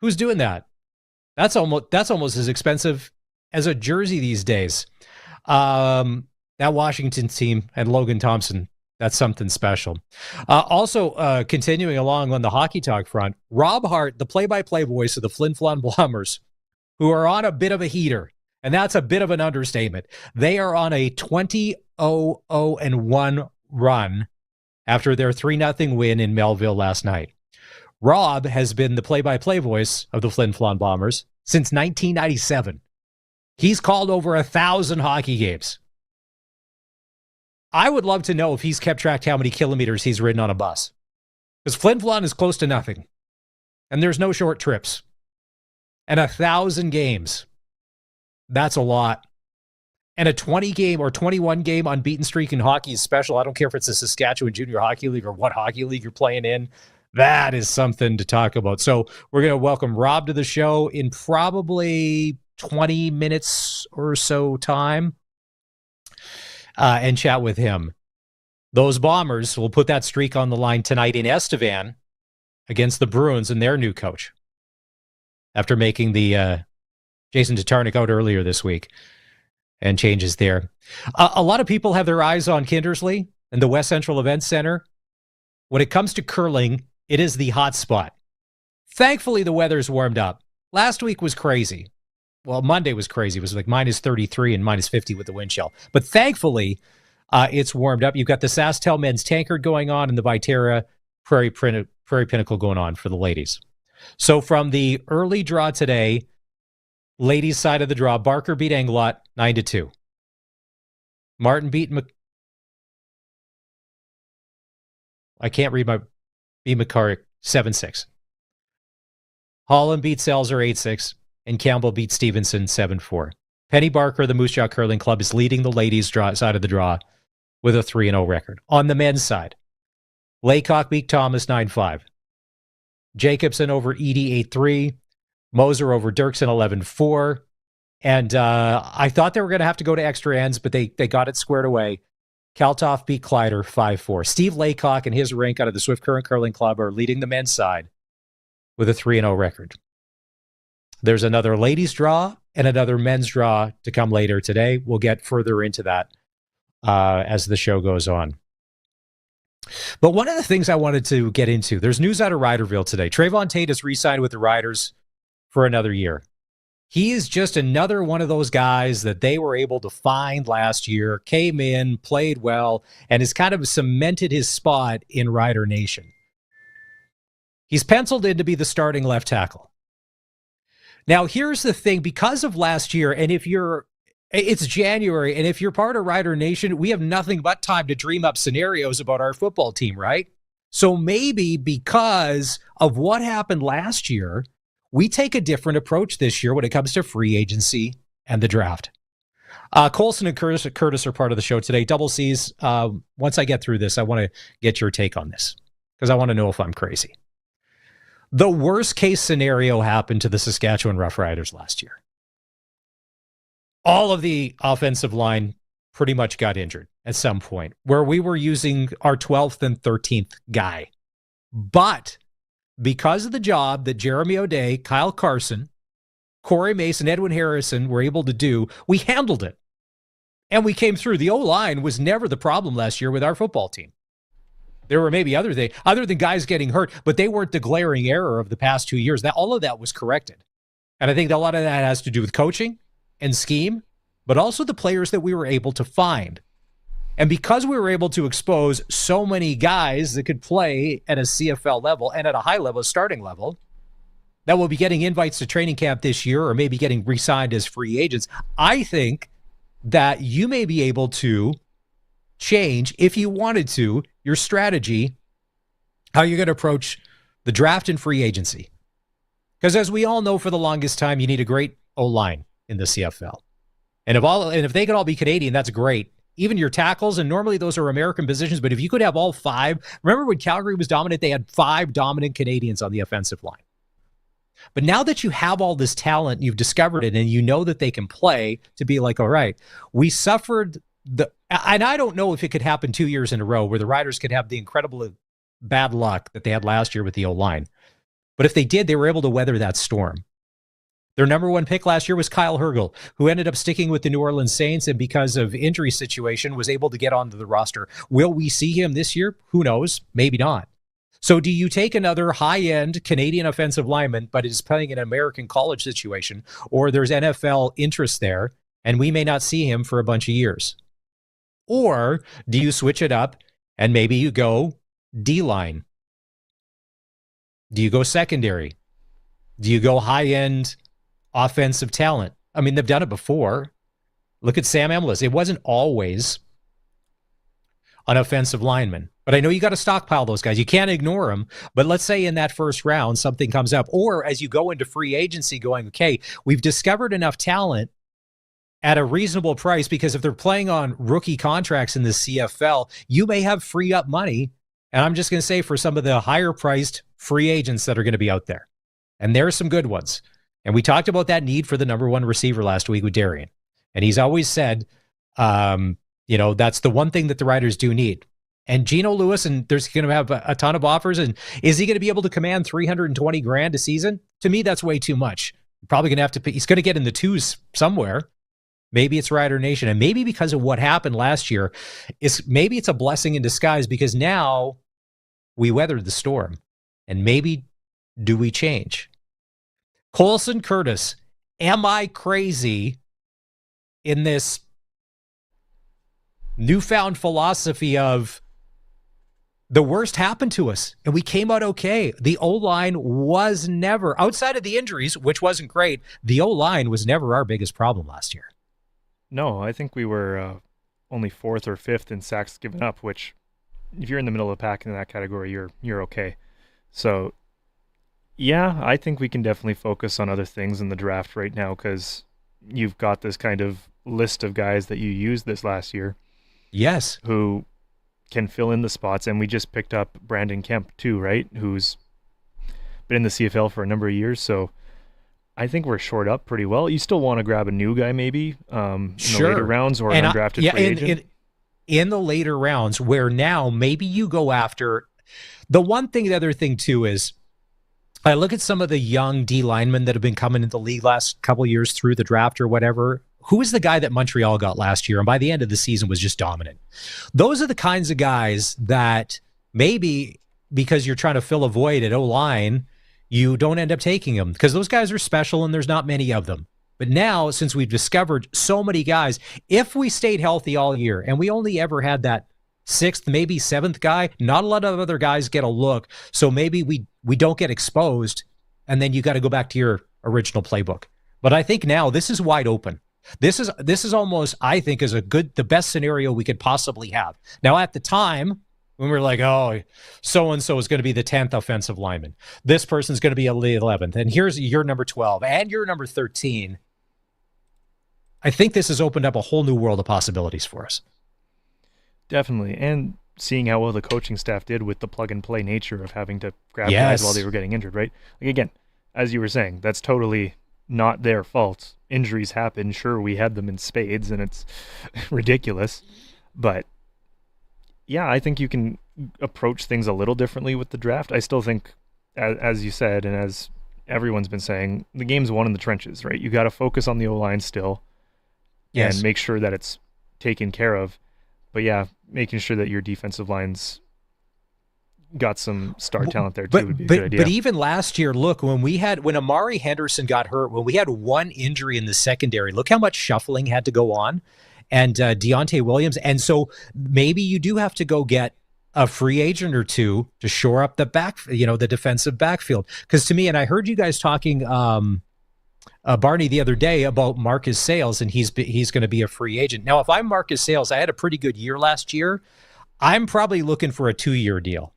Who's doing that? That's almost as expensive as a jersey these days. That Washington team and Logan Thompson, that's something special. Also, continuing along on the hockey talk front, Rob Hart, the play-by-play voice of the Flin Flon Bombers, who are on a bit of a heater, and that's a bit of an understatement. They are on a 20-0-1 run after their 3-0 win in Melville last night. Rob has been the play-by-play voice of the Flin Flon Bombers since 1997. He's called over 1,000 hockey games. I would love to know if he's kept track how many kilometers he's ridden on a bus. Because Flin Flon is close to nothing. And there's no short trips. And 1,000 games. That's a lot. And a 20-game or 21-game unbeaten streak in hockey is special. I don't care if it's the Saskatchewan Junior Hockey League or what hockey league you're playing in. That is something to talk about. So we're going to welcome Rob to the show in probably 20 minutes or so time and chat with him. Those Bombers will put that streak on the line tonight in Estevan against the Bruins and their new coach after making the Jason Tatarnic out earlier this week and changes there. A lot of people have their eyes on Kindersley and the West Central Events Center. When it comes to curling, it is the hot spot. Thankfully, the weather's warmed up. Last week was crazy. Well, Monday was crazy. It was like minus 33 and minus 50 with the wind chill. But thankfully, it's warmed up. You've got the SaskTel men's tankard going on and the Viterra Prairie Pinnacle going on for the ladies. So from the early draw today, ladies' side of the draw, Barker beat Englot 9-2. Martin beat I can't read my beat McCarrick 7-6. Holland beat Selzer 8-6. And Campbell beat Stevenson 7-4. Penny Barker, the Moose Jaw Curling Club, is leading the ladies' side of the draw with a 3-0 record. On the men's side, Laycock beat Thomas 9-5. Jacobson over Edie 8-3. Moser over Dirksen 11-4. And I thought they were going to have to go to extra ends, but they got it squared away. Kaltoff beat Kleider 5-4. Steve Laycock and his rink out of the Swift Current Curling Club are leading the men's side with a 3-0 record. There's another ladies' draw and another men's draw to come later today. We'll get further into that as the show goes on. But one of the things I wanted to get into, there's news out of Riderville today. Trayvon Tate has re-signed with the Riders for another year. He is just another one of those guys that they were able to find last year, came in, played well, and has kind of cemented his spot in Rider Nation. He's penciled in to be the starting left tackle. Now, here's the thing. Because of last year, and it's January, and if you're part of Rider Nation, we have nothing but time to dream up scenarios about our football team, right? So maybe because of what happened last year, we take a different approach this year when it comes to free agency and the draft. Colson and Curtis are part of the show today. Double C's. Once I get through this, I want to get your take on this because I want to know if I'm crazy. The worst case scenario happened to the Saskatchewan Roughriders last year. All of the offensive line pretty much got injured at some point where we were using our 12th and 13th guy. But because of the job that Jeremy O'Day, Kyle Carson, Corey Mason, Edwin Harrison were able to do, we handled it. And we came through. The O-line was never the problem last year with our football team. There were maybe other things, other than guys getting hurt, but they weren't the glaring error of the past 2 years. That all of that was corrected. And I think a lot of that has to do with coaching and scheme, but also the players that we were able to find. And because we were able to expose so many guys that could play at a CFL level and at a high level, starting level, that will be getting invites to training camp this year or maybe getting re-signed as free agents, I think that you may be able to change, if you wanted to, your strategy, how you're going to approach the draft and free agency. Because as we all know, for the longest time, you need a great O-line in the CFL. And if they could all be Canadian, that's great. Even your tackles, and normally those are American positions, but if you could have all five, remember when Calgary was dominant, they had 5 dominant Canadians on the offensive line. But now that you have all this talent, you've discovered it, and you know that they can play, to be like, all right, we suffered and I don't know if it could happen 2 years in a row where the Riders could have the incredible bad luck that they had last year with the O-line. But if they did, they were able to weather that storm. Their number one pick last year was Kyle Hergel, who ended up sticking with the New Orleans Saints and because of injury situation was able to get onto the roster. Will we see him this year? Who knows? Maybe not. So do you take another high-end Canadian offensive lineman, but is playing an American college situation, or there's NFL interest there, and we may not see him for a bunch of years? Or do you switch it up and maybe you go D-line? Do you go secondary? Do you go high-end offensive talent? I mean, they've done it before. Look at Sam Emlis. It wasn't always an offensive lineman. But I know you got to stockpile those guys. You can't ignore them. But let's say in that first round, something comes up. Or as you go into free agency going, okay, we've discovered enough talent at a reasonable price, because if they're playing on rookie contracts in the CFL, you may have free up money. And I'm just going to say for some of the higher priced free agents that are going to be out there. And there are some good ones. And we talked about that need for the number one receiver last week with Darian. And he's always said, that's the one thing that the Riders do need. And Geno Lewis, and there's going to have a ton of offers. And is he going to be able to command $320,000 a season? To me, that's way too much. Probably going to have to pay. He's going to get in the twos somewhere. Maybe it's Rider Nation. And maybe because of what happened last year, maybe it's a blessing in disguise, because now we weathered the storm. And maybe do we change? Colson Curtis, am I crazy in this newfound philosophy of the worst happened to us and we came out okay? The O-line was never, outside of the injuries, which wasn't great, the O-line was never our biggest problem last year. No, I think we were only 4th or 5th in sacks given up, which if you're in the middle of the pack in that category, you're okay. So yeah, I think we can definitely focus on other things in the draft right now, because you've got this kind of list of guys that you used this last year. Yes. Who can fill in the spots. And we just picked up Brandon Kemp too, right? Who's been in the CFL for a number of years. So I think we're short up pretty well. You still want to grab a new guy maybe in the later rounds, or an undrafted free agent? In the later rounds, where now maybe you go after the other thing too is, I look at some of the young D linemen that have been coming into the league last couple of years through the draft or whatever. Who was the guy that Montreal got last year and by the end of the season was just dominant? Those are the kinds of guys that maybe because you're trying to fill a void at O-line, you don't end up taking them, because those guys are special and there's not many of them. But now, since we've discovered so many guys, if we stayed healthy all year and we only ever had that 6th, maybe 7th guy, not a lot of other guys get a look. So maybe we don't get exposed, and then you got to go back to your original playbook. But I think now this is wide open. This is almost, I think, is the best scenario we could possibly have. Now, at the time, when we were like, oh, so-and-so is going to be the 10th offensive lineman. This person's going to be the 11th. And here's your number 12 and your number 13. I think this has opened up a whole new world of possibilities for us. Definitely. And seeing how well the coaching staff did with the plug-and-play nature of having to grab guys while they were getting injured, right? Like, again, as you were saying, that's totally not their fault. Injuries happen. Sure, we had them in spades, and it's ridiculous. But, yeah, I think you can approach things a little differently with the draft. I still think, as you said, and as everyone's been saying, the game's won in the trenches, right? You got to focus on the O-line still and make sure that it's taken care of. But, yeah, making sure that your defensive line's got some star talent there too would be a good idea. But even last year, look, when Amari Henderson got hurt, when we had one injury in the secondary, look how much shuffling had to go on, and Deontay Williams. And so maybe you do have to go get a free agent or two to shore up the defensive backfield. Because to me, and I heard you guys talking, Barney, the other day about Marcus Sayles, and he's going to be a free agent. Now, if I'm Marcus Sayles, I had a pretty good year last year. I'm probably looking for a 2-year deal.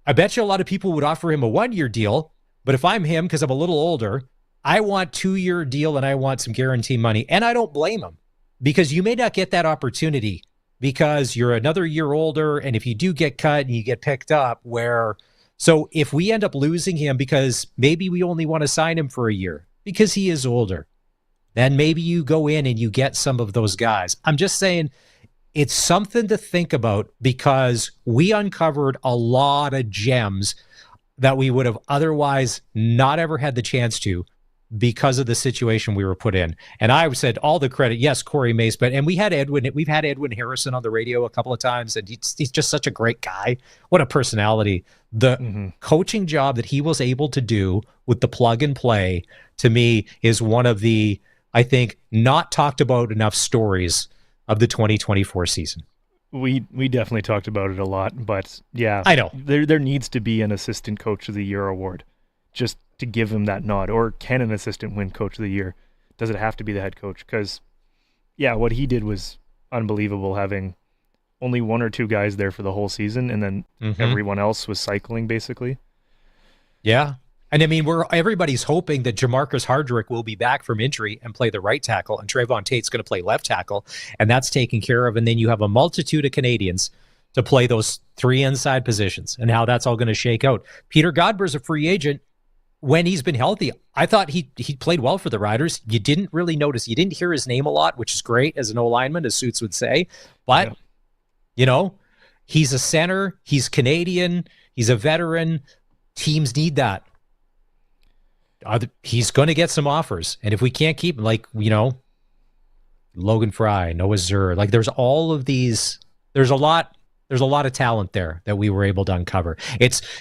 I bet you a lot of people would offer him a 1-year deal, but if I'm him, because I'm a little older, I want 2-year deal and I want some guarantee money. And I don't blame him, because you may not get that opportunity because you're another year older, and if you do get cut and you get picked up, so if we end up losing him because maybe we only want to sign him for a year because he is older, then maybe you go in and you get some of those guys. I'm just saying, it's something to think about, because we uncovered a lot of gems that we would have otherwise not ever had the chance to because of the situation we were put in. And I said all the credit, yes, Corey Mace, and we've had Edwin Harrison on the radio a couple of times, and he's just such a great guy. What a personality. The coaching job that he was able to do with the plug and play, to me, is one of the, I think, not talked about enough stories of the 2024 season. We definitely talked about it a lot, but yeah, I know there needs to be an assistant coach of the year award just to give him that nod. Or can an assistant win coach of the year? Does it have to be the head coach? Because yeah, what he did was unbelievable, having only one or two guys there for the whole season, and then everyone else was cycling basically. Yeah. And I mean, everybody's hoping that Jamarcus Hardrick will be back from injury and play the right tackle, and Trayvon Tate's going to play left tackle, and that's taken care of. And then you have a multitude of Canadians to play those three inside positions, and how that's all going to shake out. Peter Godber's a free agent when he's been healthy. I thought he played well for the Riders. You didn't really notice. You didn't hear his name a lot, which is great as an O-lineman, as Suits would say. But, you know, he's a center. He's Canadian. He's a veteran. Teams need that. He's going to get some offers. And if we can't keep, like, you know, Logan Fry, Noah Zur, like there's all of these, there's a lot of talent there that we were able to uncover.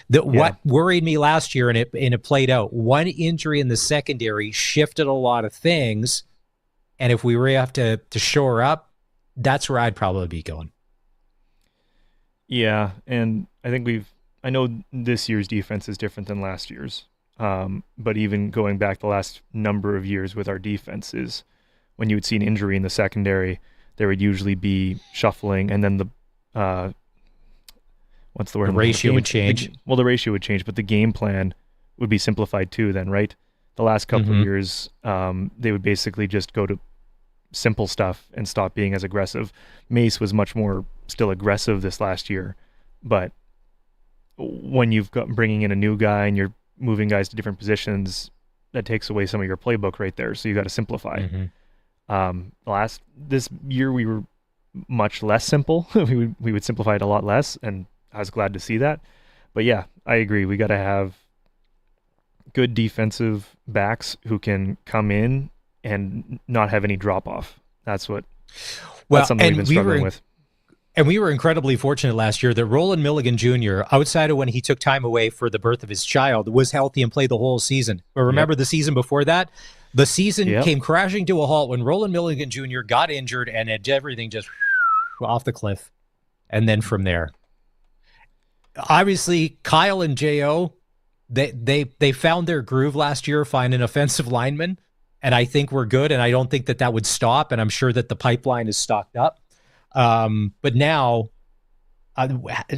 What worried me last year, and it played out. One injury in the secondary shifted a lot of things. And if we were have to shore up, that's where I'd probably be going. Yeah. And I think I know this year's defense is different than last year's. But even going back the last number of years with our defenses, when you would see an injury in the secondary, there would usually be shuffling, and then the what's the word? The ratio would change. The ratio would change, but the game plan would be simplified too then, right? The last couple of years, they would basically just go to simple stuff and stop being as aggressive. Mace was much more still aggressive this last year, but when you've got bringing in a new guy and you're moving guys to different positions, that takes away some of your playbook right there. So you got to simplify. This year we were much less simple. we would simplify it a lot less, and I was glad to see that. But yeah, I agree. We got to have good defensive backs who can come in and not have any drop off. That's something we've been struggling with. And we were incredibly fortunate last year that Roland Milligan Jr., outside of when he took time away for the birth of his child, was healthy and played the whole season. But remember the season before that? The season came crashing to a halt when Roland Milligan Jr. got injured, and everything just off the cliff. And then from there, obviously, Kyle and Jo, they found their groove last year, finding offensive linemen, and I think we're good, and I don't think that would stop, and I'm sure that the pipeline is stocked up. But now,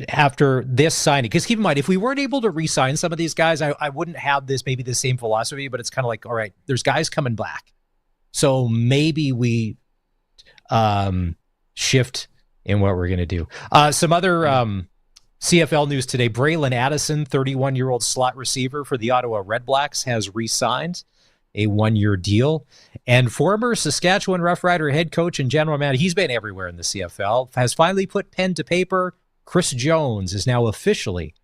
after this signing, because keep in mind, if we weren't able to re-sign some of these guys, I wouldn't have maybe the same philosophy, but it's kind of like, all right, there's guys coming back. So maybe we shift in what we're going to do. Some other CFL news today. Braylon Addison, 31-year-old slot receiver for the Ottawa Redblacks, has re-signed a 1-year deal. And former Saskatchewan Roughrider head coach and general manager, he's been everywhere in the CFL, has finally put pen to paper. Chris Jones is now officially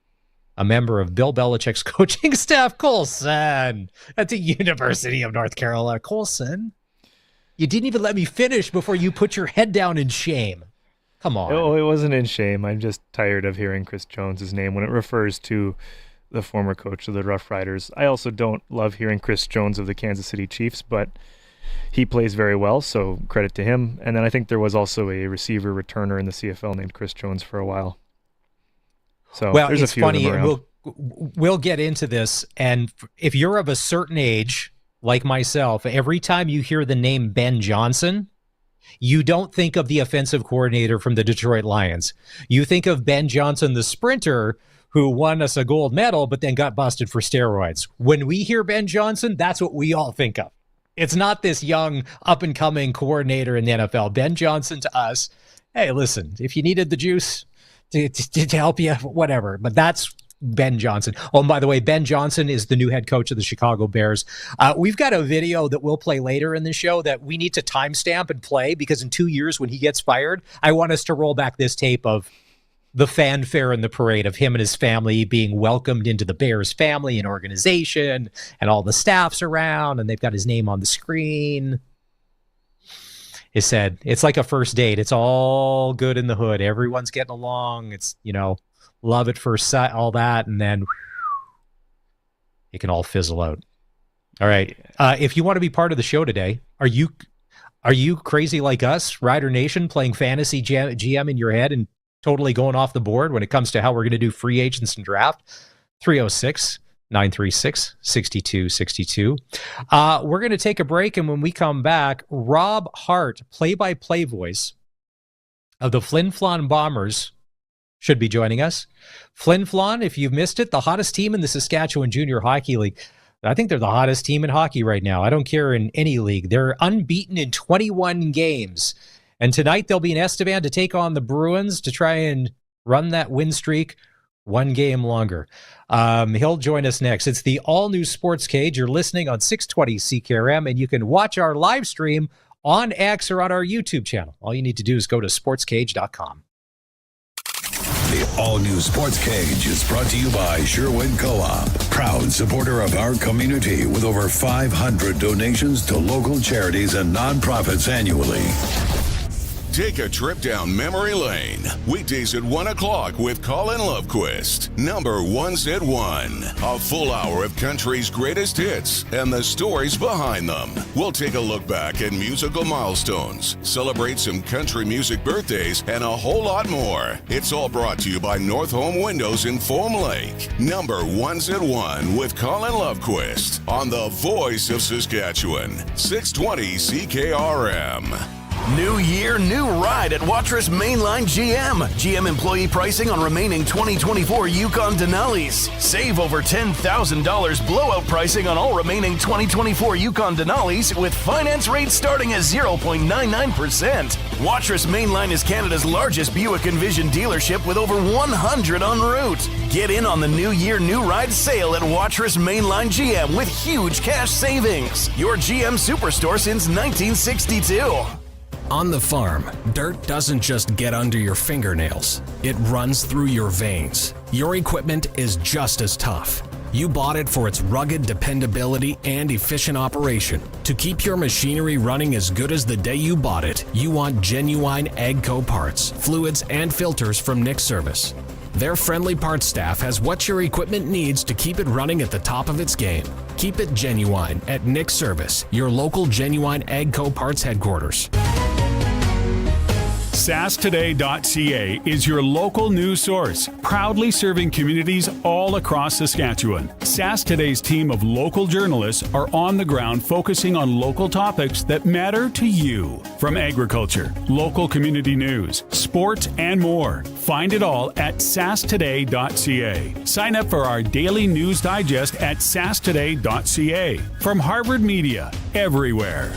a member of Bill Belichick's coaching staff. Colson at the University of North Carolina. Colson, you didn't even let me finish before you put your head down in shame. Come on. Oh, it wasn't in shame. I'm just tired of hearing Chris Jones's name when it refers to the former coach of the Rough Riders. I also don't love hearing Chris Jones of the Kansas City Chiefs, but he plays very well, so credit to him. And then I think there was also a receiver returner in the CFL named Chris Jones for a while. So there's a few funny, of them around. We'll get into this, and if you're of a certain age, like myself, every time you hear the name Ben Johnson, you don't think of the offensive coordinator from the Detroit Lions. You think of Ben Johnson, the sprinter, who won us a gold medal, but then got busted for steroids. When we hear Ben Johnson, that's what we all think of. It's not this young, up-and-coming coordinator in the NFL. Ben Johnson to us, hey, listen, if you needed the juice to help you, whatever. But that's Ben Johnson. Oh, and by the way, Ben Johnson is the new head coach of the Chicago Bears. We've got a video that we'll play later in the show that we need to timestamp and play, because in 2 years when he gets fired, I want us to roll back this tape of the fanfare and the parade of him and his family being welcomed into the Bears family and organization, and all the staff's around, and they've got his name on the screen. He said, it's like a first date. It's all good in the hood. Everyone's getting along. It's, love at first sight, all that, and then it can all fizzle out. All right. If you want to be part of the show today, are you crazy like us, Rider Nation, playing fantasy GM in your head and totally going off the board when it comes to how we're going to do free agents and draft? 306-936-6262. We're going to take a break, and when we come back, Rob Hart, play-by-play voice of the Flin Flon Bombers, should be joining us. Flin Flon, if you've missed it, the hottest team in the Saskatchewan Junior Hockey League. I think they're the hottest team in hockey right now. I don't care in any league. They're unbeaten in 21 games. And tonight they'll be in Estevan to take on the Bruins to try and run that win streak one game longer. He'll join us next. It's the all-new Sportscage. You're listening on 620 CKRM, and you can watch our live stream on X or on our YouTube channel. All you need to do is go to sportscage.com. The all-new Sportscage is brought to you by Sherwood Co-op, proud supporter of our community with over 500 donations to local charities and nonprofits annually. Take a trip down memory lane. Weekdays at 1 o'clock with Colin Lovequist. Number Ones at 1. A full hour of country's greatest hits and the stories behind them. We'll take a look back at musical milestones, celebrate some country music birthdays, and a whole lot more. It's all brought to you by North Home Windows in Foam Lake. Number Ones at 1 with Colin Lovequist on the voice of Saskatchewan. 620 CKRM. New year, new ride at Watrous Mainline GM. GM employee pricing on remaining 2024 Yukon Denali's. Save over $10,000 blowout pricing on all remaining 2024 Yukon Denali's with finance rates starting at 0.99%. Watrous Mainline is Canada's largest Buick Envision dealership with over 100 en route. Get in on the new year, new ride sale at Watrous Mainline GM with huge cash savings. Your GM superstore since 1962. On the farm, dirt doesn't just get under your fingernails, it runs through your veins. Your equipment is just as tough. You bought it for its rugged dependability and efficient operation. To keep your machinery running as good as the day you bought it, you want genuine AGCO parts, fluids, and filters from Nick Service. Their friendly parts staff has what your equipment needs to keep it running at the top of its game. Keep it genuine at Nick Service, your local genuine AGCO parts headquarters. SaskToday.ca is your local news source, proudly serving communities all across Saskatchewan. Sask Today's team of local journalists are on the ground focusing on local topics that matter to you. From agriculture, local community news, sports, and more. Find it all at SaskToday.ca. Sign up for our daily news digest at SaskToday.ca. From Harvard Media, everywhere.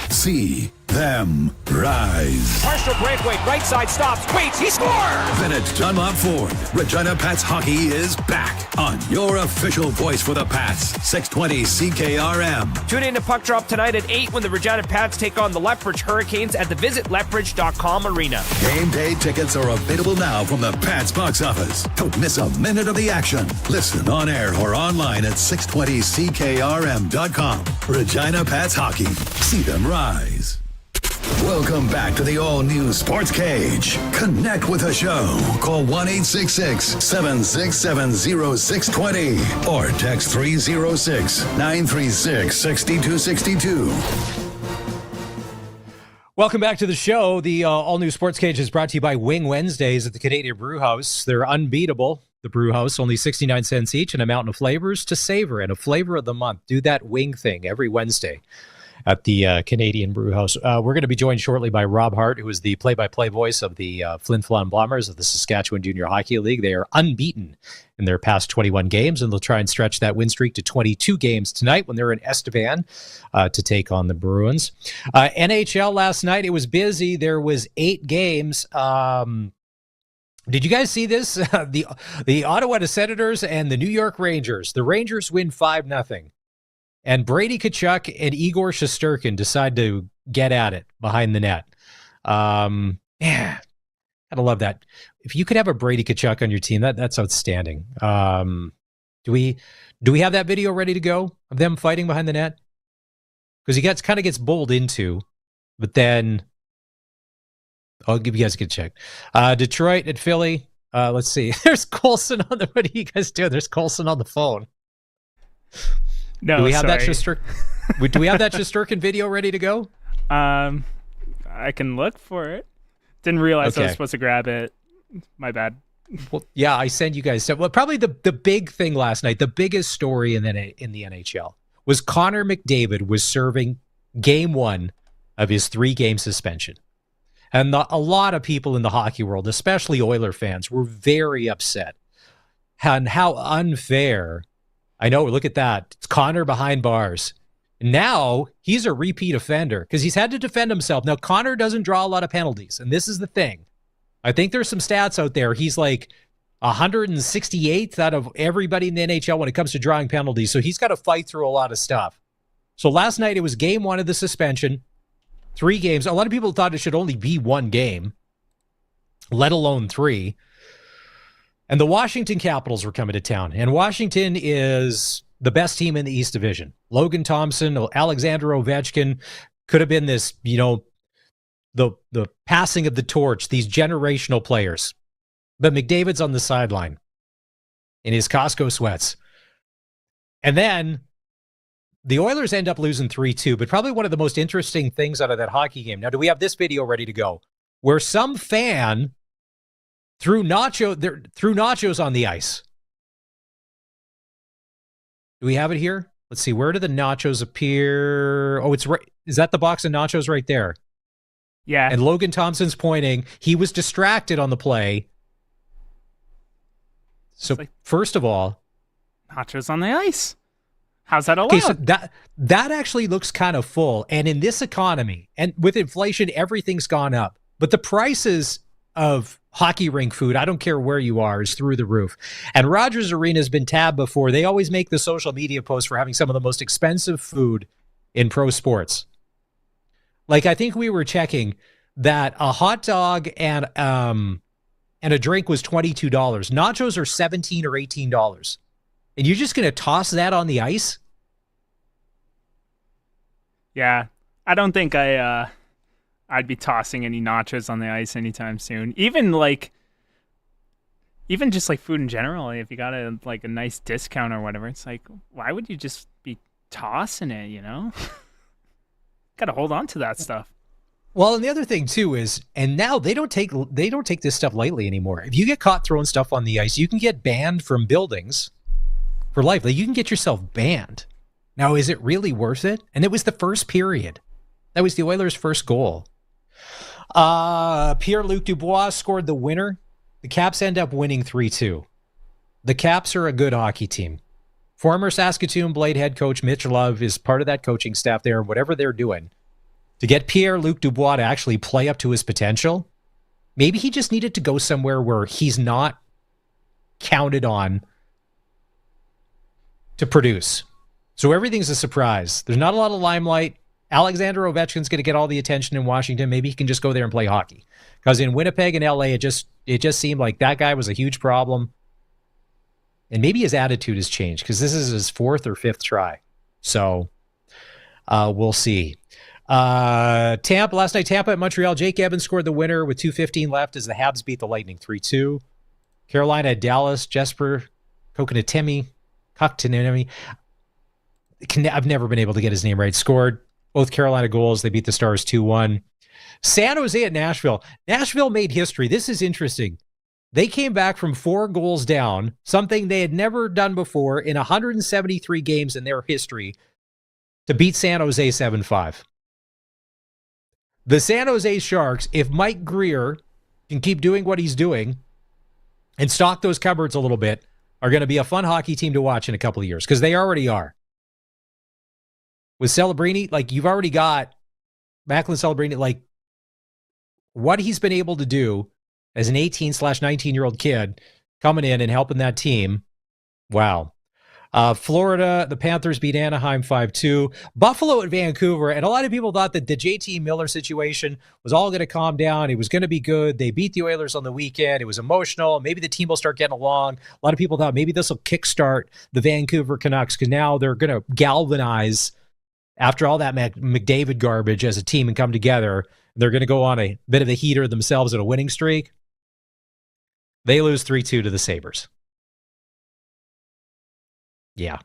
See them rise. Partial breakaway, right side stops, waits, he scores! Then it's Dunlop Ford. Regina Pats hockey is back on your official voice for the Pats. 620 CKRM. Tune in to Puck Drop tonight at 8 when the Regina Pats take on the Lethbridge Hurricanes at the Visit Lethbridge.com arena. Game day tickets are available now from the Pats box office. Don't miss a minute of the action. Listen on air or online at 620CKRM.com. Regina Pats hockey. See them rise. Welcome back to the all-new Sportscage. Connect with the show. Call 1-866-767-0620 or text 306-936-6262. Welcome back to the show. The all-new Sportscage is brought to you by Wing Wednesdays at the Canadian Brew House. They're unbeatable. The Brew House, only 69 cents each, and a mountain of flavors to savor and a flavor of the month. Do that wing thing every Wednesday at the Canadian Brew House. We're going to be joined shortly by Rob Hart, who is the play-by-play voice of the Flin Flon Bombers of the Saskatchewan Junior Hockey League. They are unbeaten in their past 21 games, and they'll try and stretch that win streak to 22 games tonight when they're in Estevan to take on the Bruins. NHL last night, it was busy. There was 8 games. Did you guys see this? The Ottawa Senators and the New York Rangers. The Rangers win 5-0. And Brady Tkachuk and Igor Shesterkin decide to get at it behind the net. Yeah, Gotta love that. If you could have a Brady Tkachuk on your team, that's outstanding. Do we have that video ready to go of them fighting behind the net? Because he kind of gets bowled into, but then I'll give you guys a good check. Detroit at Philly. Let's see. There's Colson on the. What are you guys doing? There's Colson on the phone. No, do we have sorry. Do we have that Shesterkin video ready to go? I can look for it. Didn't realize I was supposed to grab it. My bad. Well, yeah, I send you guys. Well, probably the big thing last night, the biggest story in the NHL was Connor McDavid was serving game 1 of his 3-game suspension. And a lot of people in the hockey world, especially Oiler fans, were very upset. And how unfair. I know, look at that. It's Connor behind bars. Now he's a repeat offender because he's had to defend himself. Now, Connor doesn't draw a lot of penalties. And this is the thing. I think there's some stats out there. He's like 168th out of everybody in the NHL when it comes to drawing penalties. So he's got to fight through a lot of stuff. So last night it was game 1 of the suspension. 3 games. A lot of people thought it should only be 1 game, let alone 3. And the Washington Capitals were coming to town. And Washington is the best team in the East Division. Logan Thompson, Alexander Ovechkin could have been this, the passing of the torch, these generational players. But McDavid's on the sideline in his Costco sweats. And then the Oilers end up losing 3-2, but probably one of the most interesting things out of that hockey game. Now, do we have this video ready to go? Where some fan threw nachos on the ice. Do we have it here? Let's see. Where do the nachos appear? Oh, it's right. Is that the box of nachos right there? Yeah. And Logan Thompson's pointing. He was distracted on the play. So, first of all, nachos on the ice. How's that allowed? Okay, so that actually looks kind of full. And in this economy, and with inflation, everything's gone up. But the prices of hockey rink food, I don't care where you are, is through the roof. And Rogers Arena has been tabbed before. They always make the social media posts for having some of the most expensive food in pro sports. Like, I think we were checking that a hot dog and a drink was $22. Nachos are $17 or $18. And you're just going to toss that on the ice? Yeah. I don't think I'd be tossing any nachos on the ice anytime soon. Even just like food in general, if you got a nice discount or whatever, it's like, why would you just be tossing it, Got to hold on to that stuff. Well, and the other thing too is, and now they don't take this stuff lightly anymore. If you get caught throwing stuff on the ice, you can get banned from buildings for life. Like, you can get yourself banned. Now, is it really worth it? And it was the first period. That was the Oilers' first goal. Pierre-Luc Dubois scored the winner. The Caps end up winning 3-2. The Caps are a good hockey team. Former Saskatoon Blade head coach Mitch Love is part of that coaching staff there, whatever they're doing. To get Pierre-Luc Dubois to actually play up to his potential, maybe he just needed to go somewhere where he's not counted on to produce. So everything's a surprise. There's not a lot of limelight. Alexander Ovechkin's going to get all the attention in Washington. Maybe he can just go there and play hockey. Because in Winnipeg and LA, it just seemed like that guy was a huge problem. And maybe his attitude has changed because this is his 4th or 5th try. So we'll see. Tampa last night, Tampa at Montreal. Jake Evans scored the winner with 2:15 left as the Habs beat the Lightning 3-2. Carolina at Dallas. Jesper Kotkaniemi. I've never been able to get his name right. Scored both Carolina goals. They beat the Stars 2-1. San Jose at Nashville. Nashville made history. This is interesting. They came back from 4 goals down, something they had never done before in 173 games in their history, to beat San Jose 7-5. The San Jose Sharks, if Mike Greer can keep doing what he's doing and stock those cupboards a little bit, are going to be a fun hockey team to watch in a couple of years, because they already are. With Celebrini, you've already got Macklin Celebrini, what he's been able to do as an 18/19-year-old kid coming in and helping that team. Wow. Florida, the Panthers beat Anaheim 5-2. Buffalo at Vancouver, and a lot of people thought that the JT Miller situation was all going to calm down. It was going to be good. They beat the Oilers on the weekend. It was emotional. Maybe the team will start getting along. A lot of people thought maybe this will kickstart the Vancouver Canucks because now they're going to galvanize after all that McDavid garbage as a team and come together. They're going to go on a bit of a heater themselves at a winning streak. They lose 3-2 to the Sabres. Yeah.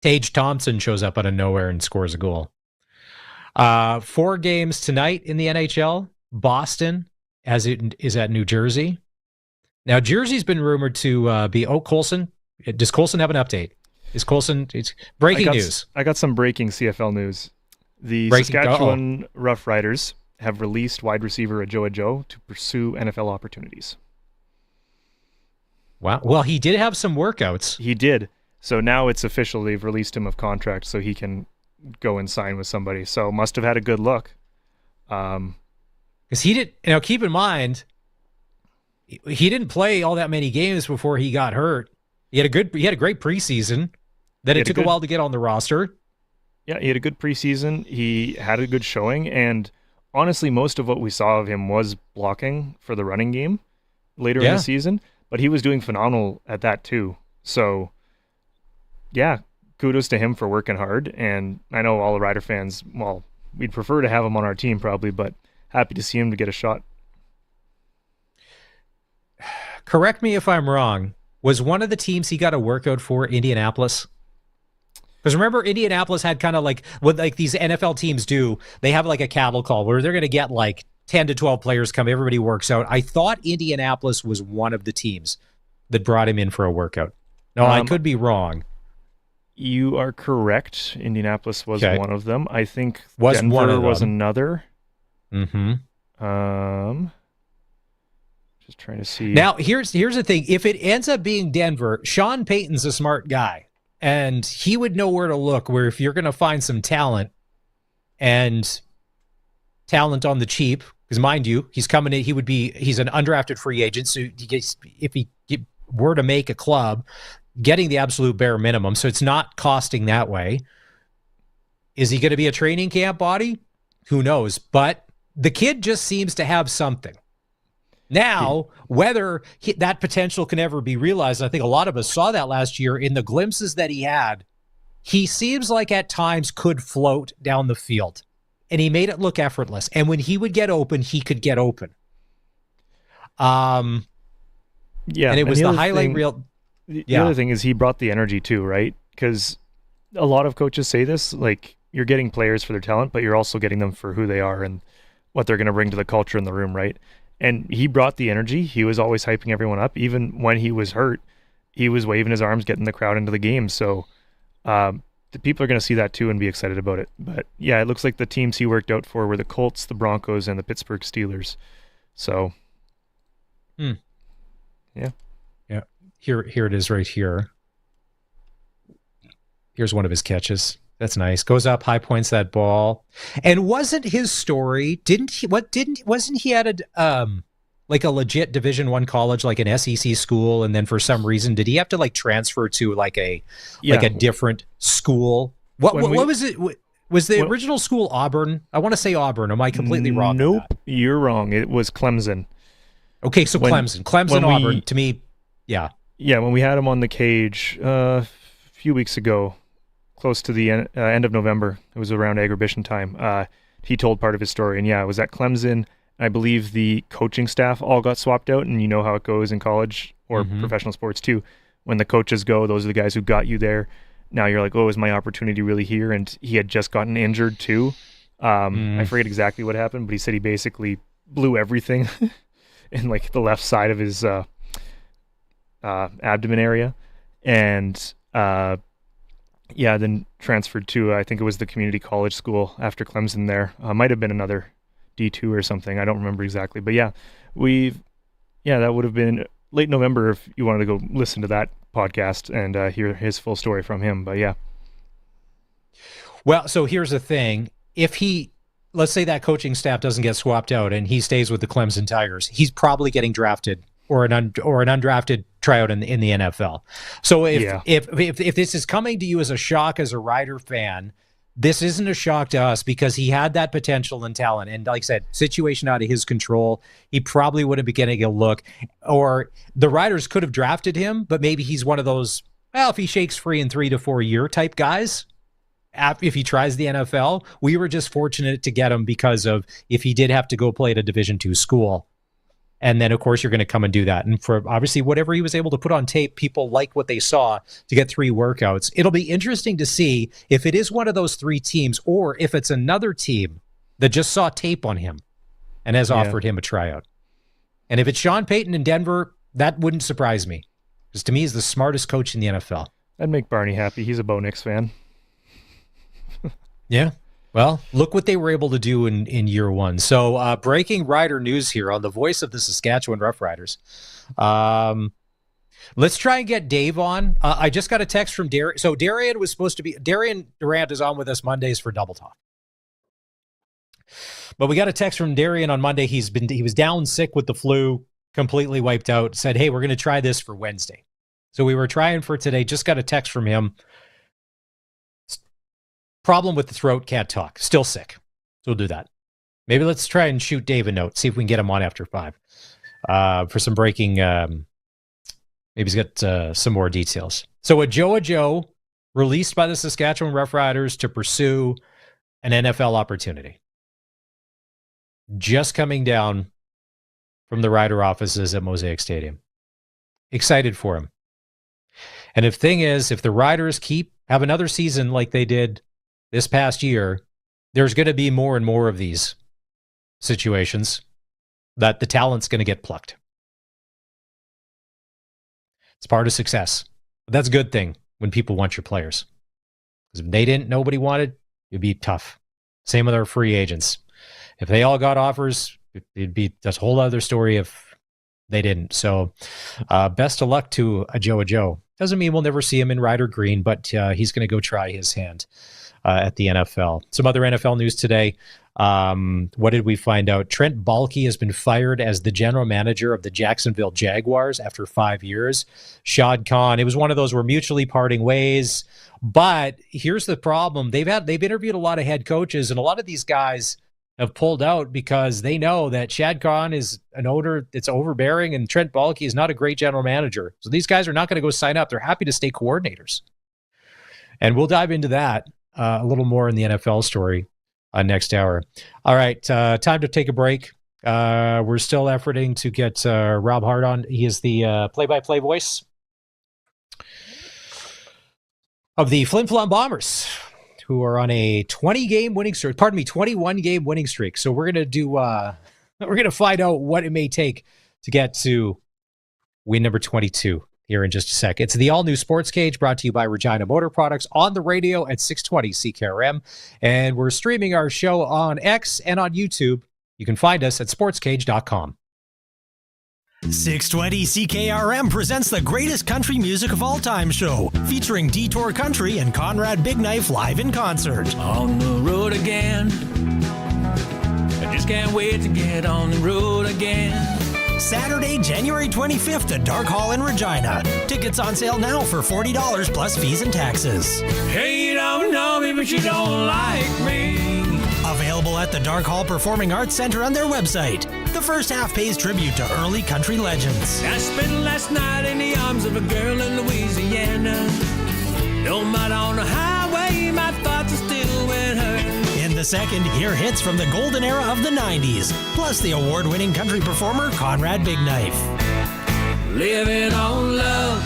Tage Thompson shows up out of nowhere and scores a goal. 4 games tonight in the NHL. Boston, as it is at New Jersey. Now, Jersey's been rumored to be Colson. Does Colson have an update? Is Colson? It's breaking news. I got some breaking CFL news. The Saskatchewan Roughriders have released wide receiver Ajou to pursue NFL opportunities. Wow. Well, he did have some workouts. He did. So now it's official. They've released him of contract so he can go and sign with somebody. So must have had a good look. Because he did. Keep in mind, he didn't play all that many games before he got hurt. He had a great preseason. Then it took a while to get on the roster. Yeah, he had a good preseason. He had a good showing, and honestly, most of what we saw of him was blocking for the running game later in the season. But he was doing phenomenal at that too. So, yeah, kudos to him for working hard. And I know all the Rider fans, well, we'd prefer to have him on our team probably, but happy to see him to get a shot. Correct me if I'm wrong. Was one of the teams he got a workout for Indianapolis? Because remember, Indianapolis had kind of like what like these NFL teams do. They have like a cattle call where they're going to get like 10 to 12 players come. Everybody works out. I thought Indianapolis was one of the teams that brought him in for a workout. No, I could be wrong. You are correct. Indianapolis was one of them. I think Denver was another. Mm-hmm. Just trying to see. Now, here's the thing. If it ends up being Denver, Sean Payton's a smart guy. And he would know where to look, where if you're going to find some talent and talent on the cheap, because mind you, he's coming in, he's an undrafted free agent. So if he were to make a club, getting the absolute bare minimum. So it's not costing that way. Is he going to be a training camp body? Who knows? But the kid just seems to have something. Now, whether that potential can ever be realized, I think a lot of us saw that last year in the glimpses that he had. He seems like at times could float down the field, and he made it look effortless. And when he would get open, he could get open. And it was the highlight reel. The other thing is he brought the energy too, right? Because a lot of coaches say this, like you're getting players for their talent, but you're also getting them for who they are and what they're going to bring to the culture in the room, right? And he brought the energy. He was always hyping everyone up. Even when he was hurt, he was waving his arms, getting the crowd into the game. So the people are going to see that too and be excited about it. But yeah, it looks like the teams he worked out for were the Colts, the Broncos, and the Pittsburgh Steelers. So, yeah. Here it is right here. Here's one of his catches. That's nice. Goes up, high points that ball. And wasn't his story, wasn't he at like a legit Division I college, like an SEC school, and then for some reason did he have to like transfer to like a different school? What was it? Was the original school Auburn? I want to say Auburn. Am I completely wrong? Nope, you're wrong. It was Clemson. Okay, so Clemson, Auburn, to me, yeah. Yeah, when we had him on the cage a few weeks ago, close to the end of November, it was around Agribition time, he told part of his story. And yeah, it was at Clemson. I believe the coaching staff all got swapped out, and you know how it goes in college or professional sports too. When the coaches go, those are the guys who got you there. Now you're like, oh, is my opportunity really here? And he had just gotten injured too. I forget exactly what happened, but he said he basically blew everything in like the left side of his abdomen area. And then transferred to, I think it was the community college school after Clemson there. Might have been another D2 or something. I don't remember exactly. But yeah, that would have been late November if you wanted to go listen to that podcast and hear his full story from him. But yeah. Well, so here's the thing. If let's say that coaching staff doesn't get swapped out and he stays with the Clemson Tigers, he's probably getting drafted or an undrafted tryout in the NFL. So if this is coming to you as a shock as a Rider fan, this isn't a shock to us because he had that potential and talent. And like I said, situation out of his control, he probably would have been getting a look. Or the Riders could have drafted him, but maybe he's one of those, well, if he shakes free in 3 to 4 year type guys, if he tries the NFL. We were just fortunate to get him because of if he did have to go play at a Division II school. And then, of course, you're going to come and do that. And for obviously whatever he was able to put on tape, people like what they saw to get 3 workouts. It'll be interesting to see if it is one of those 3 teams or if it's another team that just saw tape on him and has offered him a tryout. And if it's Sean Payton in Denver, that wouldn't surprise me. Because to me, he's the smartest coach in the NFL. That'd make Barney happy. He's a Bo Nix fan. Yeah. Well, look what they were able to do in year 1. So breaking Rider news here on the voice of the Saskatchewan Roughriders. Let's try and get Dave on. I just got a text from Darian. So Darian Durant is on with us Mondays for Double Talk. But we got a text from Darian on Monday. He was down sick with the flu, completely wiped out, said, hey, we're going to try this for Wednesday. So we were trying for today, just got a text from him. Problem with the throat, can't talk. Still sick. So we'll do that. Maybe let's try and shoot Dave a note, see if we can get him on after 5 for some breaking. Maybe he's got some more details. So Ajou released by the Saskatchewan Roughriders to pursue an NFL opportunity. Just coming down from the Rider offices at Mosaic Stadium. Excited for him. And if the Riders have another season like they did this past year, there's going to be more and more of these situations that the talent's going to get plucked. It's part of success. But that's a good thing when people want your players. Because if nobody wanted, it'd be tough. Same with our free agents. If they all got offers, it'd be a whole other story if they didn't. So best of luck to Ajou. Doesn't mean we'll never see him in Rider Green, but he's going to go try his hand at the NFL. Some other NFL news today. What did we find out? Trent Baalke has been fired as the general manager of the Jacksonville Jaguars after 5 years. Shad Khan, it was one of those we're mutually parting ways. But here's the problem. They've interviewed a lot of head coaches, and a lot of these guys have pulled out because they know that Shad Khan is an owner that's overbearing and Trent Baalke is not a great general manager. So these guys are not going to go sign up. They're happy to stay coordinators. And we'll dive into that a little more in the NFL story next hour. All right, time to take a break. We're still efforting to get Rob Hart on. He is the play-by-play voice of the Flin Flon Bombers, who are on a 21-game winning streak. So we're going to find out what it may take to get to win number 22 here in just a sec. It's the all-new Sportscage, brought to you by Regina Motor Products, on the radio at 620 CKRM. And we're streaming our show on X and on YouTube. You can find us at sportscage.com. 620 CKRM presents the greatest country music of all time show, featuring Detour Country and Conrad Big Knife live in concert. On the road again. I just can't wait to get on the road again. Saturday, January 25th at Dark Hall in Regina. Tickets on sale now for $40 plus fees and taxes. Hey, you don't know me, but you don't like me. Available at the Dark Hall Performing Arts Center on their website. The first half pays tribute to early country legends. I spent last night in the arms of a girl in Louisiana. No matter on the highway, my thoughts are still with her. In the second, hear hits from the golden era of the 90s, plus the award-winning country performer Conrad Big Knife. Living on love,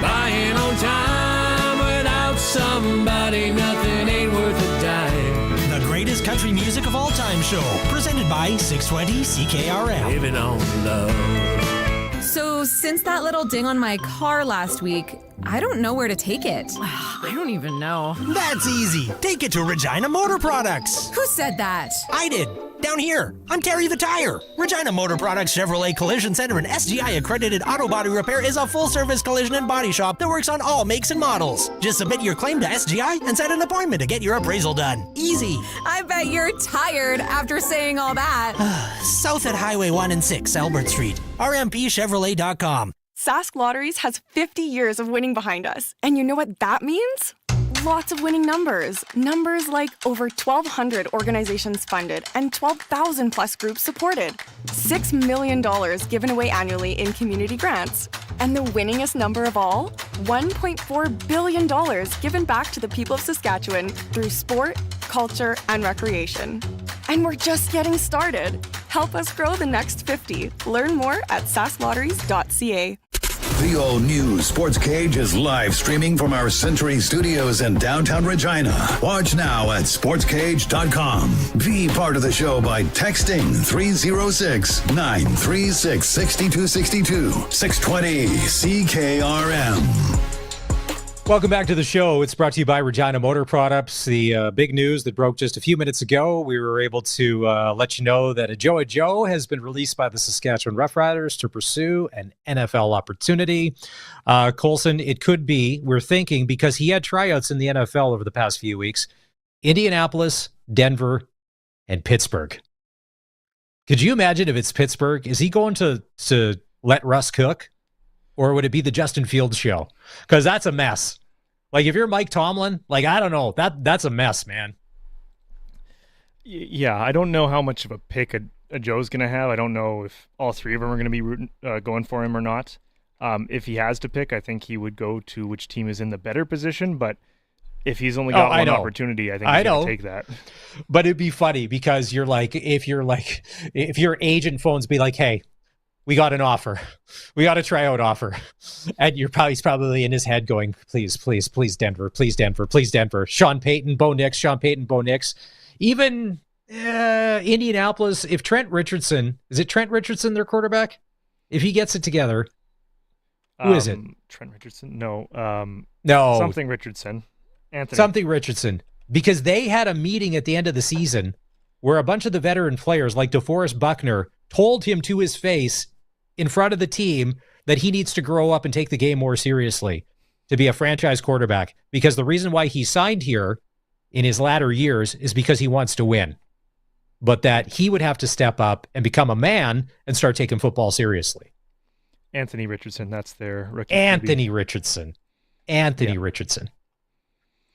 buying on time. Without somebody, nothing ain't worth a dime. The greatest country music of all time show, presented by 620 CKRM. Living on love. So since that little ding on my car last week, I don't know where to take it. I don't even know. That's easy. Take it to Regina Motor Products. Who said that? I did. down here. I'm Terry the Tire. Regina Motor Products Chevrolet Collision Center and SGI accredited auto body repair is a full-service collision and body shop that works on all makes and models. Just submit your claim to SGI and set an appointment to get your appraisal done. Easy. I bet you're tired after saying all that. South at Highway 1 and 6, Albert Street. RMPChevrolet.com. Sask Lotteries has 50 years of winning behind us. And you know what that means? Lots of winning numbers. Numbers like over 1,200 organizations funded and 12,000 plus groups supported. $6 million given away annually in community grants. And the winningest number of all? $1.4 billion given back to the people of Saskatchewan through sport, culture, and recreation. And we're just getting started. Help us grow the next 50. Learn more at sasklotteries.ca. The all-new Sportscage is live streaming from our Century Studios in downtown Regina. Watch now at sportscage.com. Be part of the show by texting 306-936-6262. 620 CKRM. Welcome back to the show. It's brought to you by Regina Motor Products. The big news that broke just a few minutes ago, we were able to let you know that Ajou has been released by the Saskatchewan Roughriders to pursue an NFL opportunity. Colson, it could be, we're thinking, because he had tryouts in the NFL over the past few weeks, Indianapolis, Denver, and Pittsburgh. Could you imagine if it's Pittsburgh? Is he going to let Russ cook? Or would it be the Justin Fields show? Because that's a mess. Like, if you're Mike Tomlin, like, I don't know. That's a mess, man. Yeah, I don't know how much of a pick Ajou's going to have. I don't know if all three of them are going to be going for him or not. If he has to pick, I think he would go to which team is in the better position. But if he's only got one opportunity, I think he's going to take that. But it'd be funny because if your agent phones be like, hey, we got an offer. We got a tryout offer. And he's probably in his head going, please, please, please, Denver, please, Denver, please, Denver. Sean Payton, Bo Nix. Even Indianapolis, if Trent Richardson, is it Trent Richardson, their quarterback? If he gets it together, who is it? Trent Richardson? No. No. Something Richardson. Anthony. Something Richardson. Because they had a meeting at the end of the season where a bunch of the veteran players like DeForest Buckner told him to his face in front of the team that he needs to grow up and take the game more seriously to be a franchise quarterback, because the reason why he signed here in his latter years is because he wants to win, but that he would have to step up and become a man and start taking football seriously. Anthony Richardson, that's their rookie. Anthony Richardson.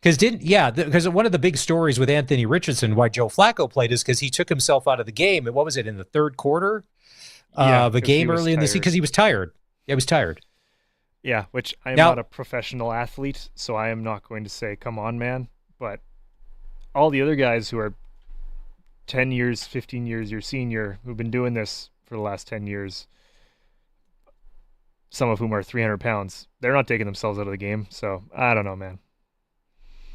Because one of the big stories with Anthony Richardson, why Joe Flacco played, is because he took himself out of the game. And what was it, in the third quarter of a game early in the season? Because he was tired. Yeah, he was tired. Yeah, which I'm not a professional athlete, so I am not going to say, come on, man. But all the other guys who are 10 years, 15 years your senior, who've been doing this for the last 10 years, some of whom are 300 pounds, they're not taking themselves out of the game. So I don't know, man.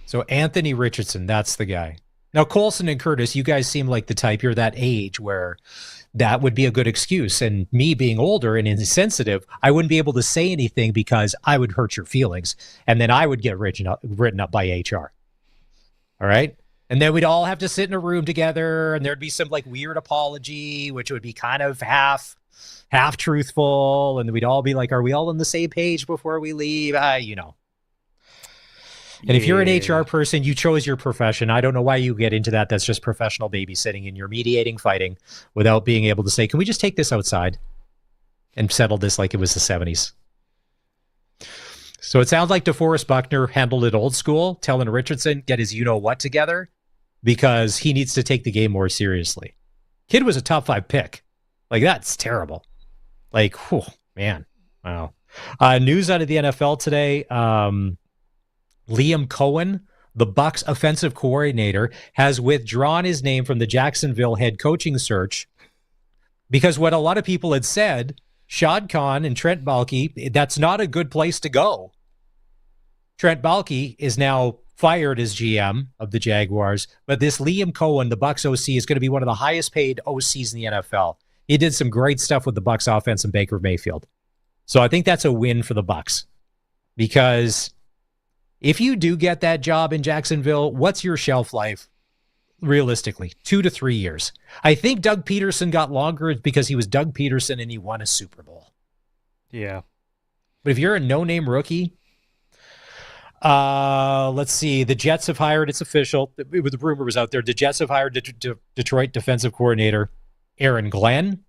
So Anthony Richardson, that's the guy. Now, Colson and Curtis, you guys seem like the type, you're that age where that would be a good excuse. And me being older and insensitive, I wouldn't be able to say anything because I would hurt your feelings. And then I would get written up by HR. All right? And then we'd all have to sit in a room together, and there'd be some like weird apology, which would be kind of half truthful. And we'd all be like, are we all on the same page before we leave? And if you're an HR person, you chose your profession. I don't know why you get into that. That's just professional babysitting, and you're mediating fighting without being able to say, can we just take this outside and settle this like it was the 70s? So it sounds like DeForest Buckner handled it old school, telling Richardson, get his you-know-what together, because he needs to take the game more seriously. Kid was a top 5 pick. Like, that's terrible. Like, whew, man. Wow. News out of the NFL today. Liam Cohen, the Bucs offensive coordinator, has withdrawn his name from the Jacksonville head coaching search because what a lot of people had said, Shad Khan and Trent Baalke, that's not a good place to go. Trent Baalke is now fired as GM of the Jaguars, but this Liam Cohen, the Bucs OC, is going to be one of the highest paid OCs in the NFL. He did some great stuff with the Bucs offense and Baker Mayfield. So I think that's a win for the Bucs, because if you do get that job in Jacksonville, what's your shelf life? realistically, 2 to 3 years. I think Doug Peterson got longer because he was Doug Peterson and he won a Super Bowl. Yeah. But if you're a no-name rookie, let's see. The Jets have hired, it's official. The rumor was out there. The Jets have hired Detroit defensive coordinator Aaron Glenn.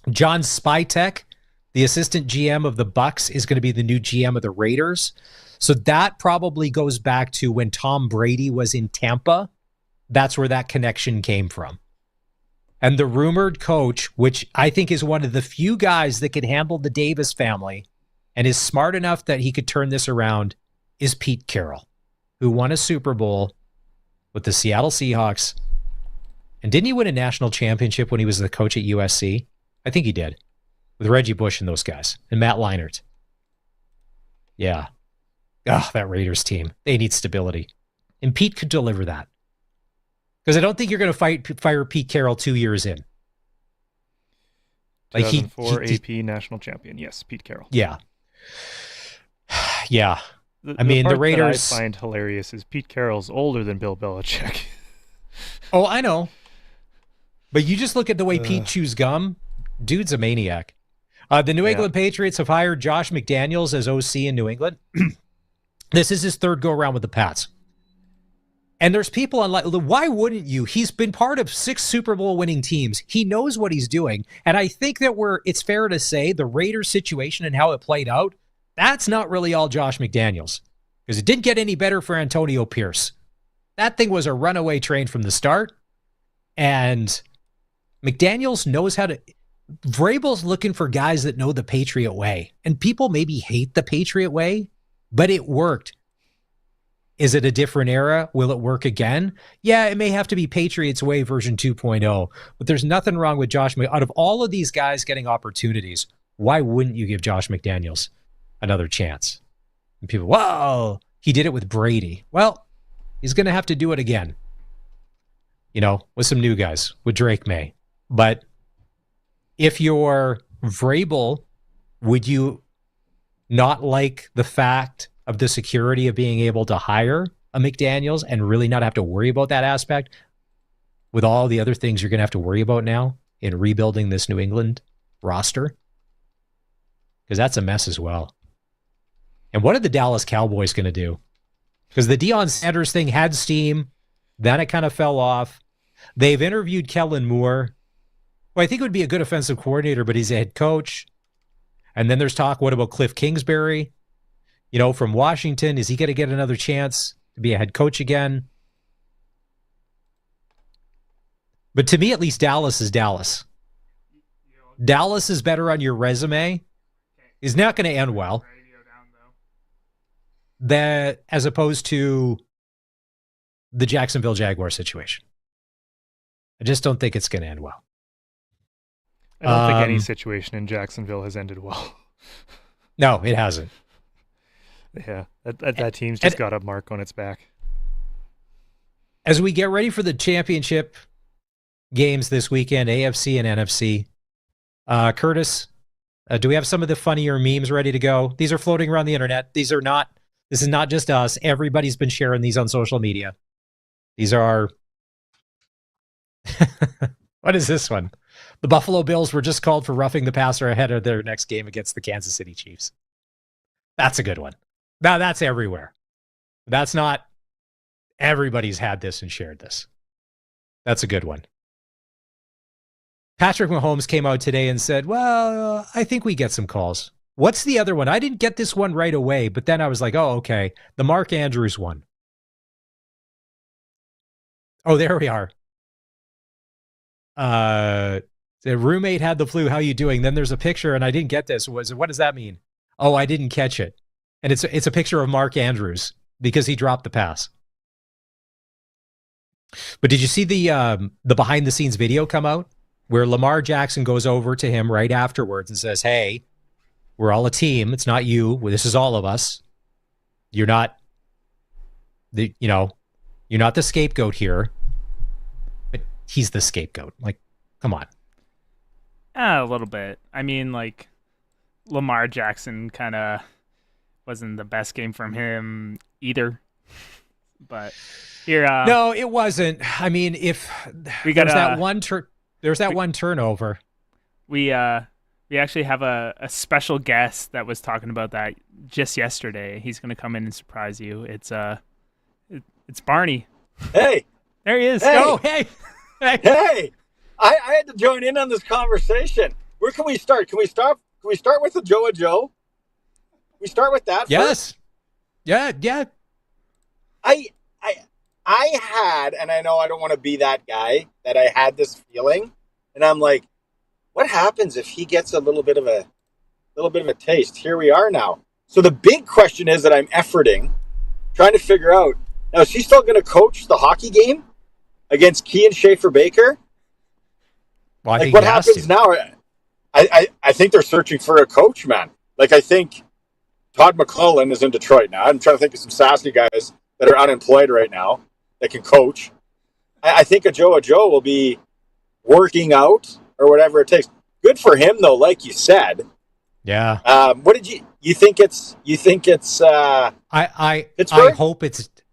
John Spytek, the assistant GM of the Bucks, is going to be the new GM of the Raiders. So that probably goes back to when Tom Brady was in Tampa. That's where that connection came from. And the rumored coach, which I think is one of the few guys that could handle the Davis family and is smart enough that he could turn this around, is Pete Carroll, who won a Super Bowl with the Seattle Seahawks. And didn't he win a national championship when he was the coach at USC? I think he did, with Reggie Bush and those guys, and Matt Leinart. Yeah. Oh, that Raiders team. They need stability. And Pete could deliver that. Because I don't think you're going to fire Pete Carroll 2 years in. Like 2004 AP national champion. Yes, Pete Carroll. Yeah. Yeah. The Raiders. That I find hilarious is Pete Carroll's older than Bill Belichick. Oh, I know. But you just look at the way Pete chews gum. Dude's a maniac. The New England Patriots have hired Josh McDaniels as OC in New England. This is his third go-around with the Pats. And there's people on, why wouldn't you? He's been part of 6 Super Bowl winning teams. He knows what he's doing. And I think that it's fair to say the Raiders situation and how it played out, that's not really all Josh McDaniels. Because it didn't get any better for Antonio Pierce. That thing was a runaway train from the start. And McDaniels knows how to... Vrabel's looking for guys that know the Patriot way. And people maybe hate the Patriot way, but it worked. Is it a different era? Will it work again? Yeah, it may have to be Patriots way version 2.0, but there's nothing wrong with Josh. Out of all of these guys getting opportunities, why wouldn't you give Josh McDaniels another chance? And people, whoa, he did it with Brady. Well, he's going to have to do it again. With some new guys, with Drake May. But if you're Vrabel, would you not like the fact of the security of being able to hire a McDaniels and really not have to worry about that aspect with all the other things you're going to have to worry about now in rebuilding this New England roster? Because that's a mess as well. And what are the Dallas Cowboys going to do? Because the Deion Sanders thing had steam, then it kind of fell off. They've interviewed Kellen Moore. Well, I think it would be a good offensive coordinator, but he's a head coach. And then there's talk, what about Cliff Kingsbury? From Washington, is he going to get another chance to be a head coach again? But to me, at least, Dallas is Dallas. Dallas is better on your resume. Is not going to end well. That as opposed to the Jacksonville Jaguar situation. I just don't think it's going to end well. I don't think any situation in Jacksonville has ended well. No, it hasn't. Yeah, that team's just got a mark on its back. As we get ready for the championship games this weekend, AFC and NFC, Curtis, do we have some of the funnier memes ready to go? These are floating around the internet. This is not just us. Everybody's been sharing these on social media. These are... What is this one? The Buffalo Bills were just called for roughing the passer ahead of their next game against the Kansas City Chiefs. That's a good one. Now that's everywhere. That's not everybody's had this and shared this. That's a good one. Patrick Mahomes came out today and said, well, I think we get some calls. What's the other one? I didn't get this one right away, but then I was like, oh, okay. The Mark Andrews one. Oh, there we are. The roommate had the flu. How you doing? Then there's a picture, and I didn't get this. What does that mean? Oh, I didn't catch it. And it's a picture of Mark Andrews because he dropped the pass. But did you see the behind the scenes video come out where Lamar Jackson goes over to him right afterwards and says, "Hey, we're all a team. It's not you. This is all of us. You're not you're not the scapegoat here." But he's the scapegoat. Like, come on. A little bit. I mean, like, Lamar Jackson kind of wasn't the best game from him either. But here, no, it wasn't. I mean, if we got there's that one turnover. We actually have a special guest that was talking about that just yesterday. He's going to come in and surprise you. It's Barney. Hey, there he is. Hey. Oh, hey. Hey, I had to join in on this conversation. Where can we start? Can we start with the Ajou? We start with that Yes. first? Yeah. I had, and I know I don't want to be that guy, that I had this feeling, and I'm like, what happens if he gets a little bit of a taste? Here we are now. So the big question is that I'm efforting, trying to figure out, now is he still going to coach the hockey game against Key and Schaefer Baker? Well, like what happens now? I think they're searching for a coach, man. Like I think Todd McClellan is in Detroit now. I'm trying to think of some Sassy guys that are unemployed right now that can coach. I think Ajou will be working out or whatever it takes. Good for him though, like you said. Yeah. What did you think it's Pittsburgh?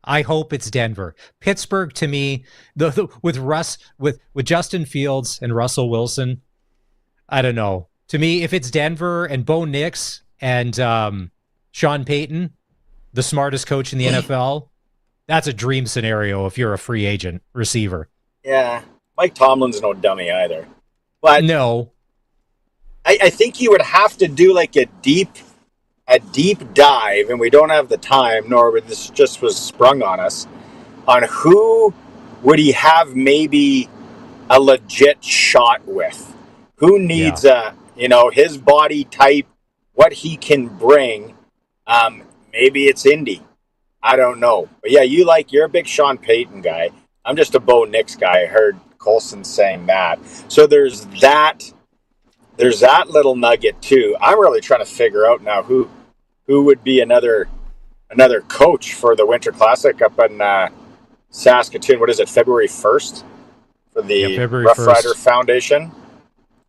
I hope it's Denver. Pittsburgh to me, with Justin Fields and Russell Wilson, I don't know. To me, if it's Denver and Bo Nix and Sean Payton, the smartest coach in the NFL, that's a dream scenario if you're a free agent receiver. Yeah. Mike Tomlin's no dummy either. But no. I think you would have to do like a deep dive, and we don't have the time, nor this just was sprung on us, on who would he have maybe a legit shot with? Who needs his body type, what he can bring. Maybe it's Indy. I don't know. But yeah, you're a big Sean Payton guy. I'm just a Bo Nix guy. I heard Colson saying that. So there's that little nugget too. I'm really trying to figure out now who would be another coach for the Winter Classic up in Saskatoon. What is it, February 1st for the Rough Rider Foundation?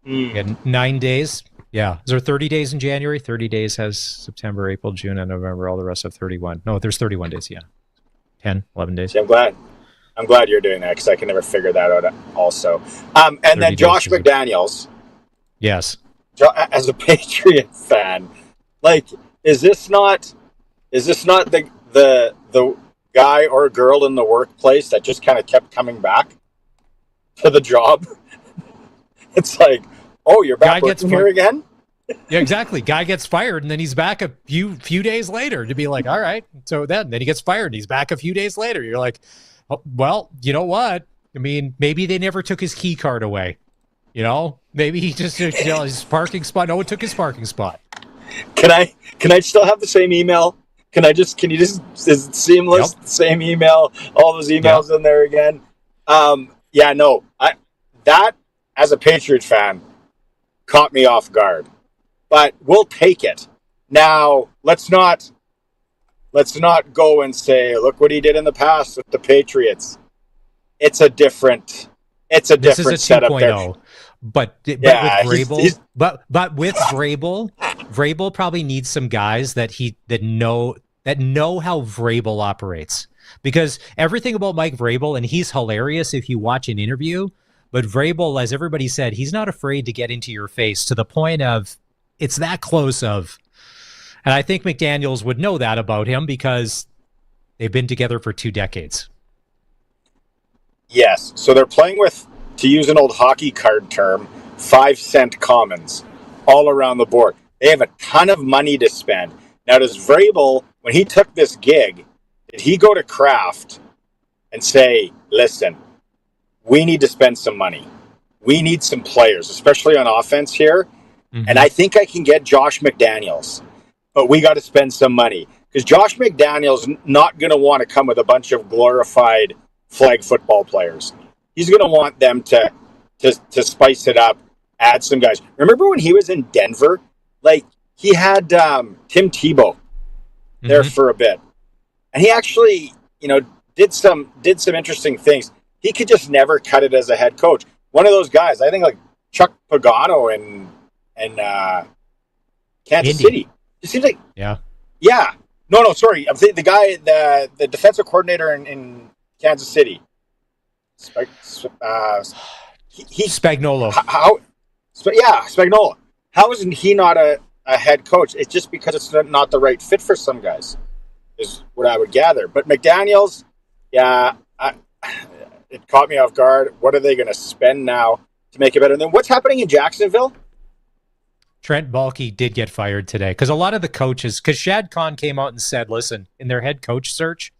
Yeah, 9 days. Yeah. Is there 30 days in January? 30 days has September, April, June, and November. All the rest have 31. No, there's 31 days. Yeah. 10, 11 days. See, I'm glad you're doing that because I can never figure that out also. And then Josh McDaniels. Yes. As a Patriot fan, like, is this not the guy or girl in the workplace that just kind of kept coming back to the job? It's like, oh, you're back working here again? Yeah, exactly. Guy gets fired, and then he's back a few days later to be like, all right. So then he gets fired, and he's back a few days later. You're like, oh, well, you know what? I mean, maybe they never took his key card away. You know, maybe he just his parking spot. No one took his parking spot. Can I still have the same email? Can you just is it seamless? Yep. Same email, all those emails in there again. That as a Patriot fan caught me off guard, but we'll take it. Now let's not go and say, look what he did in the past with the Patriots. It's a different setup there. But with Vrabel, but with Vrabel probably needs some guys that know how Vrabel operates, because everything about Mike Vrabel, and he's hilarious if you watch an interview, but Vrabel, as everybody said, he's not afraid to get into your face to the point of it's that close of, and I think McDaniels would know that about him because they've been together for 2 decades. Yes, so they're playing with, to use an old hockey card term, 5-cent commons all around the board. They have a ton of money to spend. Now, does Vrabel, when he took this gig, did he go to Kraft and say, listen, we need to spend some money. We need some players, especially on offense here. Mm-hmm. And I think I can get Josh McDaniels, but we got to spend some money. Because Josh McDaniels not going to want to come with a bunch of glorified flag football players. He's going to want them to spice it up, add some guys. Remember when he was in Denver? Like, he had Tim Tebow there for a bit. And he actually, did some interesting things. He could just never cut it as a head coach. One of those guys, I think like Chuck Pagano in Kansas City. It seems like, yeah, No, sorry. I'm the guy, the defensive coordinator in Kansas City. Spagnuolo. Spagnuolo. How isn't he not a head coach? It's just because it's not the right fit for some guys, is what I would gather. But McDaniels, it caught me off guard. What are they going to spend now to make it better? And then what's happening in Jacksonville? Trent Baalke did get fired today because a lot of the coaches, because Shad Khan came out and said, listen, in their head coach search,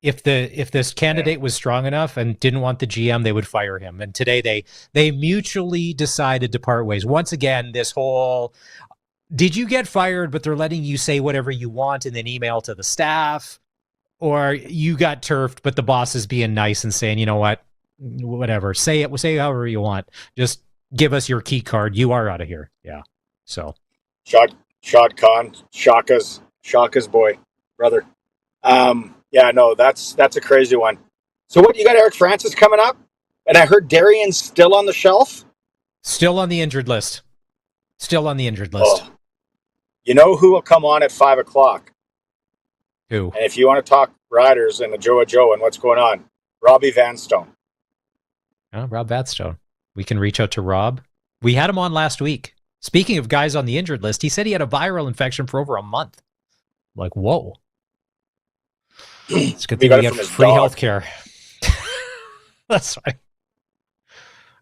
if this candidate was strong enough and didn't want the GM, they would fire him. And today they mutually decided to part ways. Once again, this whole, did you get fired, but they're letting you say whatever you want and then email to the staff, or you got turfed, but the boss is being nice and saying, you know what, whatever, say however you want. Just give us your key card. You are out of here. Yeah. So. Shad Khan, Shaka's boy, brother. Yeah, no, that's a crazy one. So what, you got Eric Francis coming up? And I heard Darian's still on the shelf? Still on the injured list. Oh. You know who will come on at 5 o'clock? Who? And if you want to talk Riders and Ajou and what's going on, Robbie Vanstone. Oh, Rob Vanstone. We can reach out to Rob. We had him on last week. Speaking of guys on the injured list, he said he had a viral infection for over a month. Like, whoa. It's a good thing we get free health care. That's right.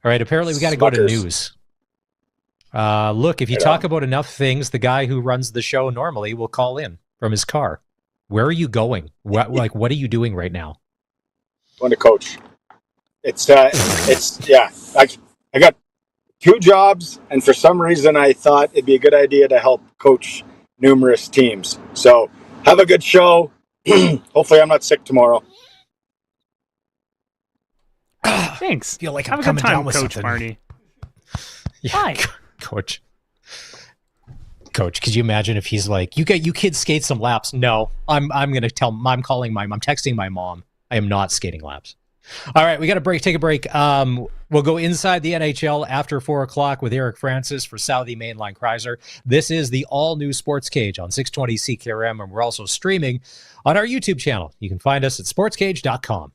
All right, apparently we got to go to news. Look, if you talk about enough things, the guy who runs the show normally will call in from his car. Where are you going? What are you doing right now? Going to coach. It's yeah. I got 2 jobs, and for some reason I thought it'd be a good idea to help coach numerous teams. So have a good show. Hopefully I'm not sick tomorrow. Thanks. I feel like have I'm a coming good time, down with Coach something. Marty. Yeah, Hi. Coach, could you imagine if he's like, you kids skate some laps? No, I'm texting my mom. I am not skating laps. All right, we got to take a break. We'll go inside the NHL after 4 o'clock with Eric Francis for Southie Mainline Chrysler. This is the all-new Sports Cage on 620 CKRM, and we're also streaming on our YouTube channel. You can find us at sportscage.com.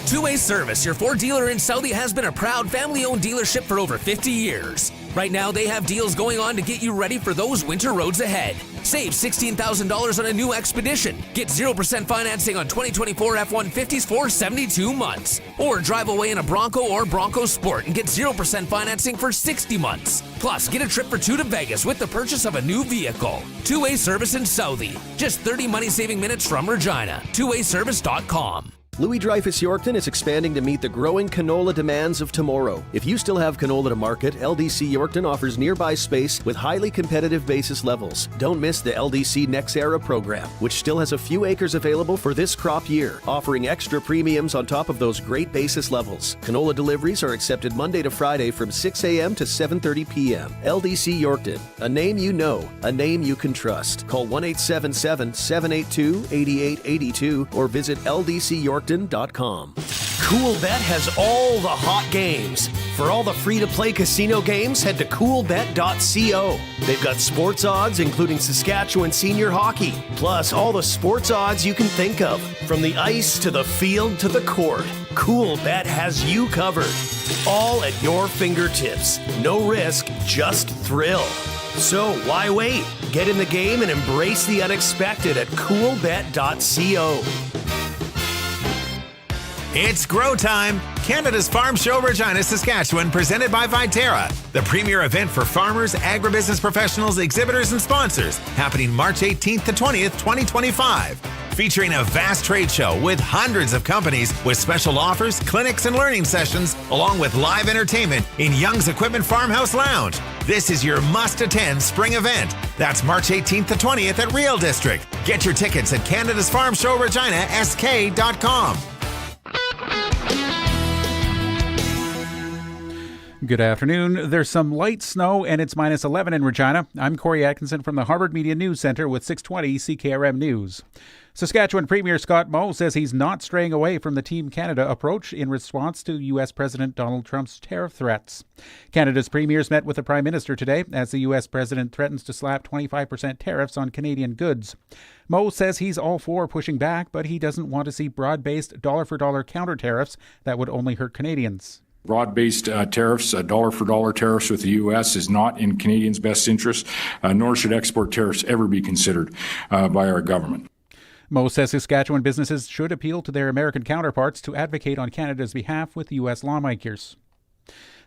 Two-Way Service, your Ford dealer in Southie, has been a proud family-owned dealership for over 50 years. Right now, they have deals going on to get you ready for those winter roads ahead. Save $16,000 on a new Expedition. Get 0% financing on 2024 F-150s for 72 months. Or drive away in a Bronco or Bronco Sport and get 0% financing for 60 months. Plus, get a trip for 2 to Vegas with the purchase of a new vehicle. Two-Way Service in Southie. Just 30 money-saving minutes from Regina. TwoWayService.com. Louis Dreyfus Yorkton is expanding to meet the growing canola demands of tomorrow. If you still have canola to market, LDC Yorkton offers nearby space with highly competitive basis levels. Don't miss the LDC Next Era program, which still has a few acres available for this crop year, offering extra premiums on top of those great basis levels. Canola deliveries are accepted Monday to Friday from 6 a.m. to 7:30 p.m. LDC Yorkton, a name you know, a name you can trust. Call 1-877-782-8882 or visit LDCYorkton.com. CoolBet has all the hot games. For all the free-to-play casino games, head to coolbet.co. They've got sports odds, including Saskatchewan senior hockey, plus all the sports odds you can think of. From the ice to the field to the court, CoolBet has you covered. All at your fingertips. No risk, just thrill. So why wait? Get in the game and embrace the unexpected at coolbet.co. It's Grow Time, Canada's Farm Show Regina, Saskatchewan, presented by Viterra, the premier event for farmers, agribusiness professionals, exhibitors, and sponsors, happening March 18th to 20th, 2025. Featuring a vast trade show with hundreds of companies with special offers, clinics, and learning sessions, along with live entertainment in Young's Equipment Farmhouse Lounge. This is your must-attend spring event. That's March 18th to 20th at Real District. Get your tickets at Canada's Farm Show Regina, SK.com. Good afternoon. There's some light snow and it's minus 11 in Regina. I'm Corey Atkinson from the Harvard Media News Center with 620 CKRM News. Saskatchewan Premier Scott Moe says he's not straying away from the Team Canada approach in response to U.S. President Donald Trump's tariff threats. Canada's premiers met with the Prime Minister today as the U.S. President threatens to slap 25% tariffs on Canadian goods. Moe says he's all for pushing back, but he doesn't want to see broad-based dollar-for-dollar counter tariffs that would only hurt Canadians. Broad-based tariffs, dollar-for-dollar tariffs with the U.S. is not in Canadians' best interest, nor should export tariffs ever be considered by our government. Moe says Saskatchewan businesses should appeal to their American counterparts to advocate on Canada's behalf with U.S. lawmakers.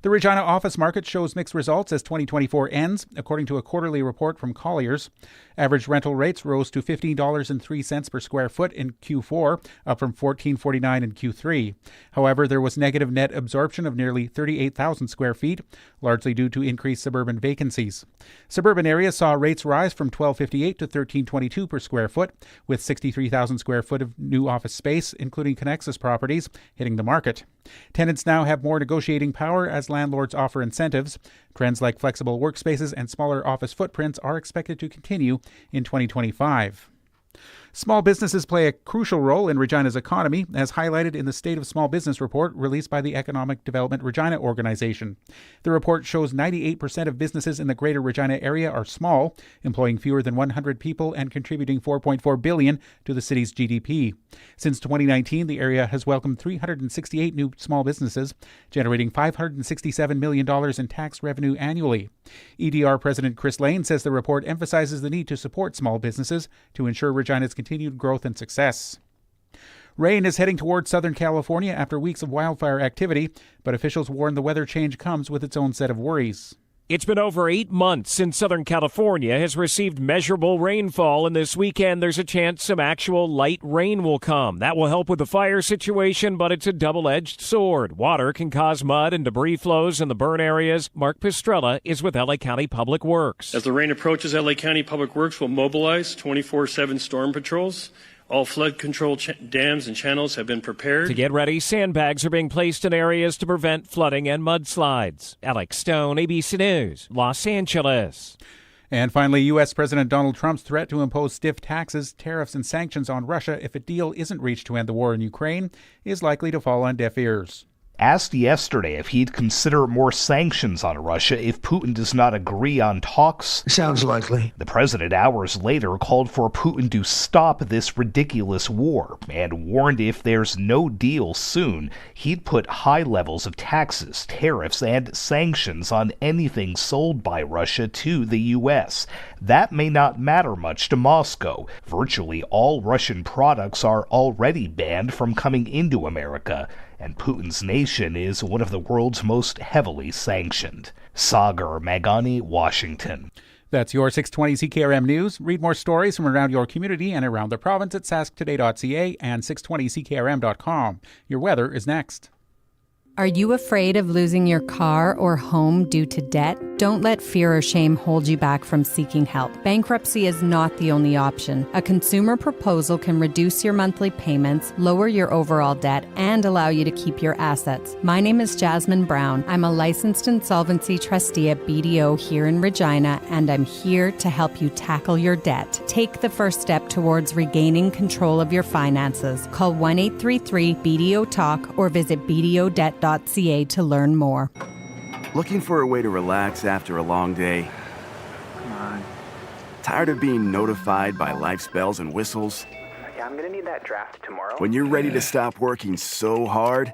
The Regina office market shows mixed results as 2024 ends, according to a quarterly report from Colliers. Average rental rates rose to $15.03 per square foot in Q4, up from $14.49 in Q3. However, there was negative net absorption of nearly 38,000 square feet, largely due to increased suburban vacancies. Suburban areas saw rates rise from $12.58 to $13.22 per square foot, with 63,000 square foot of new office space, including Connexus properties, hitting the market. Tenants now have more negotiating power as landlords offer incentives. Trends like flexible workspaces and smaller office footprints are expected to continue in 2025. Small businesses play a crucial role in Regina's economy, as highlighted in the State of Small Business report released by the Economic Development Regina organization. The report shows 98% of businesses in the Greater Regina area are small, employing fewer than 100 people and contributing $4.4 billion to the city's GDP. Since 2019, the area has welcomed 368 new small businesses, generating $567 million in tax revenue annually. EDR President Chris Lane says the report emphasizes the need to support small businesses to ensure Regina's continued growth and success. Rain is heading towards Southern California after weeks of wildfire activity, but officials warn the weather change comes with its own set of worries. It's been over 8 months since Southern California has received measurable rainfall, and this weekend there's a chance some actual light rain will come. That will help with the fire situation, but it's a double-edged sword. Water can cause mud and debris flows in the burn areas. Mark Pistrella is with LA County Public Works. As the rain approaches, LA County Public Works will mobilize 24/7 storm patrols. All flood control dams and channels have been prepared. To get ready, sandbags are being placed in areas to prevent flooding and mudslides. Alex Stone, ABC News, Los Angeles. And finally, U.S. President Donald Trump's threat to impose stiff taxes, tariffs, and sanctions on Russia if a deal isn't reached to end the war in Ukraine is likely to fall on deaf ears. Asked yesterday if he'd consider more sanctions on Russia if Putin does not agree on talks. Sounds likely. The president hours later called for Putin to stop this ridiculous war and warned if there's no deal soon, he'd put high levels of taxes, tariffs, and sanctions on anything sold by Russia to the U.S. That may not matter much to Moscow. Virtually all Russian products are already banned from coming into America, and Putin's nation is one of the world's most heavily sanctioned. Sagar Magani, Washington. That's your 620 CKRM News. Read more stories from around your community and around the province at sasktoday.ca and 620ckrm.com. Your weather is next. Are you afraid of losing your car or home due to debt? Don't let fear or shame hold you back from seeking help. Bankruptcy is not the only option. A consumer proposal can reduce your monthly payments, lower your overall debt, and allow you to keep your assets. My name is Jasmine Brown. I'm a licensed insolvency trustee at BDO here in Regina, and I'm here to help you tackle your debt. Take the first step towards regaining control of your finances. Call 1-833-BDO-TALK or visit BDOdebt.ca to learn more. Looking for a way to relax after a long day? Come on. Tired of being notified by life's bells and whistles? Yeah, I'm gonna need that draft tomorrow. When you're ready to stop working so hard,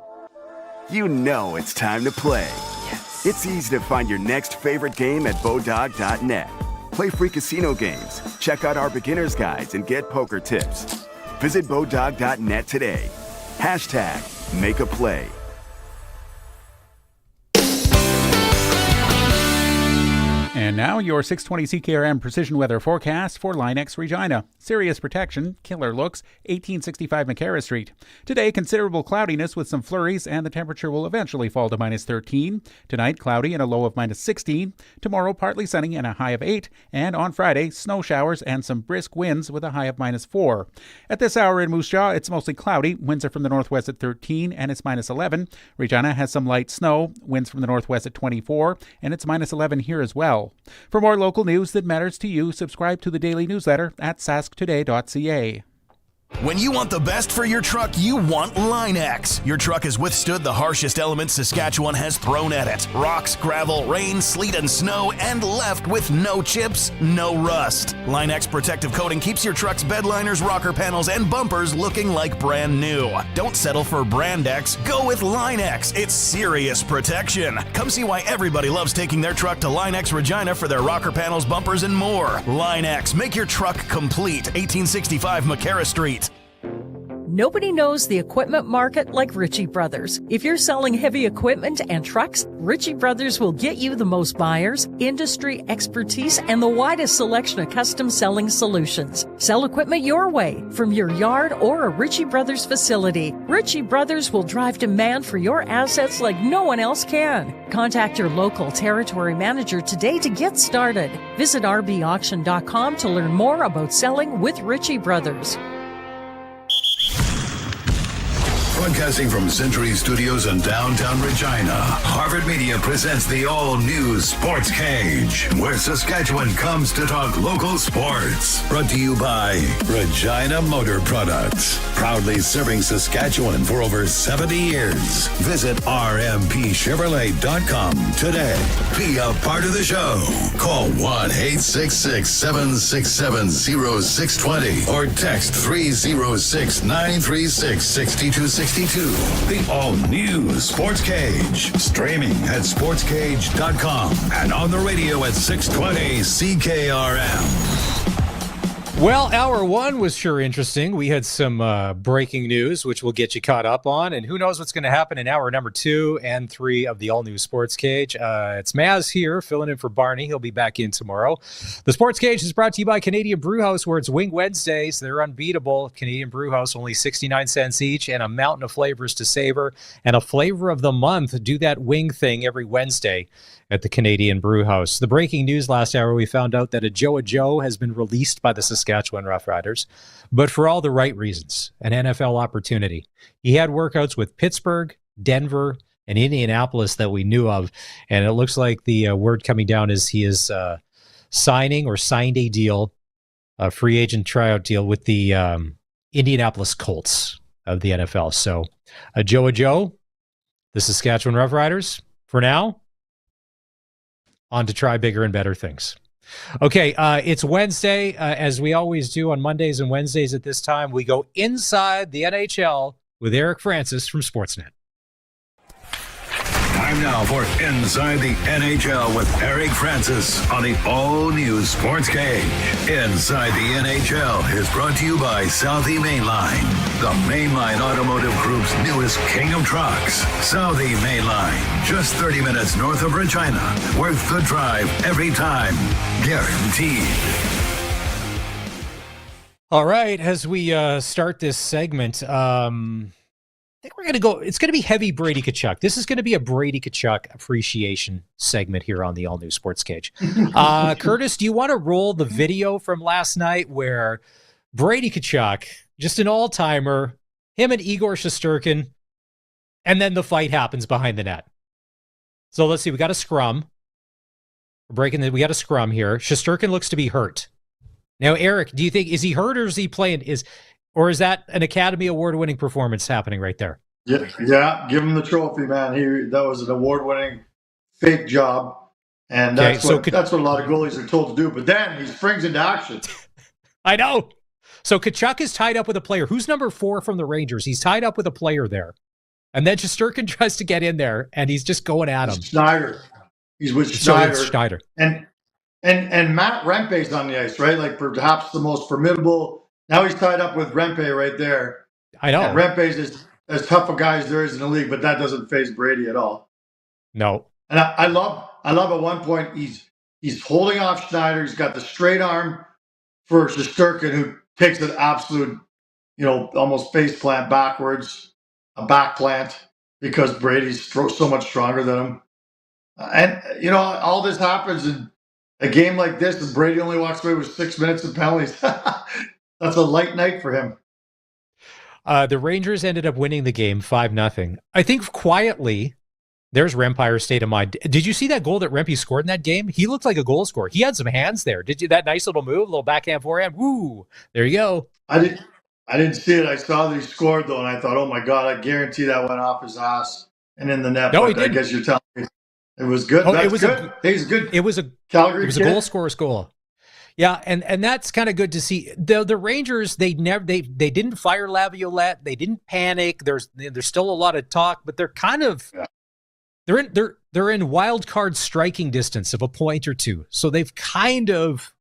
you know it's time to play. Yes. It's easy to find your next favorite game at Bodog.net. Play free casino games, check out our beginner's guides, and get poker tips. Visit Bodog.net today. #Make a play. And now your 620 CKRM precision weather forecast for Linex Regina. Serious protection, killer looks, 1865 McCarra Street. Today, considerable cloudiness with some flurries, and the temperature will eventually fall to minus 13. Tonight, cloudy and a low of minus 16. Tomorrow, partly sunny and a high of 8. And on Friday, snow showers and some brisk winds with a high of minus 4. At this hour in Moose Jaw, it's mostly cloudy. Winds are from the northwest at 13 and it's minus 11. Regina has some light snow. Winds from the northwest at 24 and it's minus 11 here as well. For more local news that matters to you, subscribe to the daily newsletter at sasktoday.ca. When you want the best for your truck, you want Line-X. Your truck has withstood the harshest elements Saskatchewan has thrown at it. Rocks, gravel, rain, sleet, and snow, and left with no chips, no rust. Line-X protective coating keeps your truck's bed liners, rocker panels, and bumpers looking like brand new. Don't settle for Brand X. Go with Line-X. It's serious protection. Come see why everybody loves taking their truck to Line-X Regina for their rocker panels, bumpers, and more. Line-X. Make your truck complete. 1865 McCarra Street. Nobody knows the equipment market like Ritchie Brothers. If you're selling heavy equipment and trucks, Ritchie Brothers will get you the most buyers, industry expertise, and the widest selection of custom selling solutions. Sell equipment your way, from your yard or a Ritchie Brothers facility. Ritchie Brothers will drive demand for your assets like no one else can. Contact your local territory manager today to get started. Visit rbauction.com to learn more about selling with Ritchie Brothers. Broadcasting from Century Studios in downtown Regina, Harvard Media presents the all-new Sportscage, where Saskatchewan comes to talk local sports. Brought to you by Regina Motor Products, proudly serving Saskatchewan for over 70 years. Visit rmpchevrolet.com today. Be a part of the show. Call 1-866-767-0620 or text 306-936-6262. The all-new Sportscage. Streaming at sportscage.com and on the radio at 620 CKRM. Well, hour one was sure interesting. We had some breaking news, which we'll get you caught up on. And who knows what's going to happen in hour number 2 and 3 of the all-new Sports Cage. It's Maz here, filling in for Barney. He'll be back in tomorrow. The Sports Cage is brought to you by Canadian Brewhouse, where it's Wing Wednesdays. They're unbeatable. Canadian Brewhouse, only 69 cents each, and a mountain of flavors to savor. And a flavor of the month. Do that wing thing every Wednesday at the Canadian Brewhouse. The breaking news last hour, we found out that Ajou has been released by the Saskatchewan Roughriders, but for all the right reasons, an NFL opportunity. He had workouts with Pittsburgh, Denver, and Indianapolis that we knew of, and it looks like the word coming down is he is signing or signed a deal, a free agent tryout deal with the Indianapolis Colts of the NFL. So Ajou, the Saskatchewan Roughriders, for now, on to try bigger and better things. Okay, it's Wednesday. As we always do on Mondays and Wednesdays at this time, we go inside the NHL with Eric Francis from Sportsnet. Time now for Inside the NHL with Eric Francis on the all-new Sports Cage. Inside the NHL is brought to you by Southie Mainline, the Mainline Automotive Group's newest king of trucks. Southie Mainline, just 30 minutes north of Regina. Worth the drive every time. Guaranteed. All right, as we start this segment, I think we're going to go, it's going to be heavy Brady Tkachuk. This is going to be a Brady Tkachuk appreciation segment here on the all-new Sports Cage. Curtis, do you want to roll the video from last night where Brady Tkachuk, just an all-timer, him and Igor Shesterkin, and then the fight happens behind the net? So let's see, we got a scrum. We got a scrum here. Shesterkin looks to be hurt. Now, Eric, do you think, is he hurt or is he playing? Or is that an Academy Award-winning performance happening right there? Yeah, give him the trophy, man. That was an award-winning fake job, and that's what a lot of goalies are told to do. But then he springs into action. I know. So Tkachuk is tied up with a player. Who's number 4 from the Rangers? He's tied up with a player there. And then Shesterkin tries to get in there, and he's just going at him. Schneider. He's with Schneider. So Schneider. And Matt Rempe's on the ice, right? Like perhaps the most formidable. Now he's tied up with Rempe right there. I know. And Rempe's as tough a guy as there is in the league, but that doesn't faze Brady at all. No. And I love at one point he He's holding off Schneider. He's got the straight arm for Shesterkin, who takes an absolute, almost face plant backwards, a back plant, because Brady's so much stronger than him. And, all this happens in a game like this, and Brady only walks away with 6 minutes of penalties. That's a light night for him. The Rangers ended up winning the game 5-0. I think quietly, there's Rempire's state of mind. Did you see that goal that Rempe scored in that game? He looked like a goal scorer. He had some hands there. Did you? That nice little move, little backhand, forehand. Woo! There you go. I didn't see it. I saw that he scored though, and I thought, oh my God, I guarantee that went off his ass and in the net. No, but he didn't. I guess you're telling me it was good. That's good. He's good. It was a Calgary. It was a goal scorer's goal. Yeah, and that's kind of good to see. The Rangers, they didn't fire Laviolette. They didn't panic. There's still a lot of talk, but they're kind of they're in wild card striking distance of a point or two. So they've kind of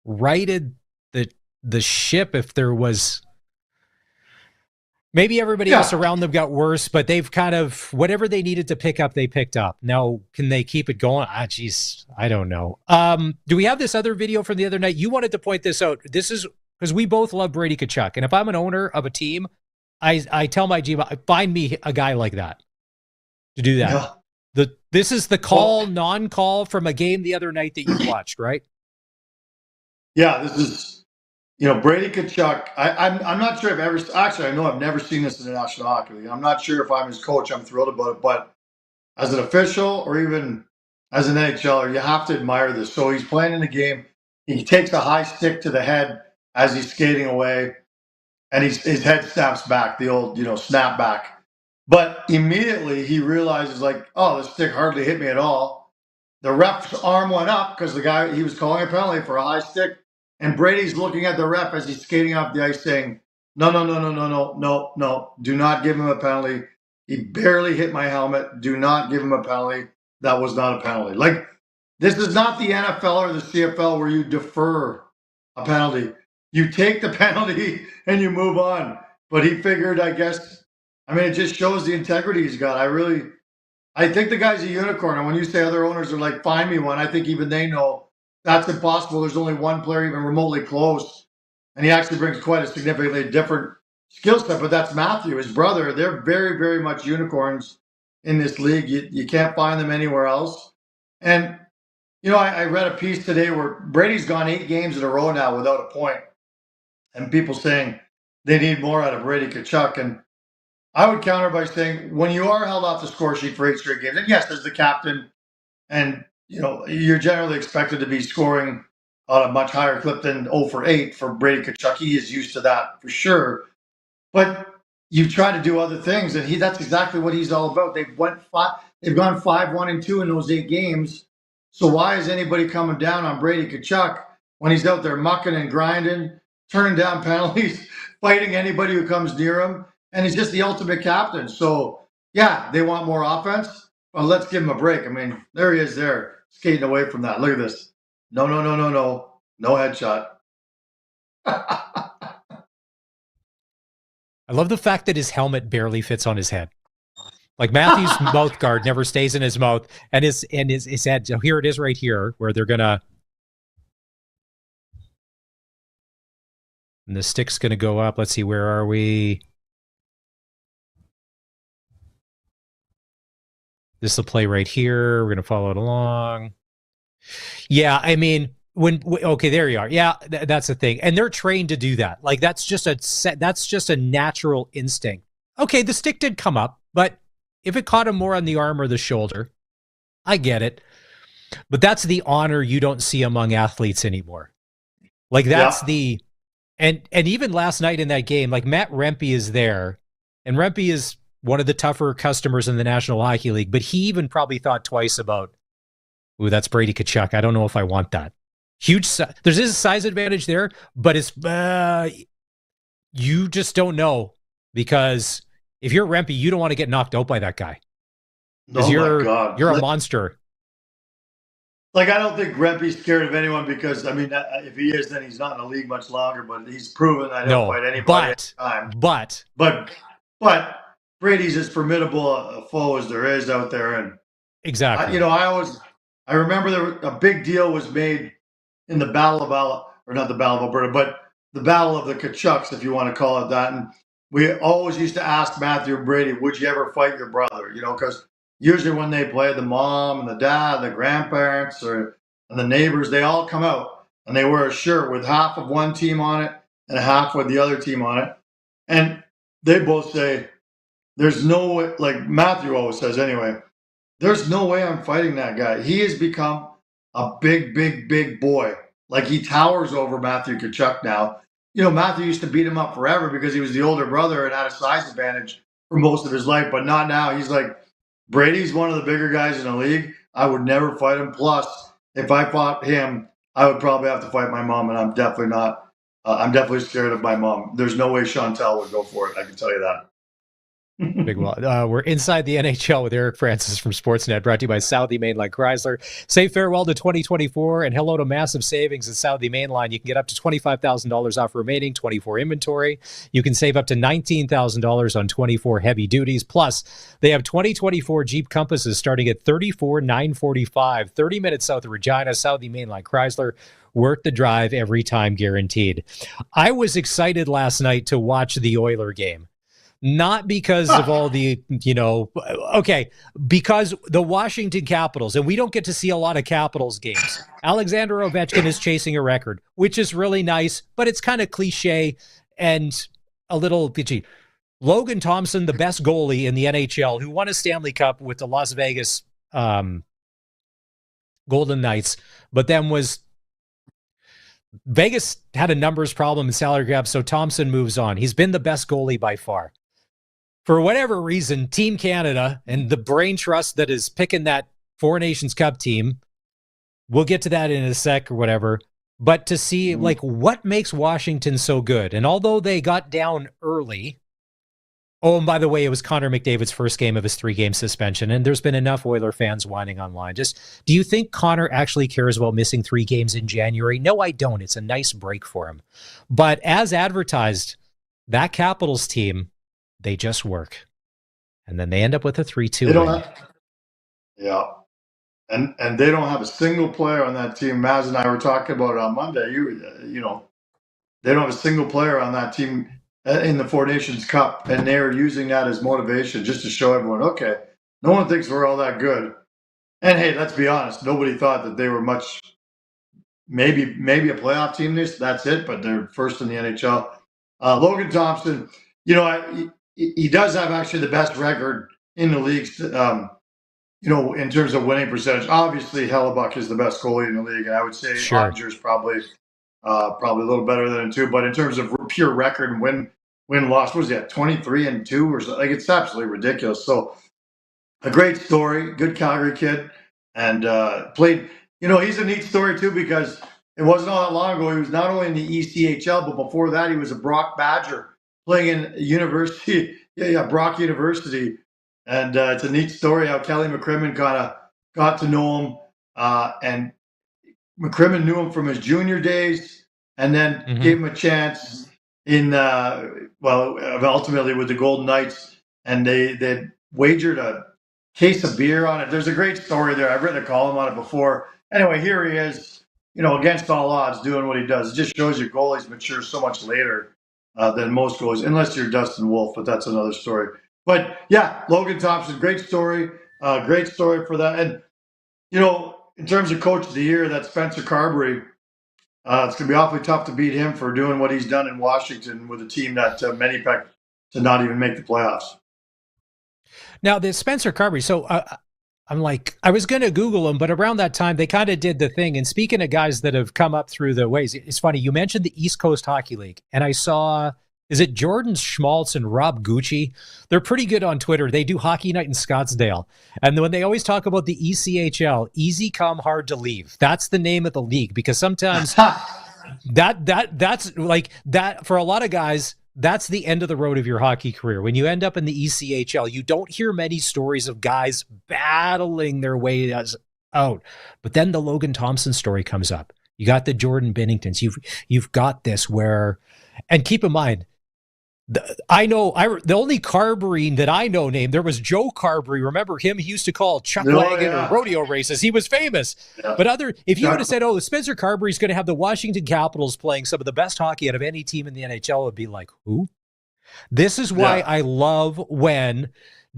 righted the ship. If there was maybe everybody else around them got worse, but they've kind of whatever they needed to pick up, they picked up. Now, can they keep it going? Geez, I don't know. Do we have this other video from the other night? You wanted to point this out. This is because we both love Brady Tkachuk, and if I'm an owner of a team, I tell my GM, find me a guy like that to do that. Yeah. This is the non-call from a game the other night that you watched, right? Yeah, this is, Brady Tkachuk. I'm not sure I know I've never seen this in the National Hockey League. I'm not sure if I'm his coach, I'm thrilled about it, but as an official or even as an NHLer, you have to admire this. So he's playing in the game. He takes a high stick to the head as he's skating away, and his head snaps back, the old, snap back. But immediately he realizes, oh, the stick hardly hit me at all. The ref's arm went up because the guy, he was calling a penalty for a high stick. And Brady's looking at the ref as he's skating off the ice saying, no, do not give him a penalty. He barely hit my helmet. Do not give him a penalty. That was not a penalty. This is not the NFL or the CFL where you defer a penalty. You take the penalty and you move on. But he figured, I guess, it just shows the integrity he's got. I think the guy's a unicorn. And when you say other owners are like, find me one, I think even they know that's impossible. There's only one player even remotely close. And he actually brings quite a significantly different skill set. But that's Matthew, his brother. They're very, very much unicorns in this league. You can't find them anywhere else. And, I read a piece today where Brady's gone 8 games in a row now without a point. And people saying they need more out of Brady Tkachuk. And I would counter by saying, when you are held off the score sheet for 8 straight games, and yes, as the captain, and you're generally expected to be scoring on a much higher clip than 0 for 8 for Brady Tkachuk. He is used to that for sure. But you try to do other things, and that's exactly what he's all about. They've gone 5-1-2 in those 8 games. So why is anybody coming down on Brady Tkachuk when he's out there mucking and grinding, turning down penalties, fighting anybody who comes near him? And he's just the ultimate captain. So, yeah, they want more offense. Well, let's give him a break. There he is there, skating away from that. Look at this. No. No headshot. I love the fact that his helmet barely fits on his head. Like Matthew's mouth guard never stays in his mouth, and his head. So here it is right here where they're going to. And the stick's going to go up. Let's see, where are we? This will play right here. We're going to follow it along. Yeah, okay, there you are. Yeah, that's the thing. And they're trained to do that. That's just a natural instinct. Okay, the stick did come up, but if it caught him more on the arm or the shoulder, I get it. But that's the honor you don't see among athletes anymore. And even last night in that game, Matt Rempe is there, and Rempe is one of the tougher customers in the National Hockey League, but he even probably thought twice about, ooh, that's Brady Tkachuk. I don't know if I want that. There's a size advantage there, but you just don't know, because if you're Rempe, you don't want to get knocked out by that guy. Because you're a monster. I don't think Rempe's scared of anyone because, if he is, then he's not in the league much longer, but he's proven that he'll fight anybody at the time. But Brady's as formidable a foe as there is out there. And exactly. I always I remember a big deal was made in the Battle of not the Battle of Alberta, but the Battle of the Kachucks, if you want to call it that. And we always used to ask Matthew and Brady, would you ever fight your brother? Because usually when they play, the mom and the dad, the grandparents, and the neighbors, they all come out and they wear a shirt with half of one team on it and half with the other team on it. And they both say, there's no way, like Matthew always says anyway, there's no way I'm fighting that guy. He has become a big, big, big boy. Like he towers over Matthew Tkachuk now. Matthew used to beat him up forever because he was the older brother and had a size advantage for most of his life, but not now. He's like, Brady's one of the bigger guys in the league. I would never fight him. Plus, if I fought him, I would probably have to fight my mom, and I'm definitely not. I'm definitely scared of my mom. There's no way Chantel would go for it. I can tell you that. Big well. We're inside the NHL with Eric Francis from Sportsnet, brought to you by Southie Mainline Chrysler. Say farewell to 2024 and hello to massive savings at Southie Mainline. You can get up to $25,000 off remaining 24 inventory. You can save up to $19,000 on 24 heavy duties. Plus, they have 2024 Jeep Compasses starting at $34,945. 30 minutes south of Regina. Southie Mainline Chrysler. Worth the drive every time, guaranteed. I was excited last night to watch the Oiler game. Not because of all the, because the Washington Capitals, and we don't get to see a lot of Capitals games. Alexander Ovechkin is chasing a record, which is really nice, but it's kind of cliche and a little bitchy. Logan Thompson, the best goalie in the NHL, who won a Stanley Cup with the Las Vegas Golden Knights, but then Vegas had a numbers problem and salary grab, so Thompson moves on. He's been the best goalie by far. For whatever reason, Team Canada and the brain trust that is picking that Four Nations Cup team, we'll get to that in a sec or whatever, but to see what makes Washington so good. And although they got down early, and by the way, it was Connor McDavid's first game of his 3-game suspension, and there's been enough Oiler fans whining online. Just, do you think Connor actually cares about missing 3 games in January? No, I don't. It's a nice break for him. But as advertised, that Capitals team, they just work. And then they end up with a 3-2 win. Yeah. And they don't have a single player on that team. Maz and I were talking about it on Monday. They don't have a single player on that team in the Four Nations Cup, and they're using that as motivation just to show everyone, okay, no one thinks we're all that good. And hey, let's be honest, nobody thought that they were much, maybe a playoff team. That's it, but they're first in the NHL. Logan Thompson, he does have actually the best record in the league, in terms of winning percentage. Obviously, Hellebuck is the best goalie in the league, and I would say Ottinger's probably a little better than him too. But in terms of pure record and win-loss, what is he at, 23-2 or something? Like, it's absolutely ridiculous. So a great story, good Calgary kid, and played. He's a neat story too because it wasn't all that long ago. He was not only in the ECHL, but before that, he was a Brock Badger playing in university. Brock University. And it's a neat story how Kelly McCrimmon kind of got to know him. And McCrimmon knew him from his junior days and then gave him a chance ultimately with the Golden Knights. And they wagered a case of beer on it. There's a great story there. I've written a column on it before. Anyway, here he is, against all odds doing what he does. It just shows you goalies mature so much later than most goalies, unless you're Dustin Wolf, but that's another story. But yeah, Logan Thompson, great story for that. And, in terms of coach of the year, that Spencer Carberry, it's going to be awfully tough to beat him for doing what he's done in Washington with a team that many picked to not even make the playoffs. Now, the Spencer Carberry, so I'm like, I was going to Google him, but around that time, they kind of did the thing. And speaking of guys that have come up through the ways, it's funny, you mentioned the East Coast Hockey League, and I saw, is it Jordan Schmaltz and Rob Gucci? They're pretty good on Twitter. They do Hockey Night in Scottsdale. And when they always talk about the ECHL, easy come, hard to leave. That's the name of the league, because sometimes that's like that for a lot of guys. That's the end of the road of your hockey career. When you end up in the ECHL, you don't hear many stories of guys battling their way out. But then the Logan Thompson story comes up. You got the Jordan Binningtons. You've got this where, and keep in mind, The only Carberry that I know named, there was Joe Carberry. Remember him? He used to call chuck wagon or rodeo races. He was famous. Yeah. But if you would have said, Spencer Carberry's going to have the Washington Capitals playing some of the best hockey out of any team in the NHL, it would be like, who? This is why I love when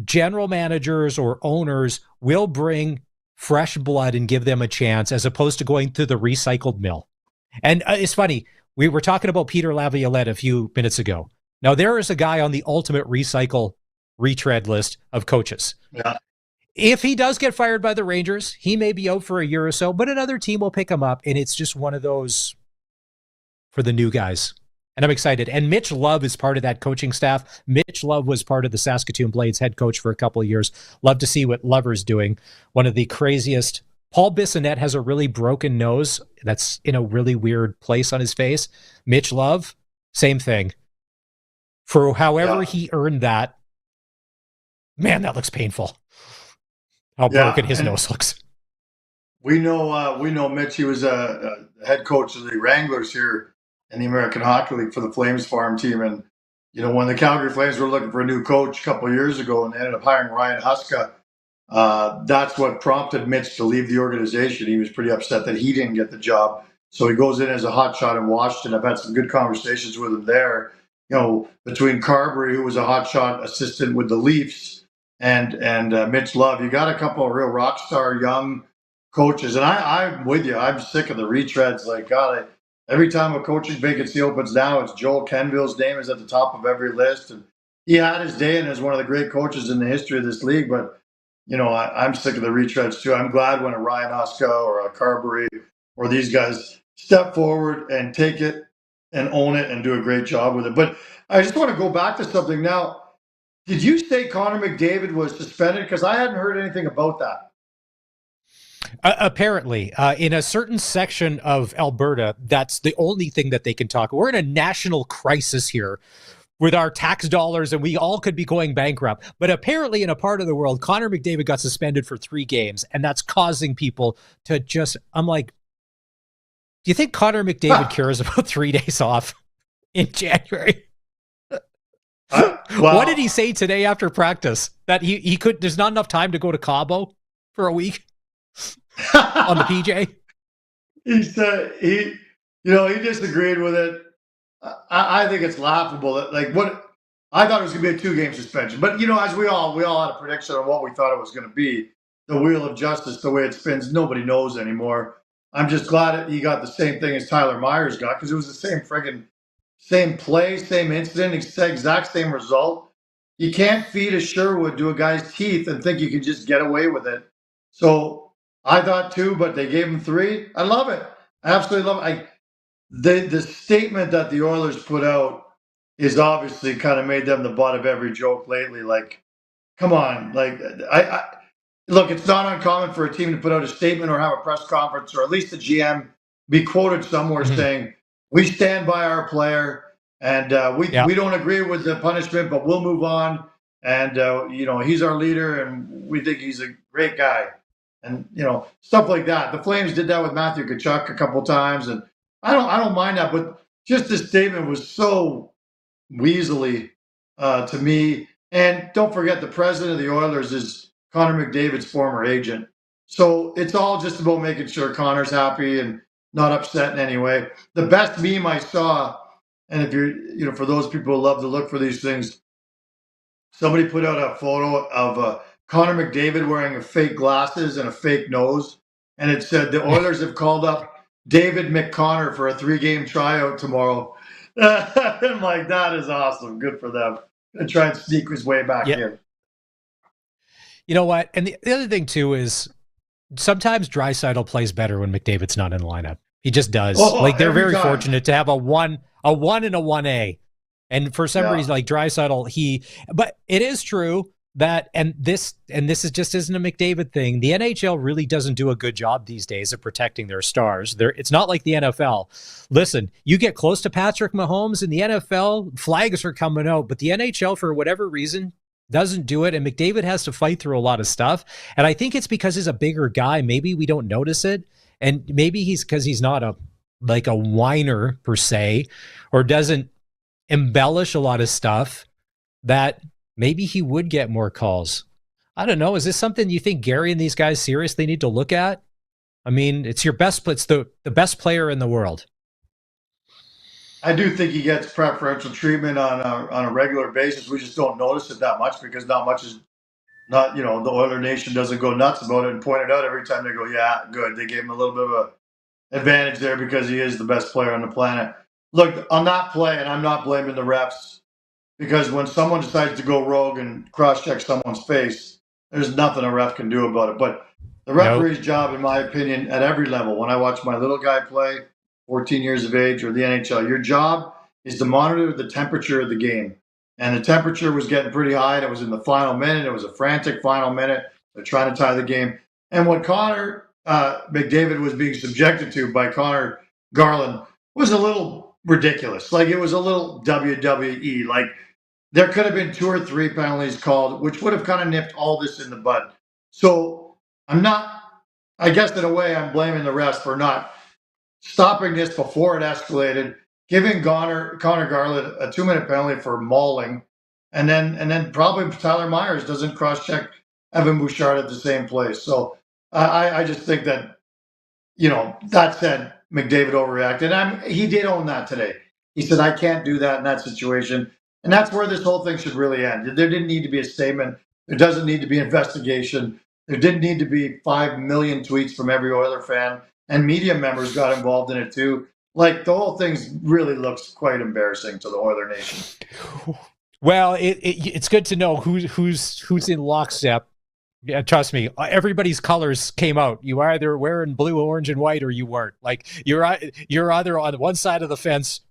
general managers or owners will bring fresh blood and give them a chance as opposed to going through the recycled mill. And it's funny. We were talking about Peter Laviolette a few minutes ago. Now, there is a guy on the ultimate recycle retread list of coaches. Yeah. If he does get fired by the Rangers, he may be out for a year or so, but another team will pick him up, and it's just one of those for the new guys. And I'm excited. And Mitch Love is part of that coaching staff. Mitch Love was part of the Saskatoon Blades head coach for a couple of years. Love to see what Lover's doing. One of the craziest. Paul Bissonnette has a really broken nose that's in a really weird place on his face. Mitch Love, same thing. For however he earned that, man, that looks painful. How broken his nose looks. We know Mitch. He was a head coach of the Wranglers here in the American Hockey League for the Flames farm team. And, when the Calgary Flames were looking for a new coach a couple of years ago and they ended up hiring Ryan Huska, that's what prompted Mitch to leave the organization. He was pretty upset that he didn't get the job. So he goes in as a hotshot in Washington. I've had some good conversations with him there. Between Carberry, who was a hotshot assistant with the Leafs, and Mitch Love, you got a couple of real rock star young coaches. And I'm with you. I'm sick of the retreads. Like, God, every time a coaching vacancy opens now, it's Joel Kenville's name is at the top of every list. And he had his day and is one of the great coaches in the history of this league. But, I'm sick of the retreads too. I'm glad when a Ryan Huska or a Carberry or these guys step forward and take it and own it and do a great job with it. But I just want to go back to something now. Did you say Connor McDavid was suspended? Because I hadn't heard anything about that. Apparently, in a certain section of Alberta, that's the only thing that they can talk. We're in a national crisis here with our tax dollars, and we all could be going bankrupt. But apparently, in a part of the world, Connor McDavid got suspended for 3 games, and that's causing people to just, I'm like, do you think Connor McDavid cares about 3 days off in January? What did he say today after practice? That he could, there's not enough time to go to Cabo for a week on the PJ? He said he disagreed with it. I think it's laughable that I thought it was going to be a 2-game suspension, but as we all had a prediction of what we thought it was going to be. The wheel of justice, the way it spins, nobody knows anymore. I'm just glad he got the same thing as Tyler Myers got, because it was the same play, same incident, exact same result. You can't feed a Sherwood to a guy's teeth and think you can just get away with it. So I thought 2, but they gave him 3. I love it. I absolutely love it. The statement that the Oilers put out is obviously kind of made them the butt of every joke lately. Like, come on. Look, it's not uncommon for a team to put out a statement or have a press conference, or at least the GM be quoted somewhere saying, we stand by our player and we don't agree with the punishment, but we'll move on. And, he's our leader and we think he's a great guy. And, stuff like that. The Flames did that with Matthew Tkachuk a couple times. And I don't mind that, but just this statement was so weaselly to me. And don't forget, the president of the Oilers is Connor McDavid's former agent. So it's all just about making sure Connor's happy and not upset in any way. The best meme I saw, and if you're, for those people who love to look for these things, somebody put out a photo of Connor McDavid wearing a fake glasses and a fake nose. And it said, the Oilers have called up David McConnor for a 3-game tryout tomorrow. I'm like, that is awesome. Good for them. And try and sneak his way back in. You know what? And the other thing, too, is sometimes Draisaitl plays better when McDavid's not in the lineup. He just does. They're very fortunate to have a 1 and a 1A. And for some reason, like Draisaitl, but it is true that, and this just isn't a McDavid thing. The NHL really doesn't do a good job these days of protecting their stars. It's not like the NFL. Listen, you get close to Patrick Mahomes in the NFL, flags are coming out, but the NHL, for whatever reason, doesn't do it, and McDavid has to fight through a lot of stuff. And I think it's because he's a bigger guy. Maybe we don't notice it, and maybe because he's not a whiner per se, or doesn't embellish a lot of stuff, that maybe he would get more calls. I don't know. Is this something you think Gary and these guys seriously need to look at? I mean, it's the best player in the world. I do think he gets preferential treatment on a regular basis. We just don't notice it that much because not much is not, the Oiler Nation doesn't go nuts about it and point it out every time they go, yeah, good. They gave him a little bit of a advantage there because he is the best player on the planet. Look, on that play, and I'm not blaming the refs, because when someone decides to go rogue and cross-check someone's face, there's nothing a ref can do about it. But the referee's job, in my opinion, at every level, when I watch my little guy play, 14 years of age, or the NHL, your job is to monitor the temperature of the game. And the temperature was getting pretty high, and it was in the final minute. It was a frantic final minute. They're trying to tie the game. And what Connor McDavid was being subjected to by Connor Garland was a little ridiculous. Like, it was a little WWE. Like, there could have been 2 or 3 penalties called, which would have kind of nipped all this in the bud. So I guess in a way I'm blaming the refs for not stopping this before it escalated, giving Connor Garland a 2-minute penalty for mauling, and then probably Tyler Myers doesn't cross-check Evan Bouchard at the same place. So I just think that, that said, McDavid overreacted. And he did own that today. He said, I can't do that in that situation. And that's where this whole thing should really end. There didn't need to be a statement. There doesn't need to be investigation. There didn't need to be 5 million tweets from every Oiler fan. And media members got involved in it too. Like, the whole thing really looks quite embarrassing to the Oiler Nation. Well, it's good to know who's in lockstep. Yeah, trust me, everybody's colors came out. You were either wearing blue, orange, and white, or you weren't. Like, you're either on one side of the fence,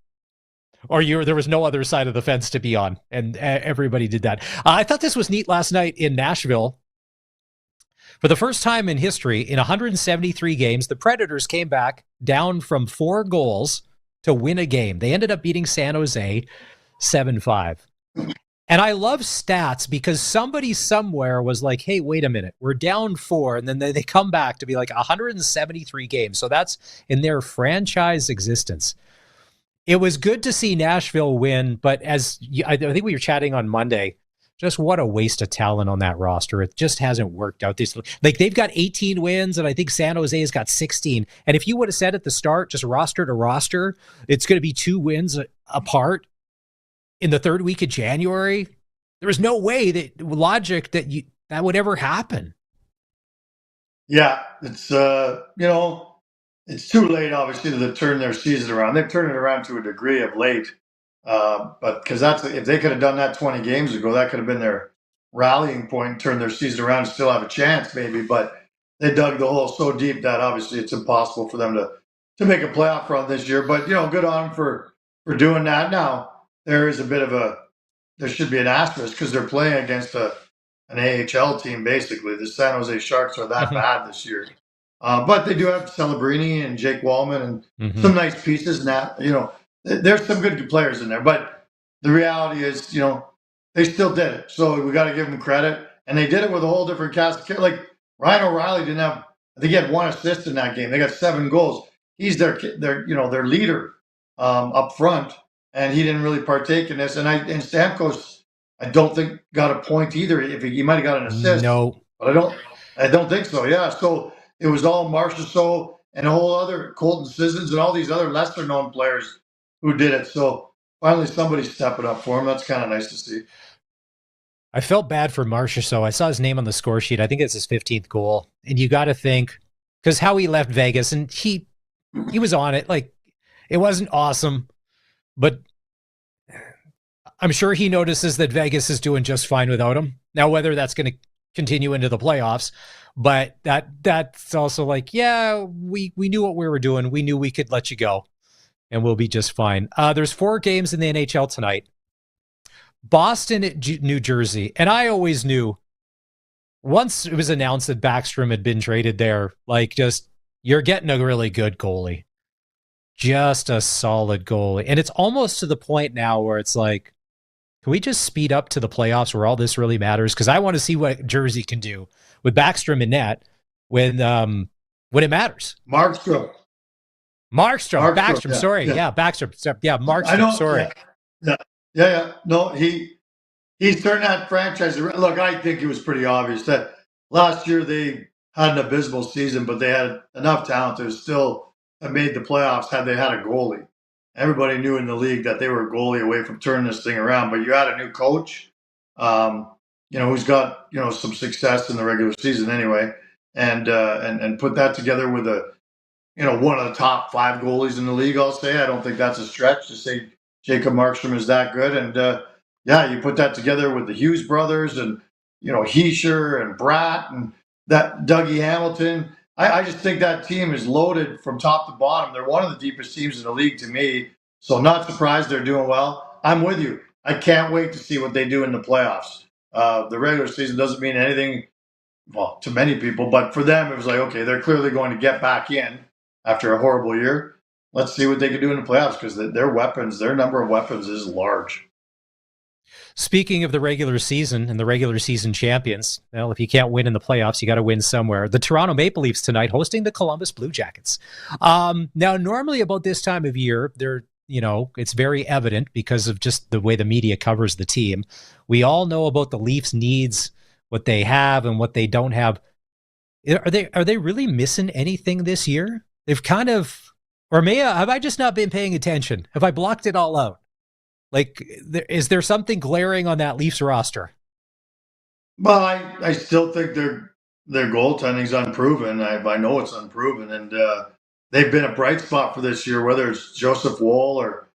or there was no other side of the fence to be on, and everybody did that. I thought this was neat last night in Nashville. For the first time in history, in 173 games, the Predators came back down from 4 goals to win a game. They ended up beating San Jose 7-5. And I love stats because somebody somewhere was like, hey, wait a minute, we're down 4, and then they come back to be like 173 games. So that's in their franchise existence. It was good to see Nashville win, but I think we were chatting on Monday, just what a waste of talent on that roster. It just hasn't worked out. They've got 18 wins, and I think San Jose has got 16. And if you would have said at the start, just roster to roster, it's going to be 2 wins apart in the 3rd week of January, there was no way that would ever happen. Yeah, it's it's too late, obviously, to turn their season around. They've turned it around to a degree of late, but because if they could have done that 20 games ago, that could have been their rallying point and turn their season around and still have a chance, maybe. But they dug the hole so deep that obviously it's impossible for them to make a playoff run this year. But good on them for doing that. Now, there is there should be an asterisk because they're playing against an AHL team, basically. The San Jose Sharks are that bad this year. But they do have Celebrini and Jake Wallman and some nice pieces. And there's some good players in there. But the reality is, they still did it. So we got to give them credit. And they did it with a whole different cast. Like, Ryan O'Reilly didn't have, I think he had 1 assist in that game. They got 7 goals. He's their leader up front. And he didn't really partake in this. And Stamkos, I don't think got a point either. If he might have got an assist. No. But I don't think so. Yeah. So it was all Marchessault and a whole other Colton Sissons and all these other lesser known players who did it. So finally somebody's stepping up for him. That's kind of nice to see. I felt bad for Marchessault. I saw his name on the score sheet. I think it's his 15th goal. And you got to think, because how he left Vegas, and he was on it. Like, it wasn't awesome. But I'm sure he notices that Vegas is doing just fine without him. Now, whether that's going to continue into the playoffs, but that's also like, yeah, we knew what we were doing. We knew we could let you go, and we'll be just fine. There's 4 games in the NHL tonight. Boston at New Jersey. And I always knew, once it was announced that Backstrom had been traded there, like, you're getting a really good goalie. Just a solid goalie. And it's almost to the point now where it's like, can we just speed up to the playoffs where all this really matters? Because I want to see what Jersey can do with Backstrom in net when it matters. Backstrom. Backstrom. Sorry. Yeah. Backstrom. Yeah. Markstrom. Sorry. Yeah. No, he's turned that franchise around. Look, I think it was pretty obvious that last year they had an abysmal season, but they had enough talent to still have made the playoffs had they had a goalie. Everybody knew in the league that they were a goalie away from turning this thing around. But you had a new coach, who's got some success in the regular season anyway, and put that together with one of the top 5 goalies in the league. I'll say I don't think that's a stretch to say Jacob Markstrom is that good, and you put that together with the Hughes brothers and Heischer and Bratt and that Dougie Hamilton. I just think that team is loaded from top to bottom. They're one of the deepest teams in the league to me. So not surprised they're doing well. I'm with you. I can't wait to see what they do in the playoffs. The regular season doesn't mean anything, well, to many people, but for them it was like, okay, they're clearly going to get back in after a horrible year. Let's see what they can do in the playoffs because their number of weapons is large. Speaking of the regular season and the regular season champions, well, if you can't win in the playoffs, you got to win somewhere. The Toronto Maple Leafs tonight hosting the Columbus Blue Jackets. Now, normally about this time of year, it's very evident because of just the way the media covers the team. We all know about the Leafs' needs, what they have and what they don't have. Are they really missing anything this year? They've kind of, or have I just not been paying attention? Have I blocked it all out? Like, is there something glaring on that Leafs roster? Well, I still think their goaltending's unproven. I know it's unproven, and they've been a bright spot for this year. Whether it's Joseph Woll or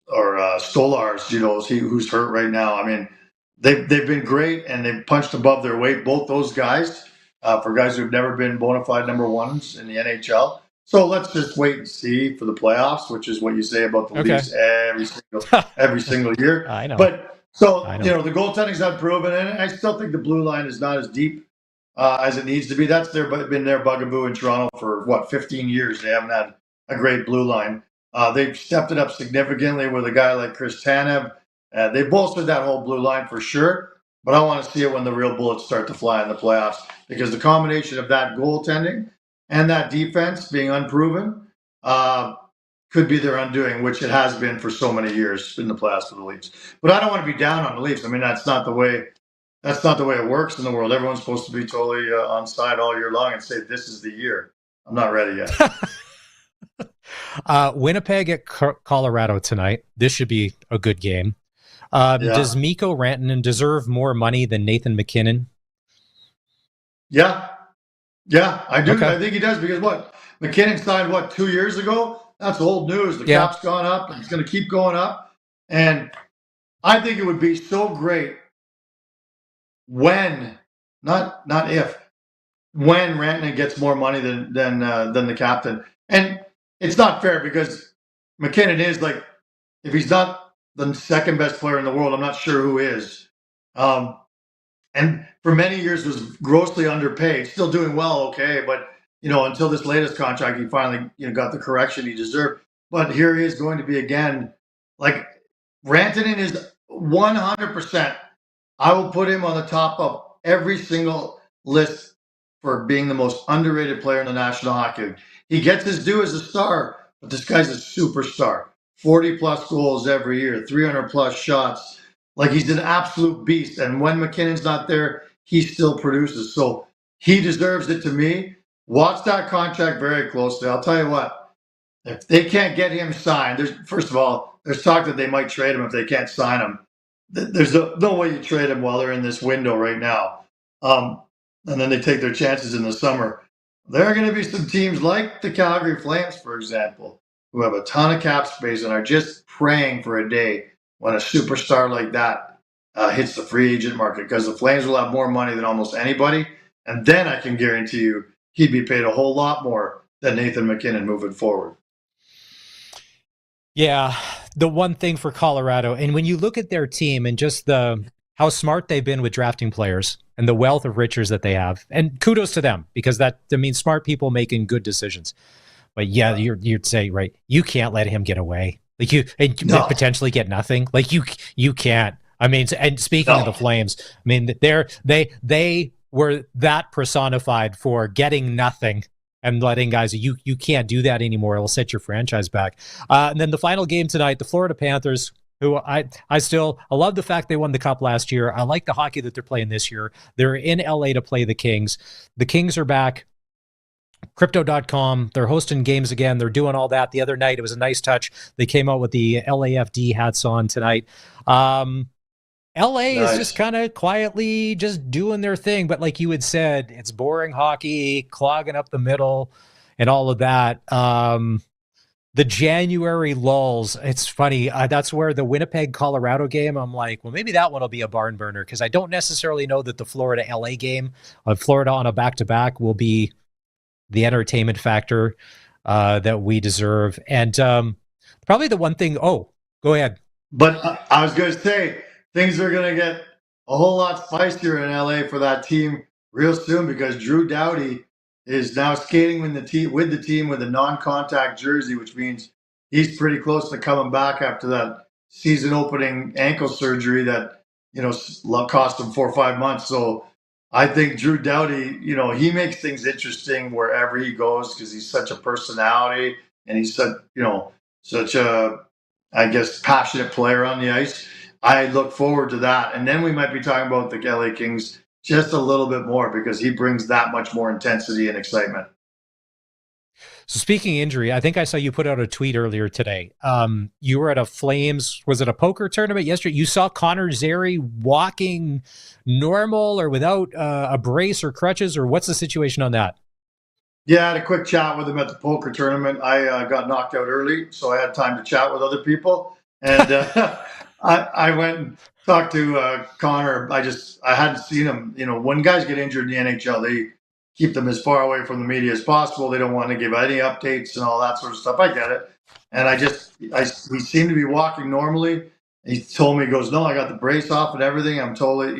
Stolarz, who's hurt right now. I mean, they've been great, and they've punched above their weight. Both those guys, for guys who've never been bona fide number ones in the NHL. So let's just wait and see for the playoffs, which is what you say about the Leafs every single year. I know. But the goaltending's unproven, and I still think the blue line is not as deep as it needs to be. That's been their bugaboo in Toronto for 15 years. They haven't had a great blue line. They've stepped it up significantly with a guy like Chris Tanev. They bolstered that whole blue line for sure. But I want to see it when the real bullets start to fly in the playoffs, because the combination of that goaltending and that defense being unproven could be their undoing, which it has been for so many years in the playoffs for the Leafs. But I don't want to be down on the Leafs. I mean, that's not the way it works in the world. Everyone's supposed to be totally on side all year long and say this is the year. I'm not ready yet. Winnipeg at Colorado tonight. This should be a good game. Does Mikko Rantanen deserve more money than Nathan MacKinnon? Yeah, I do. Okay. I think he does, because McKinnon signed 2 years ago? That's old news. The cap's gone up, and it's going to keep going up. And I think it would be so great when, not if, when Rantanen gets more money than the captain. And it's not fair, because McKinnon is, if he's not the second best player in the world, I'm not sure who is. And for many years was grossly underpaid, still doing well, okay, but until this latest contract, he finally got the correction he deserved. But here he is going to be again. Rantanen is 100%. I will put him on the top of every single list for being the most underrated player in the National Hockey League. He gets his due as a star, but this guy's a superstar. 40-plus goals every year, 300-plus shots. He's an absolute beast. And when McKinnon's not there, he still produces. So he deserves it to me. Watch that contract very closely. I'll tell you what, if they can't get him signed, first of all, there's talk that they might trade him if they can't sign him. There's no way you trade him while they're in this window right now. And then they take their chances in the summer. There are going to be some teams like the Calgary Flames, for example, who have a ton of cap space and are just praying for a day when a superstar like that hits the free agent market, because the Flames will have more money than almost anybody. And then I can guarantee you he'd be paid a whole lot more than Nathan MacKinnon moving forward. Yeah, the one thing for Colorado, and when you look at their team and just how smart they've been with drafting players and the wealth of riches that they have, and kudos to them, because that means smart people making good decisions. But yeah, you'd say, right, you can't let him get away. Potentially get nothing. You can't. I mean, and speaking of the Flames, I mean, they were that personified for getting nothing and letting guys, you can't do that anymore. It'll set your franchise back. And then the final game tonight, the Florida Panthers, who I love the fact they won the Cup last year. I like the hockey that they're playing this year. They're in LA to play the Kings. The Kings are back. Crypto.com, they're hosting games again. They're doing all that. The other night, it was a nice touch. They came out with the LAFD hats on tonight. LA is just kind of quietly just doing their thing. But like you had said, it's boring hockey, clogging up the middle and all of that. The January lulls, it's funny. That's where the Winnipeg, Colorado game, I'm like, well, maybe that one will be a barn burner because I don't necessarily know that the Florida LA game, Florida on a back-to-back, will be the entertainment factor that we deserve. And probably the one thing, go ahead. But I was going to say, things are going to get a whole lot spicier in LA for that team real soon because Drew Doughty is now skating with the team with a non-contact jersey, which means he's pretty close to coming back after that season-opening ankle surgery that, cost him 4 or 5 months. So I think Drew Doughty, he makes things interesting wherever he goes because he's such a personality and he's such a, I guess, passionate player on the ice. I look forward to that. And then we might be talking about the LA Kings just a little bit more because he brings that much more intensity and excitement. So speaking of injury, I think I saw you put out a tweet earlier today. You were at a Flames, was it a poker tournament yesterday? You saw Connor Zary walking normal or without a brace or crutches, or what's the situation on that? Yeah, I had a quick chat with him at the poker tournament. I got knocked out early, so I had time to chat with other people. And I went and talked to Connor. I hadn't seen him. When guys get injured in the NHL, they keep them as far away from the media as possible. They don't want to give any updates and all that sort of stuff. I get it. And he seemed to be walking normally. He told me, he goes, no, I got the brace off and everything. I'm totally,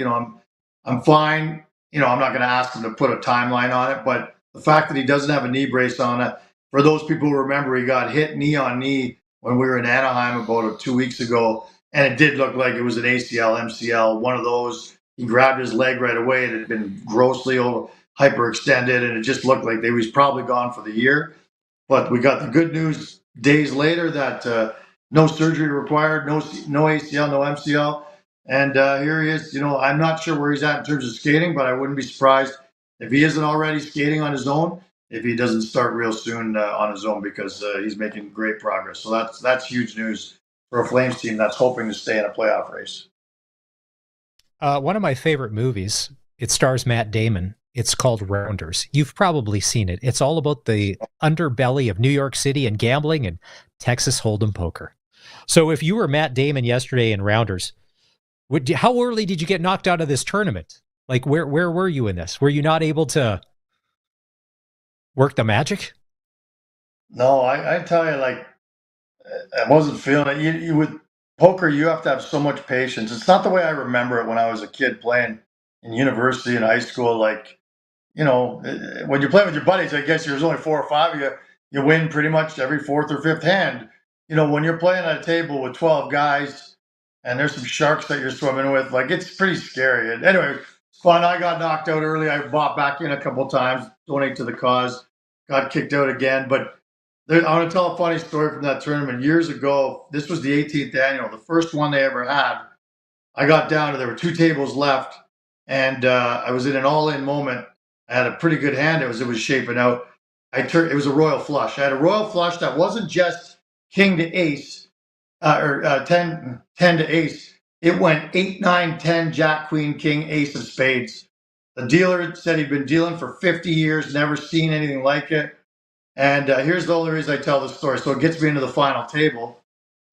I'm fine. I'm not going to ask him to put a timeline on it, but the fact that he doesn't have a knee brace on it, for those people who remember, he got hit knee on knee when we were in Anaheim about 2 weeks ago. And it did look like it was an ACL, MCL, one of those. He grabbed his leg right away. It had been grossly hyperextended, and it just looked like he was probably gone for the year. But we got the good news days later that no surgery required, no ACL, no MCL. And here he is. I'm not sure where he's at in terms of skating, but I wouldn't be surprised if he isn't already skating on his own, if he doesn't start real soon on his own because he's making great progress. So that's huge news for a Flames team that's hoping to stay in a playoff race. One of my favorite movies, it stars Matt Damon. It's called Rounders. You've probably seen it. It's all about the underbelly of New York City and gambling and Texas Hold'em poker. So if you were Matt Damon yesterday in Rounders, how early did you get knocked out of this tournament? Like, where were you in this? Were you not able to work the magic? No, I tell you, I wasn't feeling it. You with poker, you have to have so much patience. It's not the way I remember it when I was a kid playing in university and high school. When you're playing with your buddies, I guess there's only 4 or 5 of you. You win pretty much every 4th or 5th hand. When you're playing at a table with 12 guys and there's some sharks that you're swimming with, it's pretty scary. And anyway, it's fun. I got knocked out early. I bought back in a couple of times, donate to the cause, got kicked out again. But I want to tell a funny story from that tournament. Years ago, this was the 18th annual, the first one they ever had. I got down to, there were 2 tables left, and I was in an all-in moment. I had a pretty good hand. It was shaping out. It was a royal flush. I had a royal flush that wasn't just king to ace, or 10 to ace. It went 8, 9, 10, jack, queen, king, ace of spades. The dealer said he'd been dealing for 50 years, never seen anything like it. And here's the only reason I tell this story. So it gets me into the final table.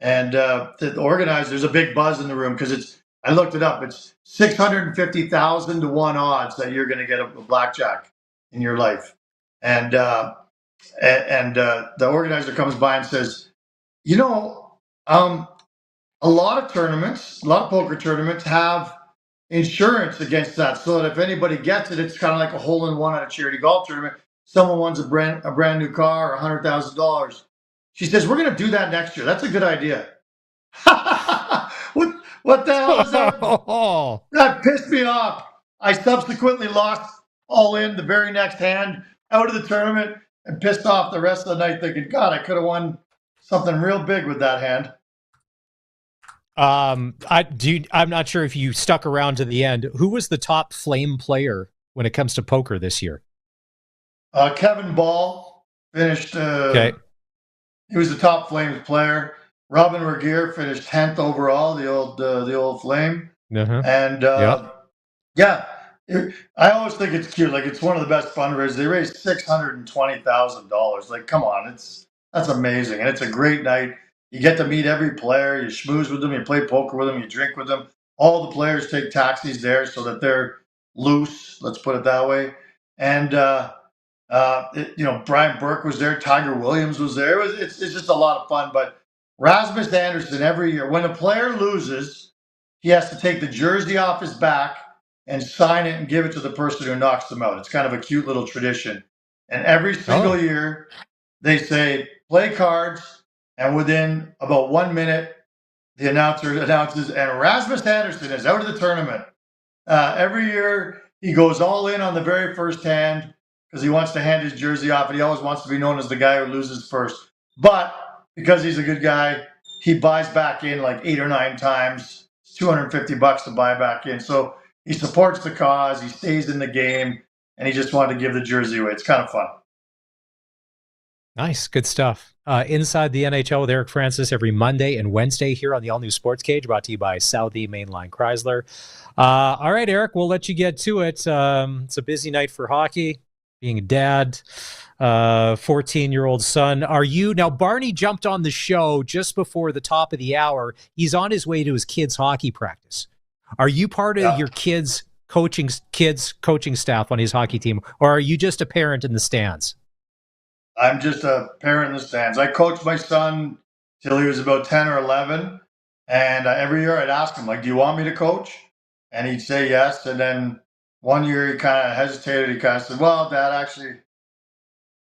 And the organizer, there's a big buzz in the room because I looked it up. It's 650,000 to 1 odds that you're going to get a blackjack in your life. And the organizer comes by and says, a lot of poker tournaments have insurance against that, so that if anybody gets it, it's kind of like a hole-in-one at a charity golf tournament. Someone wins a brand new car or $100,000. She says, we're going to do that next year. That's a good idea. What the hell is that? That pissed me off. I subsequently lost all in the very next hand, out of the tournament. and pissed off the rest of the night thinking, God, I could have won something real big with that hand. I'm not sure if you stuck around to the end. Who was the top flame player when it comes to poker this year? Kevin Ball finished. Okay. He was the top Flames player. Robin Regier finished 10th overall, the old Flame. Uh-huh. And I always think it's cute. Like, it's one of the best fundraisers. They raised $620,000. Like, come on, that's amazing, and it's a great night. You get to meet every player. You schmooze with them. You play poker with them. You drink with them. All the players take taxis there so that they're loose. Let's put it that way. And Brian Burke was there. Tiger Williams was there. It's just a lot of fun. But Rasmus Andersson, every year, when a player loses, he has to take the jersey off his back and sign it and give it to the person who knocks them out. It's kind of a cute little tradition. And every single year, they say, play cards. And within about 1 minute, the announcer announces, and Rasmus Andersson is out of the tournament. Every year, he goes all in on the very first hand because he wants to hand his jersey off, and he always wants to be known as the guy who loses first. But because he's a good guy, he buys back in like 8 or 9 times. It's $250 to buy back in. So he supports the cause. He stays in the game, and he just wanted to give the jersey away. It's kind of fun. Nice. Good stuff. Inside the NHL with Eric Francis every Monday and Wednesday here on the all-new Sportscage, brought to you by Southie Mainline Chrysler. All right, Eric, we'll let you get to it. It's a busy night for hockey, being a dad, 14-year-old son. Now, Barney jumped on the show just before the top of the hour. He's on his way to his kids' hockey practice. Are you part of your kids' coaching staff on his hockey team, or are you just a parent in the stands? I'm just a parent in the stands. I coached my son till he was about 10 or 11. And every year I'd ask him, like, do you want me to coach? And he'd say yes. And then one year he kind of hesitated. He kind of said, well, Dad, actually,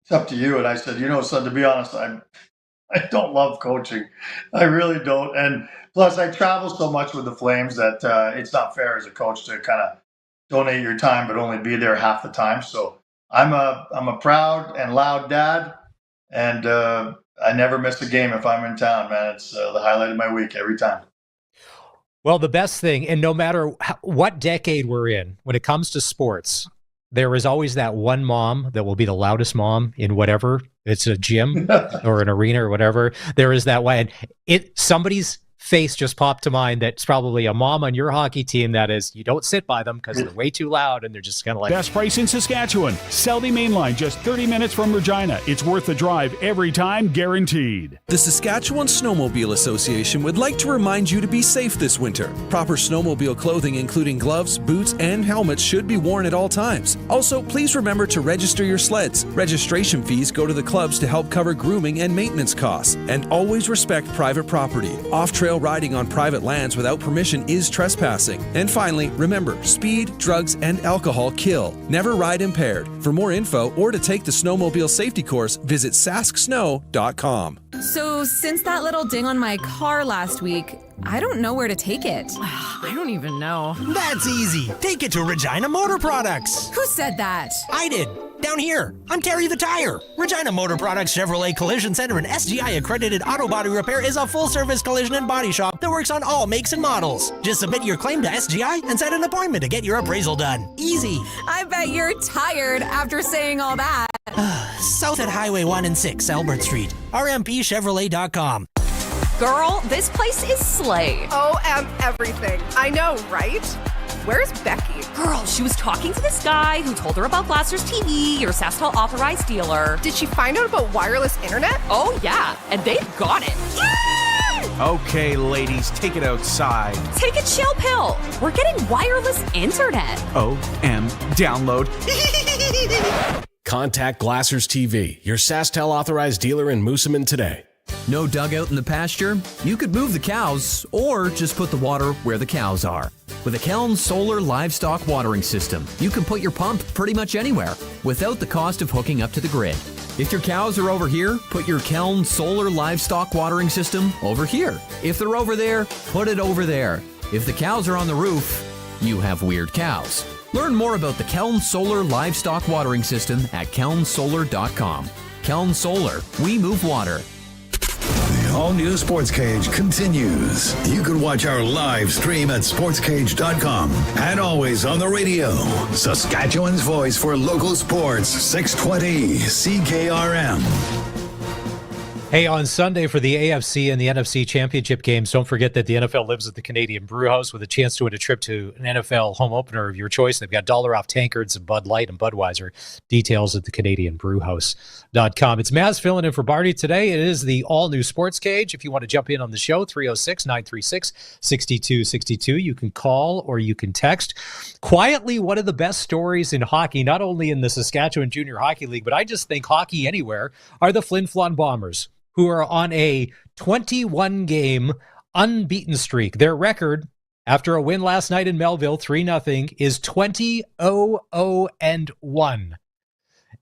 it's up to you. And I said, son, to be honest, I don't love coaching. I really don't. And plus, I travel so much with the Flames that it's not fair as a coach to kind of donate your time but only be there half the time. So I'm a proud and loud dad, and I never miss a game if I'm in town, man. It's the highlight of my week every time. Well, the best thing, and no matter what decade we're in, when it comes to sports, there is always that one mom that will be the loudest mom in whatever. It's a gym or an arena or whatever. There is that way. And somebody's face just popped to mind. That's probably a mom on your hockey team that is, you don't sit by them because they're way too loud and they're just kind of like... Best price in Saskatchewan. Southie Mainline, just 30 minutes from Regina. It's worth the drive every time, guaranteed. The Saskatchewan Snowmobile Association would like to remind you to be safe this winter. Proper snowmobile clothing, including gloves, boots, and helmets, should be worn at all times. Also, please remember to register your sleds. Registration fees go to the clubs to help cover grooming and maintenance costs. And always respect private property. Off-trail riding on private lands without permission is trespassing. And finally, remember, speed, drugs, and alcohol kill. Never ride impaired. For more info or to take the snowmobile safety course, visit sasksnow.com. So, since that little ding on my car last week, I don't know where to take it. I don't even know. That's easy. Take it to Regina Motor Products. Who said that? I did. Down here. I'm Terry the Tire. Regina Motor Products Chevrolet Collision Center and SGI accredited auto body repair is a full-service collision and body shop that works on all makes and models. Just submit your claim to SGI and set an appointment to get your appraisal done. Easy. I bet you're tired after saying all that. South at Highway 1 and 6, Albert Street. RMPChevrolet.com. Girl, this place is slay. Everything. I know, right? Where's Becky? Girl, she was talking to this guy who told her about Blasters TV, your SaskTel authorized dealer. Did she find out about wireless internet? Oh, yeah, and they've got it. Okay, ladies, take it outside. Take a chill pill. We're getting wireless internet. Download. Contact Blasters TV, your SaskTel authorized dealer in Moosomin today. No dugout in the pasture? You could move the cows or just put the water where the cows are. With a Keln Solar Livestock Watering System, you can put your pump pretty much anywhere without the cost of hooking up to the grid. If your cows are over here, put your Keln Solar Livestock Watering System over here. If they're over there, put it over there. If the cows are on the roof, you have weird cows. Learn more about the Keln Solar Livestock Watering System at kelnsolar.com. Keln Solar, we move water. The all-new Sports Cage continues. You can watch our live stream at sportscage.com and always on the radio. Saskatchewan's voice for local sports, 620 CKRM. Hey, on Sunday for the AFC and the NFC championship games, don't forget that the NFL lives at the Canadian Brewhouse with a chance to win a trip to an NFL home opener of your choice. They've got $1 off tankards of Bud Light and Budweiser. Details at thecanadianbrewhouse.com. It's Maz filling in for Barney today. It is the all-new Sports Cage. If you want to jump in on the show, 306-936-6262. You can call or you can text. Quietly, one of the best stories in hockey, not only in the Saskatchewan Junior Hockey League, but I just think hockey anywhere, are the Flin Flon Bombers, who are on a 21-game unbeaten streak. Their record, after a win last night in Melville, 3-0, is 20-0-1.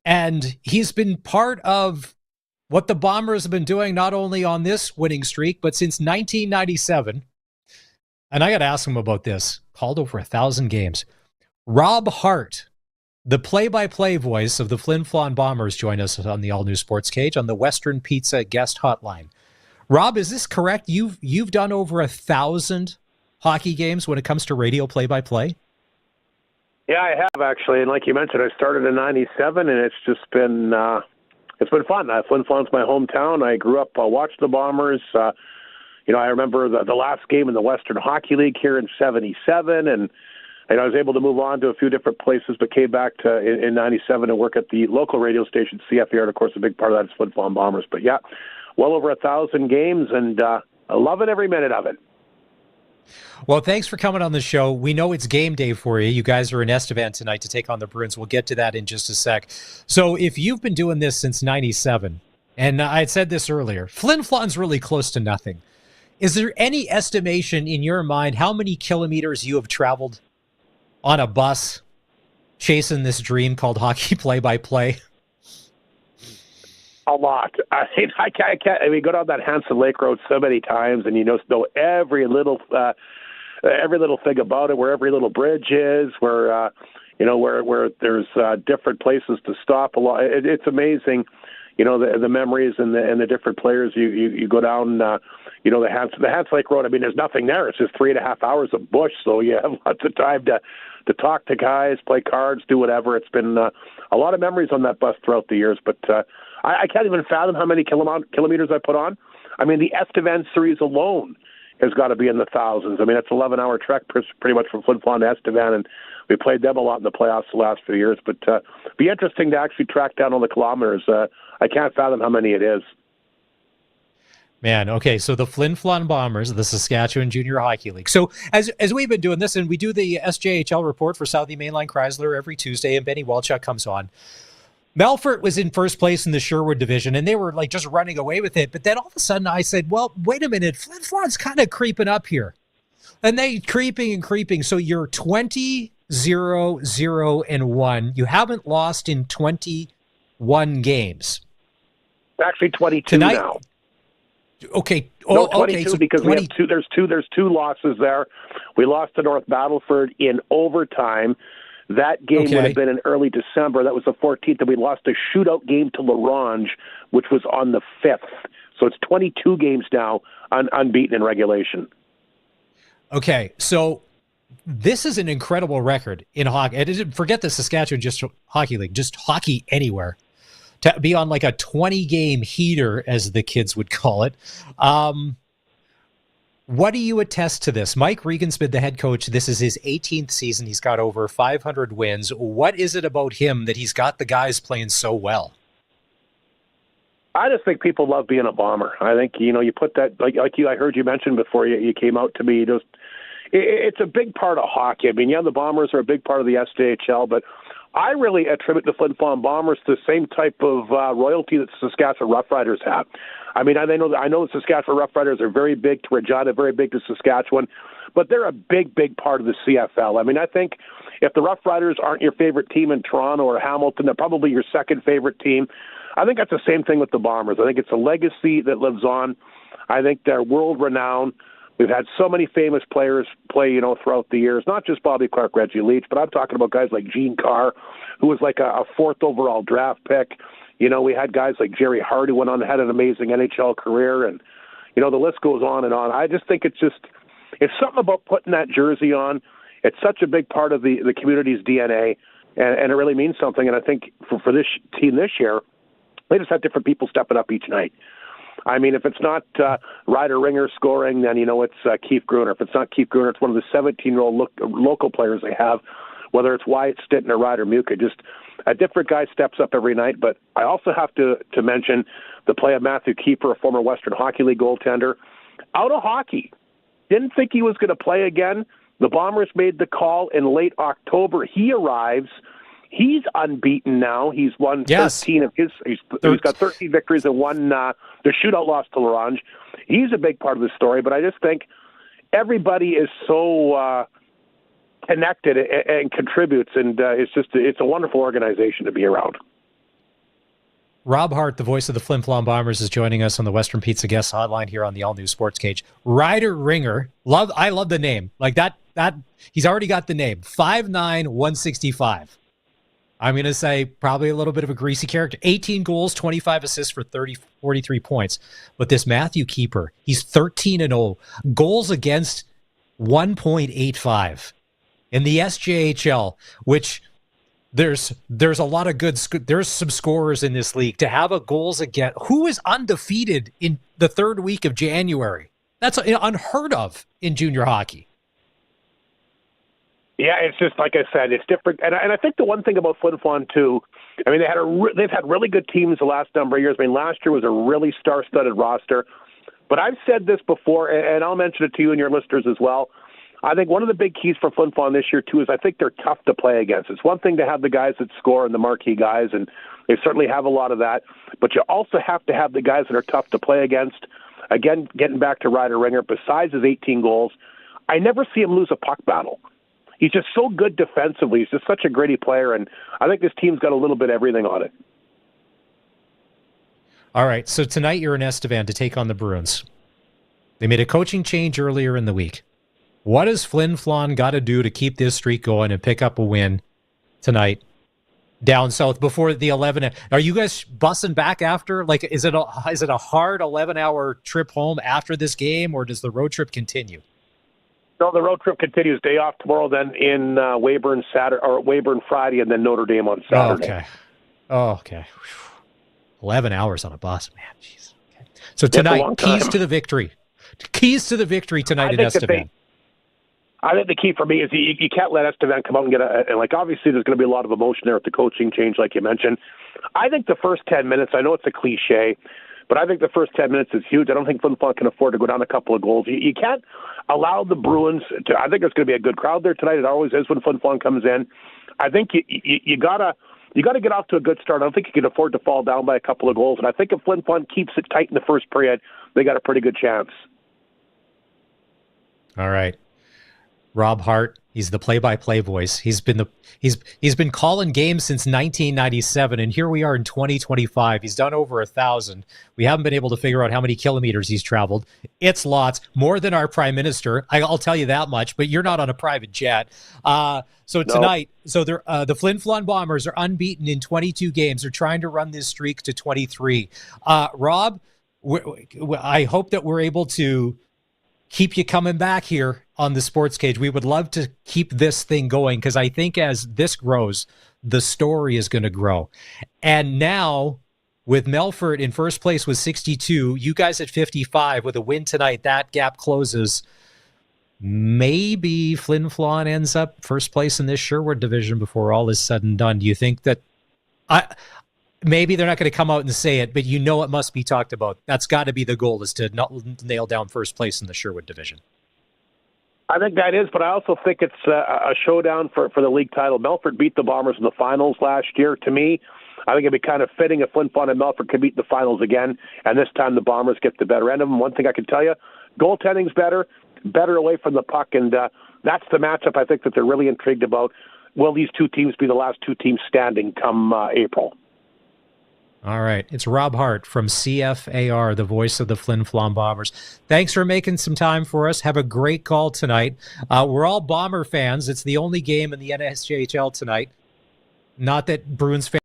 And he's been part of what the Bombers have been doing not only on this winning streak, but since 1997. And I got to ask him about this. Called over 1,000 games. Rob Hart, the play-by-play voice of the Flin Flon Bombers, joined us on the all-new Sports Cage on the Western Pizza guest hotline. Rob, is this correct? You've done over 1,000 hockey games when it comes to radio play-by-play? Yeah, I have actually, and like you mentioned, I started in '97, and it's just been fun. Flin Flon's my hometown. I grew up watching the Bombers. I remember the last game in the Western Hockey League here in '77, and I was able to move on to a few different places, but came back to in '97 and work at the local radio station, CFR, and of course a big part of that is Flin Flon Bombers. But yeah, well over 1,000 games, and loving every minute of it. Well, thanks for coming on the show. We know it's game day for you. You guys are in Estevan tonight to take on the Bruins. We'll get to that in just a sec. So if you've been doing this since '97, and I had said this earlier, Flin Flon's really close to nothing. Is there any estimation in your mind how many kilometers you have traveled on a bus chasing this dream called hockey play-by-play? A lot. I mean, I can't. Go down that Hanson Lake Road so many times, and know every little thing about it, where every little bridge is, where where there's different places to stop. It's amazing, the memories and the different players. You go down, the Hanson Lake Road. I mean, there's nothing there. It's just 3.5 hours of bush, so you have lots of time to talk to guys, play cards, do whatever. It's been a lot of memories on that bus throughout the years, but I can't even fathom how many kilometers I put on. I mean, the Estevan series alone has got to be in the thousands. I mean, it's an 11-hour trek pretty much from Flin Flon to Estevan, and we played them a lot in the playoffs the last few years. But be interesting to actually track down all the kilometers. I can't fathom how many it is. Man, okay, so the Flin Flon Bombers of the Saskatchewan Junior Hockey League. So as we've been doing this, and we do the SJHL report for Southie Mainline Chrysler every Tuesday, and Benny Walchuk comes on. Melfort was in first place in the Sherwood division, and they were like just running away with it. But then all of a sudden I said, well, wait a minute, Flin Flon's kind of creeping up here. And they creeping and creeping. So you're 20-0-0-1. You haven't lost in 21 games. Actually 22 tonight, now. Okay. No, 22 okay. So because 20... we have two. There's two losses there. We lost to North Battleford in overtime. That game would have been in early December. That was the 14th, and we lost a shootout game to LaRange, which was on the 5th. So it's 22 games now unbeaten in regulation. Okay, so this is an incredible record in hockey. And forget the Saskatchewan just Hockey League, just hockey anywhere. To be on like a 20-game heater, as the kids would call it. What do you attest to this? Mike Regensmith, the head coach, this is his 18th season. He's got over 500 wins. What is it about him that he's got the guys playing so well? I just think people love being a Bomber. I think, you put that, like I heard you mention before you came out to me, it's a big part of hockey. I mean, the Bombers are a big part of the SJHL, but I really attribute the Flin Flon Bombers to the same type of royalty that the Saskatchewan Roughriders have. I mean, I know the Saskatchewan Roughriders are very big to Regina, very big to Saskatchewan, but they're a big, big part of the CFL. I mean, I think if the Roughriders aren't your favorite team in Toronto or Hamilton, they're probably your second favorite team. I think that's the same thing with the Bombers. I think it's a legacy that lives on. I think they're world-renowned. We've had so many famous players play, throughout the years, not just Bobby Clark, Reggie Leach, but I'm talking about guys like Gene Carr, who was like a fourth overall draft pick. We had guys like Jerry Hart, who went on and had an amazing NHL career, and, the list goes on and on. I just think it's something about putting that jersey on. It's such a big part of the community's DNA, and it really means something. And I think for this team this year, they just have different people stepping up each night. I mean, if it's not Ryder Ringer scoring, then it's Keith Gruner. If it's not Keith Gruner, it's one of the 17-year-old local players they have, whether it's Wyatt Stinton or Ryder Muka. Just a different guy steps up every night. But I also have to mention the play of Matthew Keeper, a former Western Hockey League goaltender, out of hockey. Didn't think he was going to play again. The Bombers made the call in late October. He arrives. He's unbeaten now. He's won 13 of his. He's got 13 victories and won the shootout loss to L'Orange. He's a big part of the story, but I just think everybody is so connected and contributes, and it's a wonderful organization to be around. Rob Hart, the voice of the Flin Flon Bombers, is joining us on the Western Pizza Guest Hotline here on the all-new Sportscage. Ryder Ringer, I love the name. Like that he's already got the name. 5'9", 165. I'm going to say probably a little bit of a greasy character. 18 goals, 25 assists for 43 points. But this Matthew Keeper, he's 13-0. Goals against 1.85. In the SJHL, which there's a lot of good, there's some scorers in this league. To have a goals against, who is undefeated in the third week of January? That's unheard of in junior hockey. Yeah, it's just like I said, it's different, and I think the one thing about Flin Flon too, I mean they've had really good teams the last number of years. I mean last year was a really star-studded roster, but I've said this before, and I'll mention it to you and your listeners as well. I think one of the big keys for Flin Flon this year too is I think they're tough to play against. It's one thing to have the guys that score and the marquee guys, and they certainly have a lot of that, but you also have to have the guys that are tough to play against. Again, getting back to Ryder Ringer, besides his 18 goals, I never see him lose a puck battle. He's just so good defensively. He's just such a gritty player, and I think this team's got a little bit of everything on it. All right, so tonight you're in Estevan to take on the Bruins. They made a coaching change earlier in the week. What has Flin Flon got to do to keep this streak going and pick up a win tonight down south before the 11? Are you guys bussing back after? Like, is it a hard 11-hour trip home after this game, or does the road trip continue? No, the road trip continues. Day off tomorrow, then in Weyburn Friday, and then Notre Dame on Saturday. Okay. 11 hours on a bus, man. Jeez. Okay. So tonight, keys to the victory. Keys to the victory tonight in Estevan. I think the key for me is you can't let Estevan come out and get obviously there's going to be a lot of emotion there with the coaching change, like you mentioned. I think the first 10 minutes, I know it's a cliche, but I think the first 10 minutes is huge. I don't think Flin Flon can afford to go down a couple of goals. You can't allow the Bruins to. I think there's going to be a good crowd there tonight. It always is when Flin Flon comes in. I think you gotta get off to a good start. I don't think you can afford to fall down by a couple of goals. And I think if Flin Flon keeps it tight in the first period, they got a pretty good chance. All right. Rob Hart, he's the play-by-play voice. He's been calling games since 1997, and here we are in 2025. He's done over 1,000. We haven't been able to figure out how many kilometers he's traveled. It's lots, more than our prime minister. I'll tell you that much. But you're not on a private jet. Tonight, the Flin Flon Bombers are unbeaten in 22 games. They're trying to run this streak to 23. Rob, I hope that we're able to keep you coming back here on the Sports Cage. We would love to keep this thing going, because I think as this grows, the story is going to grow. And now, with Melfort in first place with 62, you guys at 55, with a win tonight, that gap closes. Maybe Flin Flon ends up first place in this Sherwood division before all is said and done. Do you think that... Maybe they're not going to come out and say it, but it must be talked about. That's got to be the goal, is to not nail down first place in the Sherwood division. I think that is, but I also think it's a showdown for the league title. Melfort beat the Bombers in the finals last year. To me, I think it'd be kind of fitting if Flin Flon and Melfort could meet in the finals again, and this time the Bombers get the better end of them. One thing I can tell you, goaltending's better away from the puck, and that's the matchup I think that they're really intrigued about. Will these two teams be the last two teams standing come April? All right. It's Rob Hart from CFAR, the voice of the Flin Flon Bombers. Thanks for making some time for us. Have a great call tonight. We're all Bomber fans. It's the only game in the NSJHL tonight. Not that Bruins fans.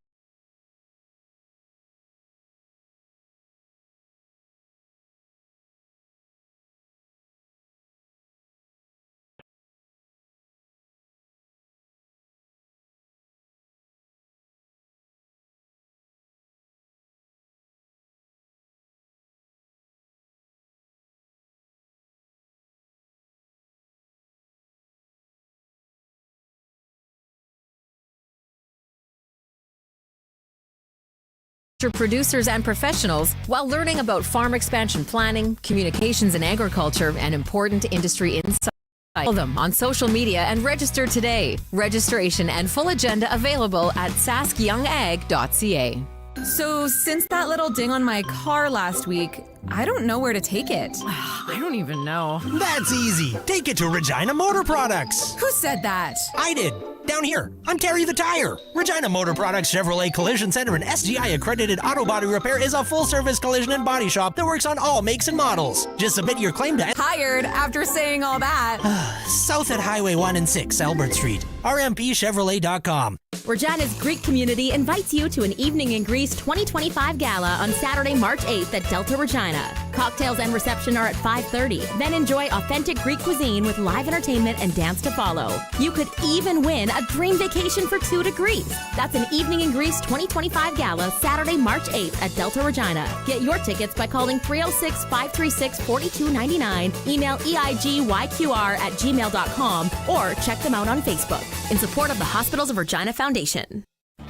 Producers and professionals while learning about farm expansion planning, communications in agriculture, and important industry insights. Follow them on social media and register today. Registration and full agenda available at saskyoungag.ca. So, since that little ding on my car last week, I don't know where to take it. I don't even know. That's easy. Take it to Regina Motor Products. Who said that? I did. Down here, I'm Terry the Tire. Regina Motor Products Chevrolet Collision Center and SGI accredited auto body repair is a full-service collision and body shop that works on all makes and models. Just submit your claim to Hired after saying all that. South at Highway 1 and 6, Albert Street. RMPChevrolet.com. Regina's Greek community invites you to an Evening in Greece 2025 gala on Saturday, March 8th at Delta Regina. Cocktails and reception are at 5:30. Then enjoy authentic Greek cuisine with live entertainment and dance to follow. You could even win a dream vacation for 2 to Greece. That's an Evening in Greece 2025 gala Saturday, March 8th at Delta Regina. Get your tickets by calling 306-536-4299, email eigYQR@gmail.com, or check them out on Facebook. In support of the Hospitals of Regina Foundation.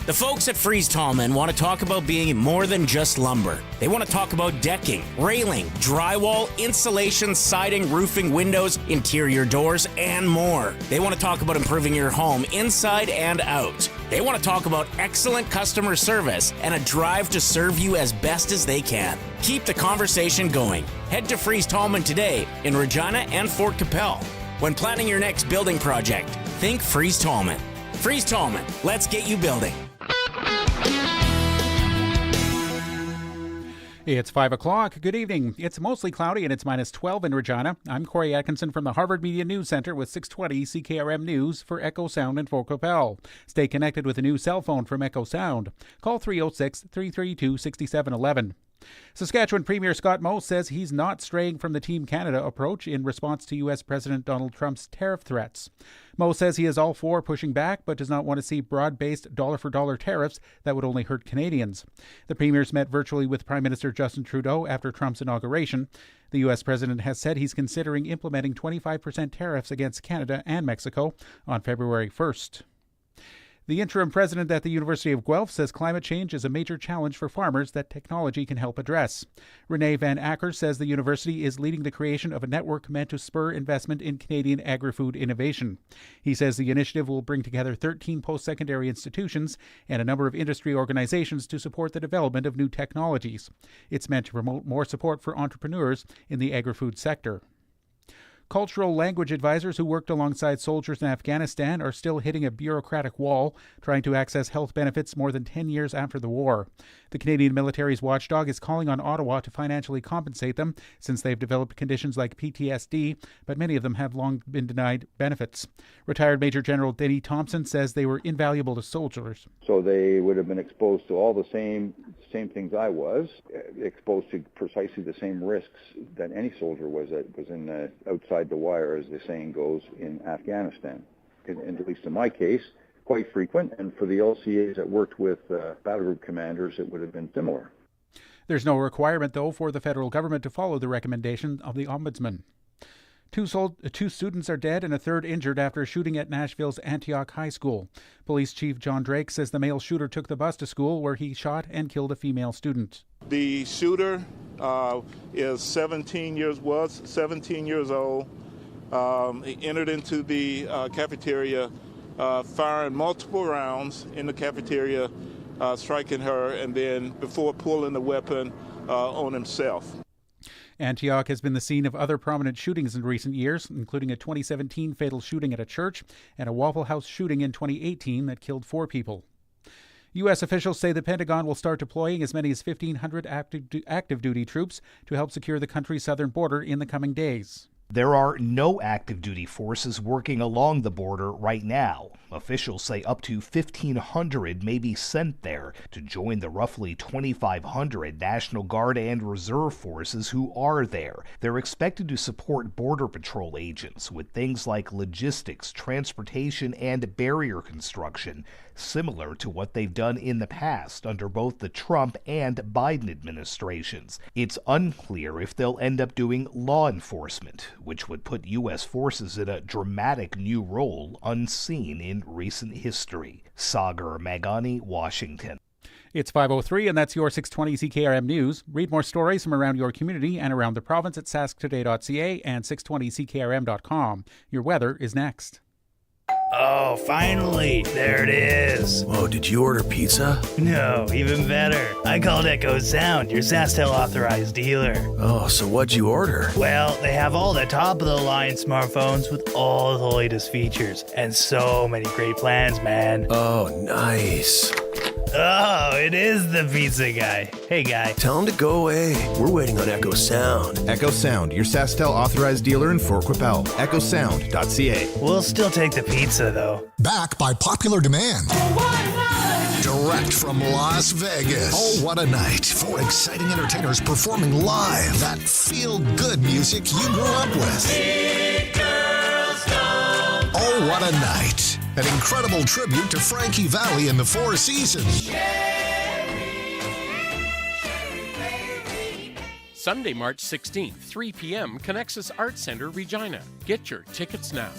The folks at Freeze Tallman want to talk about being more than just lumber. They want to talk about decking, railing, drywall, insulation, siding, roofing, windows, interior doors, and more. They want to talk about improving your home inside and out. They want to talk about excellent customer service and a drive to serve you as best as they can. Keep the conversation going. Head to Freeze Tallman today in Regina and Fort Capel. When planning your next building project, think Freeze Tallman. Freeze Tallman, let's get you building. It's 5 o'clock. Good evening. It's mostly cloudy and it's minus 12 in Regina. I'm Corey Atkinson from the Harvard Media News Center with 620 CKRM News for Echo Sound and Fort Capel. Stay connected with a new cell phone from Echo Sound. Call 306-332-6711. Saskatchewan Premier Scott Moe says he's not straying from the Team Canada approach in response to U.S. President Donald Trump's tariff threats. Moe says he is all for pushing back, but does not want to see broad-based dollar-for-dollar tariffs that would only hurt Canadians. The premiers met virtually with Prime Minister Justin Trudeau after Trump's inauguration. The U.S. president has said he's considering implementing 25% tariffs against Canada and Mexico on February 1st. The interim president at the University of Guelph says climate change is a major challenge for farmers that technology can help address. Renee Van Acker says the university is leading the creation of a network meant to spur investment in Canadian agri-food innovation. He says the initiative will bring together 13 post-secondary institutions and a number of industry organizations to support the development of new technologies. It's meant to promote more support for entrepreneurs in the agri-food sector. Cultural language advisors who worked alongside soldiers in Afghanistan are still hitting a bureaucratic wall, trying to access health benefits more than 10 years after the war. The Canadian military's watchdog is calling on Ottawa to financially compensate them since they've developed conditions like PTSD, but many of them have long been denied benefits. Retired Major General Denny Thompson says they were invaluable to soldiers. So they would have been exposed to all the same things I was, exposed to precisely the same risks that any soldier was in outside the wire, as the saying goes, in Afghanistan. And at least in my case, quite frequent. And for the LCAs that worked with battle group commanders, it would have been similar. There's no requirement, though, for the federal government to follow the recommendation of the Ombudsman. Two students are dead and a third injured after a shooting at Nashville's Antioch High School. Police Chief John Drake says the male shooter took the bus to school where he shot and killed a female student. The shooter was 17 years old. He entered into the cafeteria, firing multiple rounds in the cafeteria, striking her, and then before pulling the weapon on himself. Antioch has been the scene of other prominent shootings in recent years, including a 2017 fatal shooting at a church and a Waffle House shooting in 2018 that killed 4 people. U.S. officials say the Pentagon will start deploying as many as 1,500 active duty troops to help secure the country's southern border in the coming days. There are no active duty forces working along the border right now. Officials say up to 1,500 may be sent there to join the roughly 2,500 National Guard and Reserve forces who are there. They're expected to support Border Patrol agents with things like logistics, transportation, and barrier construction, similar to what they've done in the past under both the Trump and Biden administrations. It's unclear if they'll end up doing law enforcement, which would put U.S. forces in a dramatic new role unseen in recent history. Sagar Magani, Washington. It's 5:03, and that's your 620 CKRM News. Read more stories from around your community and around the province at sasktoday.ca and 620ckrm.com. Your weather is next. Oh, finally! There it is! Whoa, did you order pizza? No, even better. I called Echo Sound, your SaskTel authorized dealer. Oh, so what'd you order? Well, they have all the top-of-the-line smartphones with all the latest features. And so many great plans, man. Oh, nice. Oh, it is the pizza guy. Hey, guy. Tell him to go away. We're waiting on Echo Sound. Echo Sound, your SaskTel authorized dealer in Fort Qu'Appelle. EchoSound.ca. We'll still take the pizza, though. Back by popular demand. Direct from Las Vegas. Oh, what a night. 4 exciting entertainers performing live that feel-good music you grew up with. Oh, what a night. An incredible tribute to Frankie Valli and the Four Seasons. Sunday, March 16th, 3 p.m., Connexus Arts Center, Regina. Get your tickets now.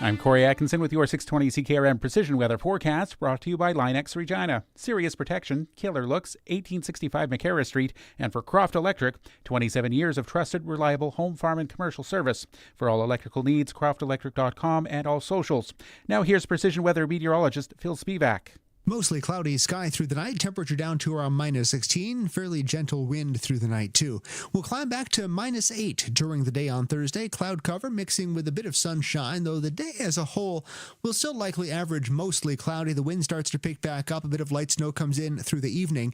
I'm Corey Atkinson with your 620 CKRM Precision Weather Forecast, brought to you by Linex Regina. Serious protection, killer looks, 1865 McCarra Street, and for Croft Electric, 27 years of trusted, reliable home, farm, and commercial service. For all electrical needs, croftelectric.com and all socials. Now here's Precision Weather meteorologist Phil Spivak. Mostly cloudy sky through the night, temperature down to around minus 16, fairly gentle wind through the night too. We'll climb back to minus 8 during the day on Thursday, cloud cover mixing with a bit of sunshine, though the day as a whole will still likely average mostly cloudy. The wind starts to pick back up, a bit of light snow comes in through the evening.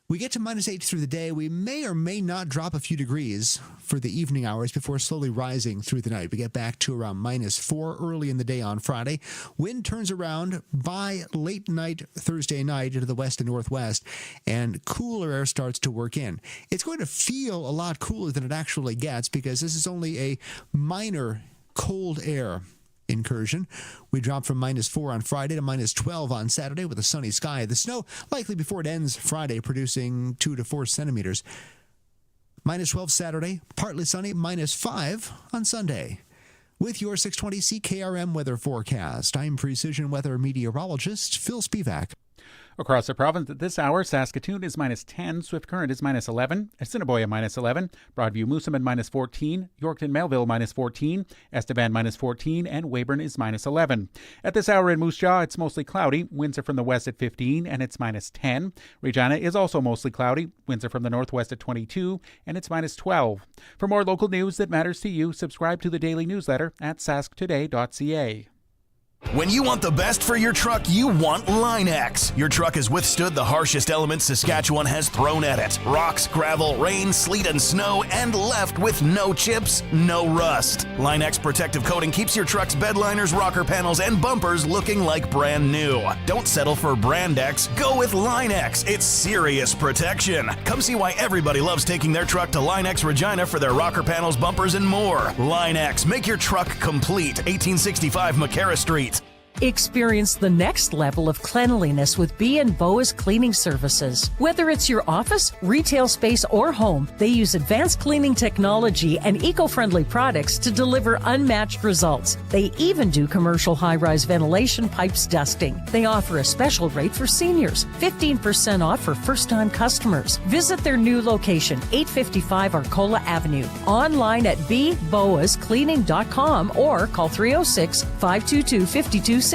We get to minus 8 through the day. We may or may not drop a few degrees for the evening hours before slowly rising through the night. We get back to around minus 4 early in the day on Friday. Wind turns around by late night Thursday night into the west and northwest, and cooler air starts to work in. It's going to feel a lot cooler than it actually gets because this is only a minor cold air incursion. We drop from minus 4 on Friday to minus 12 on Saturday with a sunny sky. The snow likely before it ends Friday, producing 2 to 4 centimeters. Minus 12 Saturday, partly sunny, minus 5 on Sunday. With your 620 CKRM weather forecast, I'm Precision Weather meteorologist Phil Spivak. Across the province at this hour, Saskatoon is minus 10, Swift Current is minus 11, Assiniboia minus 11, Broadview Moosomin minus 14, Yorkton Melville minus 14, Estevan minus 14, and Weyburn is minus 11. At this hour in Moose Jaw, it's mostly cloudy. Winds are from the west at 15, and it's minus 10. Regina is also mostly cloudy. Winds are from the northwest at 22, and it's minus 12. For more local news that matters to you, subscribe to the daily newsletter at sasktoday.ca. When you want the best for your truck, you want Line-X. Your truck has withstood the harshest elements Saskatchewan has thrown at it. Rocks, gravel, rain, sleet, and snow, and left with no chips, no rust. Line-X protective coating keeps your truck's bed liners, rocker panels, and bumpers looking like brand new. Don't settle for Brand X. Go with Line-X. It's serious protection. Come see why everybody loves taking their truck to Line-X Regina for their rocker panels, bumpers, and more. Line-X. Make your truck complete. 1865 McCarra Street. Experience the next level of cleanliness with B & Boas Cleaning Services. Whether it's your office, retail space, or home, they use advanced cleaning technology and eco-friendly products to deliver unmatched results. They even do commercial high-rise ventilation pipes dusting. They offer a special rate for seniors, 15% off for first-time customers. Visit their new location, 855 Arcola Avenue, online at bboascleaning.com or call 306-522-5262.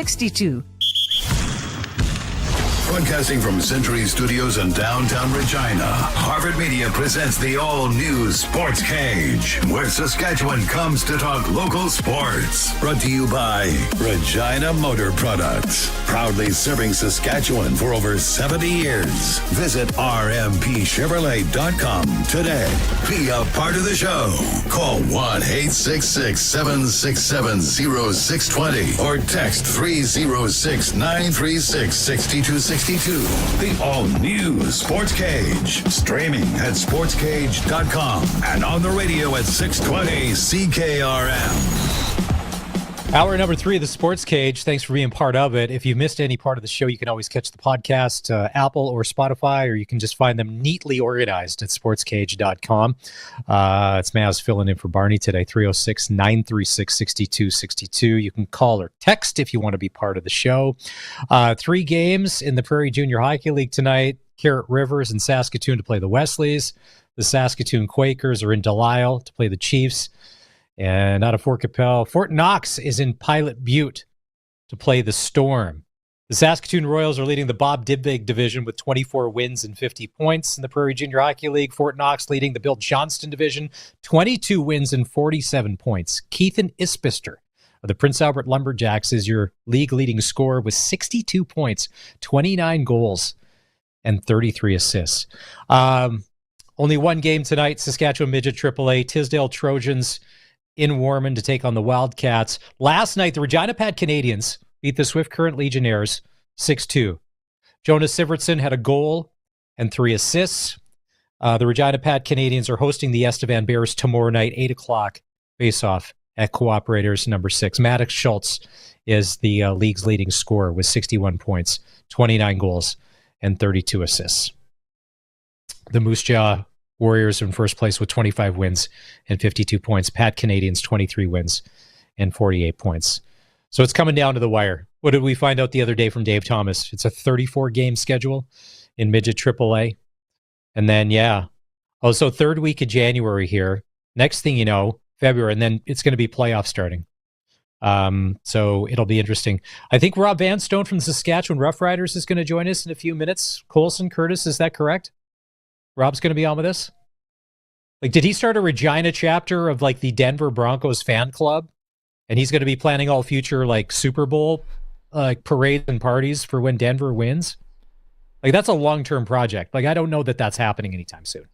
Broadcasting from Century Studios in downtown Regina, Harvard Media presents the all-new Sports Cage, where Saskatchewan comes to talk local sports. Brought to you by Regina Motor Products, proudly serving Saskatchewan for over 70 years. Visit rmpchevrolet.com today. Be a part of the show. Call 1-866-767-0620 or text 306-936-6262. The all-new Sports Cage. Streaming at sportscage.com and on the radio at 620 CKRM. Hour number 3 of the Sports Cage. Thanks for being part of it. If you missed any part of the show, you can always catch the podcast, Apple or Spotify, or you can just find them neatly organized at sportscage.com. It's Maz filling in for Barney today, 306-936-6262. You can call or text if you want to be part of the show. 3 games in the Prairie Junior Hockey League tonight. Carrot Rivers and Saskatoon to play the Wesleys. The Saskatoon Quakers are in Delisle to play the Chiefs. And out of Fort Capel, Fort Knox is in Pilot Butte to play the Storm. The Saskatoon Royals are leading the Bob Dibig division with 24 wins and 50 points in the Prairie Junior Hockey League. Fort Knox leading the Bill Johnston division, 22 wins and 47 points. Keithan Ispister of the Prince Albert Lumberjacks is your league leading scorer with 62 points, 29 goals, and 33 assists. Only one game tonight, Saskatchewan Midget AAA, Tisdale Trojans in Warman to take on the Wildcats. Last night, the Regina Pats Canadians beat the Swift Current Legionnaires 6-2. Jonas Sivertson had a goal and 3 assists. The Regina Pats Canadians are hosting the Estevan Bears tomorrow night, 8 o'clock, face-off at Cooperators number 6. Maddox Schultz is the league's leading scorer with 61 points, 29 goals, and 32 assists. The Moose Jaw Warriors in first place with 25 wins and 52 points. Pat Canadians, 23 wins and 48 points. So it's coming down to the wire. What did we find out the other day from Dave Thomas? It's a 34-game schedule in Midget AAA. And then, so third week of January here. Next thing you know, February, and then it's going to be playoff starting. So it'll be interesting. I think Rob Van Stone from the Saskatchewan Roughriders is going to join us in a few minutes. Colson, Curtis, is that correct? Rob's going to be on with us? Like, did he start a Regina chapter of, like, the Denver Broncos fan club? And he's going to be planning all future, like, Super Bowl parades and parties for when Denver wins? Like, that's a long-term project. Like, I don't know that that's happening anytime soon.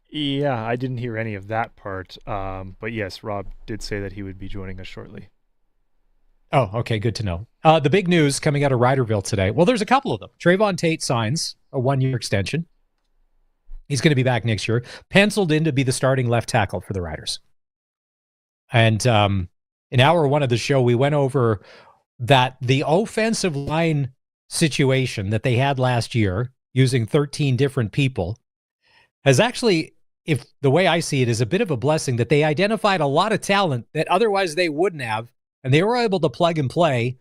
Yeah, I didn't hear any of that part. But yes, Rob did say that he would be joining us shortly. Oh, okay, good to know. The big news coming out of Riderville today. Well, there's a couple of them. Trayvon Tate signs a 1-year extension. He's going to be back next year. Penciled in to be the starting left tackle for the Riders. And in hour 1 of the show, we went over that the offensive line situation that they had last year, using 13 different people, has actually, if the way I see it, is a bit of a blessing that they identified a lot of talent that otherwise they wouldn't have, and they were able to plug and play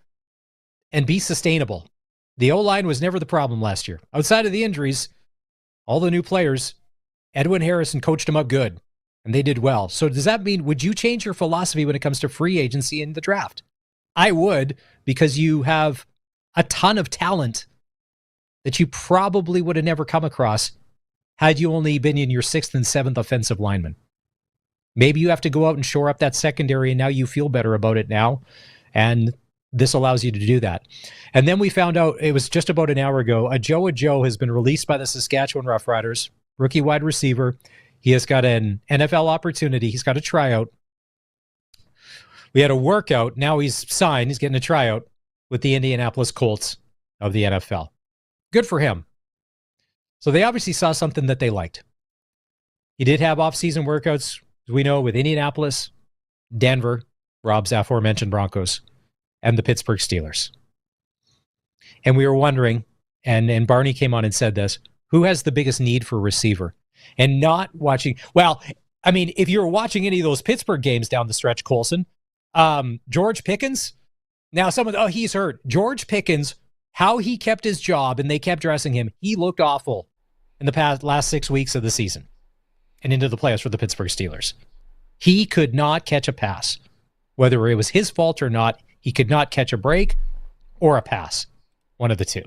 and be sustainable. The O-line was never the problem last year. Outside of the injuries, all the new players, Edwin Harrison coached them up good, and they did well. So does that mean, would you change your philosophy when it comes to free agency in the draft? I would, because you have a ton of talent that you probably would have never come across had you only been in your 6th and 7th offensive lineman. Maybe you have to go out and shore up that secondary, and now you feel better about it now, and this allows you to do that. And then we found out, it was just about an hour ago, Ajou has been released by the Saskatchewan Roughriders, rookie wide receiver. He has got an NFL opportunity. He's got a tryout. We had a workout. Now he's signed. He's getting a tryout with the Indianapolis Colts of the NFL. Good for him. So they obviously saw something that they liked. He did have off-season workouts, as we know, with Indianapolis, Denver, Rob's aforementioned Broncos, and the Pittsburgh Steelers. And we were wondering, and Barney came on and said this, who has the biggest need for a receiver? And not watching, well, I mean, if you were watching any of those Pittsburgh games down the stretch, Colson, George Pickens, now he's hurt. George Pickens, how he kept his job and they kept dressing him, he looked awful in the last 6 weeks of the season and into the playoffs for the Pittsburgh Steelers. He could not catch a pass. Whether it was his fault or not, he could not catch a break or a pass. one of the two.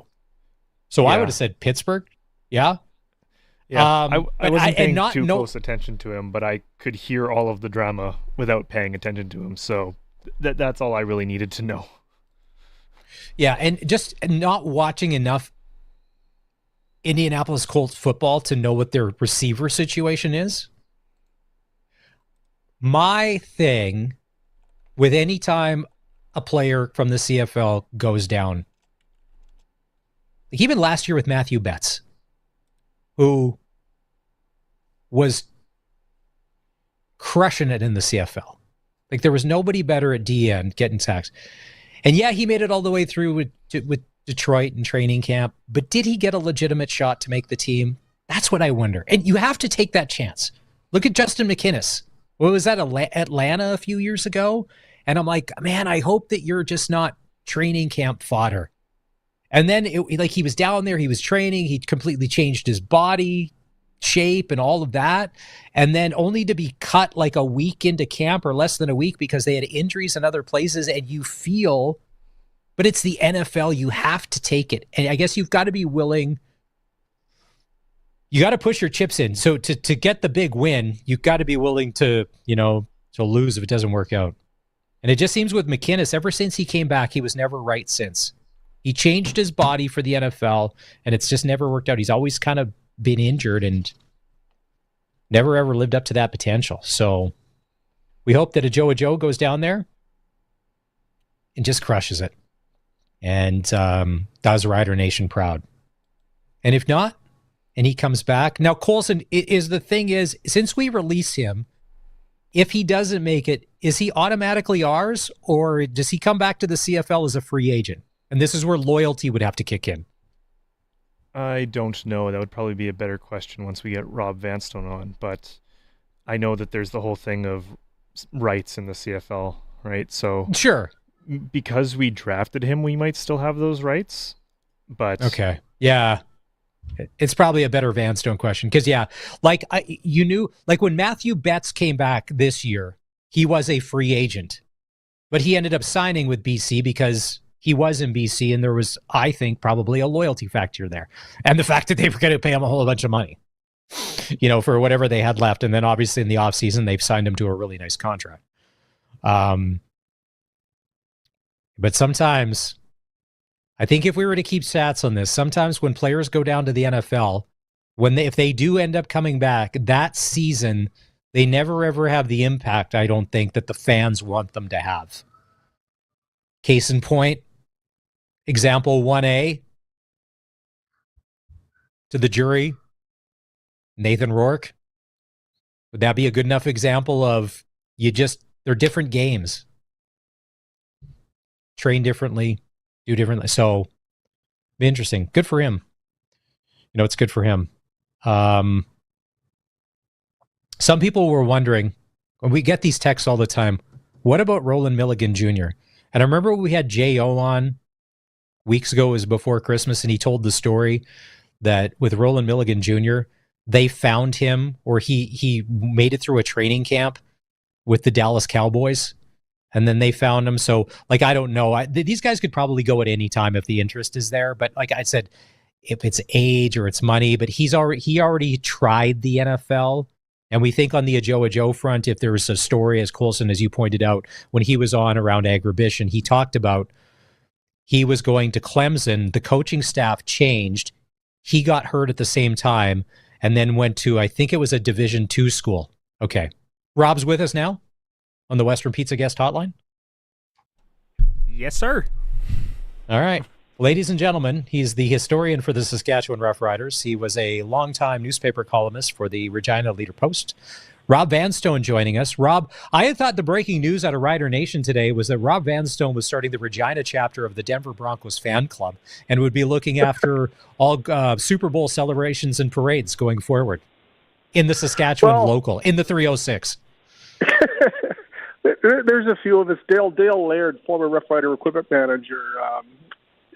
So I would have said Pittsburgh. Yeah. Yeah, I wasn't paying too no, close attention to him, but I could hear all of the drama without paying attention to him. So that's all I really needed to know. Yeah, and just not watching enough Indianapolis Colts football to know what their receiver situation is. My thing with any time a player from the CFL goes down, like even last year with Matthew Betts, who was crushing it in the CFL. Like there was nobody better at DN getting sacks. And yeah, he made it all the way through with Detroit and training camp, but did he get a legitimate shot to make the team? That's what I wonder. And you have to take that chance. Look at Justin McInnes. What was that, Atlanta a few years ago? And I'm like, man, I hope that you're just not training camp fodder. And then he was down there, he was training, he completely changed his body shape and all of that. And then only to be cut like a week into camp or less than a week because they had injuries in other places. And you feel, but it's the NFL, you have to take it. And I guess you've got to be willing, you got to push your chips in. So to get the big win, you've got to be willing to lose if it doesn't work out. And it just seems with McInnes, ever since he came back, he was never right since. He changed his body for the NFL, and it's just never worked out. He's always kind of been injured and never ever lived up to that potential. So we hope that Ajou goes down there and just crushes it and does Rider Nation proud. And if not, and he comes back. Now, Colson, since we release him, if he doesn't make it, is he automatically ours, or does he come back to the CFL as a free agent? And this is where loyalty would have to kick in. I don't know. That would probably be a better question once we get Rob Vanstone on. But I know that there's the whole thing of rights in the CFL, right? So sure, because we drafted him, we might still have those rights. But okay, yeah, it's probably a better Vanstone question because when Matthew Betts came back this year, he was a free agent, but he ended up signing with BC because he was in BC, and there was, I think, probably a loyalty factor there. And the fact that they were going to pay him a whole bunch of money, for whatever they had left. And then obviously in the offseason, they've signed him to a really nice contract. But sometimes, I think if we were to keep stats on this, sometimes when players go down to the NFL, if they do end up coming back, that season, they never ever have the impact, I don't think, that the fans want them to have. Case in point, example 1A to the jury, Nathan Rourke. Would that be a good enough example of they're different games. Train differently, do differently. So, interesting. Good for him. It's good for him. Some people were wondering, when we get these texts all the time, what about Roland Milligan Jr.? And I remember we had J.O. on weeks ago, it was before Christmas, and he told the story that with Roland Milligan Jr., they found him, or he made it through a training camp with the Dallas Cowboys, and then they found him. So, I don't know. These guys could probably go at any time if the interest is there. But like I said, if it's age or it's money, but he already tried the NFL. And we think on the Ajou front, if there was a story, as Colson, as you pointed out, when he was on around Agribition, he talked about he was going to Clemson. The coaching staff changed. He got hurt at the same time and then went to, I think it was a Division II school. Okay. Rob's with us now on the Western Pizza Guest Hotline. Yes, sir. All right. Ladies and gentlemen, he's the historian for the Saskatchewan Roughriders. He was a longtime newspaper columnist for the Regina Leader-Post. Rob Vanstone joining us. Rob, I had thought the breaking news out of Rider Nation today was that Rob Vanstone was starting the Regina chapter of the Denver Broncos fan club and would be looking after all Super Bowl celebrations and parades going forward in the Saskatchewan local, in the 306. There's a few of us. Dale Laird, former Rough Rider equipment manager,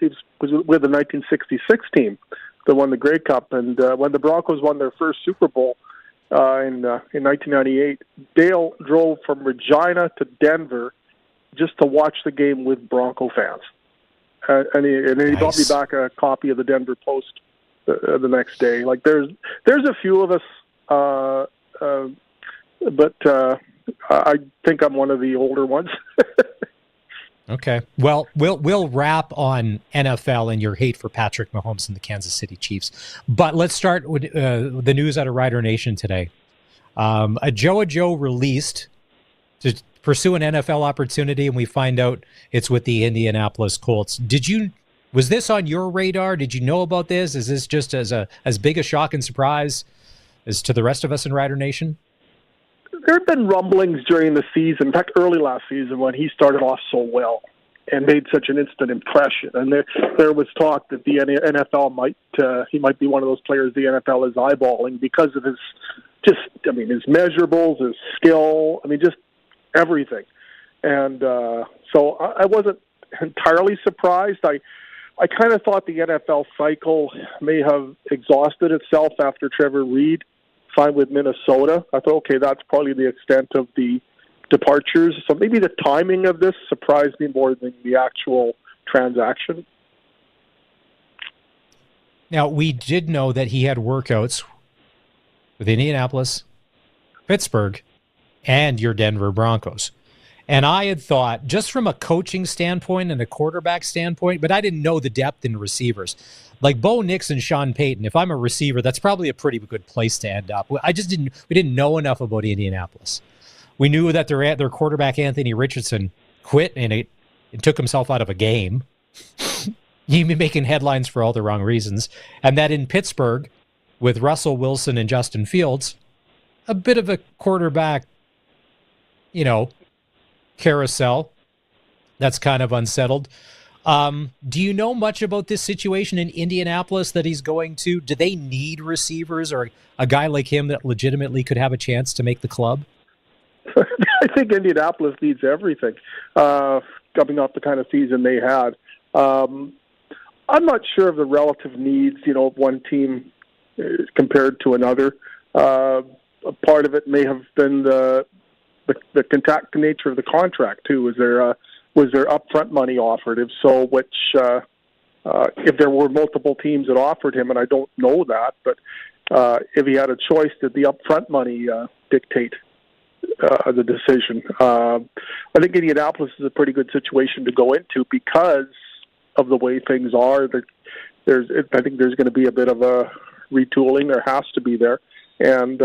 he was with the 1966 team that won the Grey Cup. And when the Broncos won their first Super Bowl in 1998, Dale drove from Regina to Denver just to watch the game with Bronco fans. and he brought me back a copy of the Denver Post the next day. Like there's a few of us, but I think I'm one of the older ones. Okay. Well, we'll wrap on NFL and your hate for Patrick Mahomes and the Kansas City Chiefs. But let's start with the news out of Rider Nation today. Ajou released to pursue an NFL opportunity, and we find out it's with the Indianapolis Colts. Was this on your radar? Did you know about this? Is this just as big a shock and surprise as to the rest of us in Rider Nation? There have been rumblings during the season, in fact, early last season, when he started off so well and made such an instant impression. And there was talk that the NFL might be one of those players the NFL is eyeballing because of his measurables, his skill, just everything. And so I wasn't entirely surprised. I kind of thought the NFL cycle may have exhausted itself after Trevor Reed signed with Minnesota. I thought, okay, that's probably the extent of the departures. So maybe the timing of this surprised me more than the actual transaction. Now, we did know that he had workouts with Indianapolis, Pittsburgh, and your Denver Broncos. And I had thought, just from a coaching standpoint and a quarterback standpoint, but I didn't know the depth in receivers. Like Bo Nix and Sean Payton, if I'm a receiver, that's probably a pretty good place to end up. We didn't know enough about Indianapolis. We knew that their quarterback, Anthony Richardson, quit and it took himself out of a game. He'd been making headlines for all the wrong reasons. And that in Pittsburgh, with Russell Wilson and Justin Fields, a bit of a quarterback, carousel that's kind of unsettled. Do you know much about this situation in Indianapolis that he's going to? Do they need receivers or a guy like him that legitimately could have a chance to make the club? I think Indianapolis needs everything, coming off the kind of season they had. I'm not sure of the relative needs, of one team compared to another. A part of it may have been the contact nature of the contract too. Was there upfront money offered? If so, which if there were multiple teams that offered him, and I don't know that, but if he had a choice, did the upfront money dictate the decision? I think Indianapolis is a pretty good situation to go into because of the way things are. I think there's going to be a bit of a retooling. There has to be there. And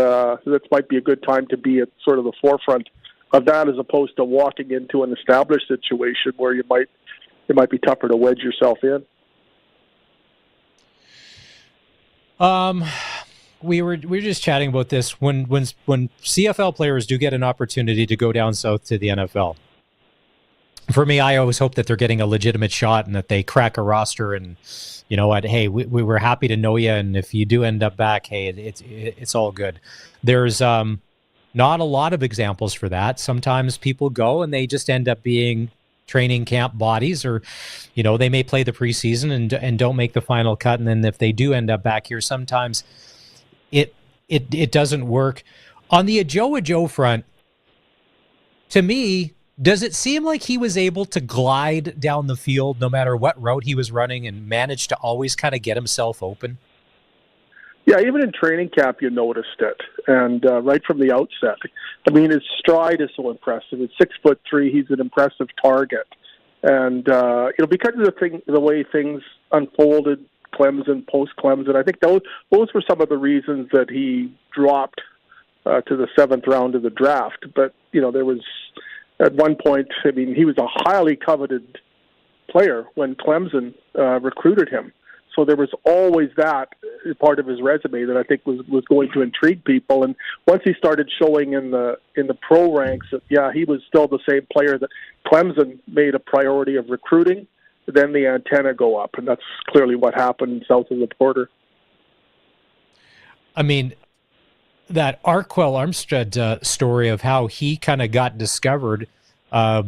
this might be a good time to be at sort of the forefront of that, as opposed to walking into an established situation where it might be tougher to wedge yourself in. We were just chatting about this when CFL players do get an opportunity to go down south to the NFL. For me, I always hope that they're getting a legitimate shot and that they crack a roster and, you know what, hey, we were happy to know you, and if you do end up back, hey, it's all good. There's not a lot of examples for that. Sometimes people go and they just end up being training camp bodies, or, you know, they may play the preseason and don't make the final cut, and then if they do end up back here, sometimes it doesn't work. On the Ajou front, to me, does it seem like he was able to glide down the field no matter what route he was running and managed to always kind of get himself open? Yeah, even in training camp, you noticed it, and right from the outset. I mean, his stride is so impressive. At 6'3", he's an impressive target, and because of the way things unfolded, Clemson, post-Clemson, I think those were some of the reasons that he dropped to the 7th round of the draft. But there was at one point, I mean, he was a highly coveted player when Clemson recruited him. So there was always that part of his resume that I think was going to intrigue people. And once he started showing in the pro ranks, he was still the same player that Clemson made a priority of recruiting. Then the antenna go up, and that's clearly what happened south of the border. I mean, that Arquel Armstead story of how he kind of got discovered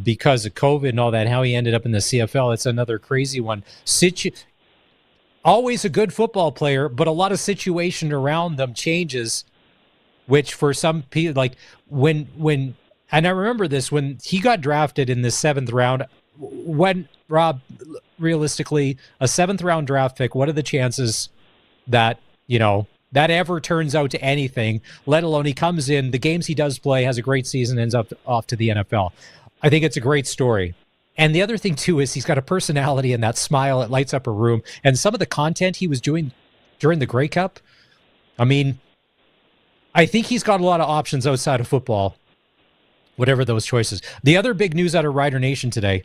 because of COVID and all that, how he ended up in the CFL, it's another crazy one. Always a good football player, but a lot of situation around them changes, which for some people, like when and I remember this, when he got drafted in the 7th round, when Rob, realistically, a 7th-round draft pick, what are the chances that, that ever turns out to anything, let alone he comes in, the games he does play, has a great season, ends up off to the NFL. I think it's a great story. And the other thing, too, is he's got a personality and that smile. It lights up a room. And some of the content he was doing during the Grey Cup, I mean, I think he's got a lot of options outside of football, whatever those choices. The other big news out of Rider Nation today,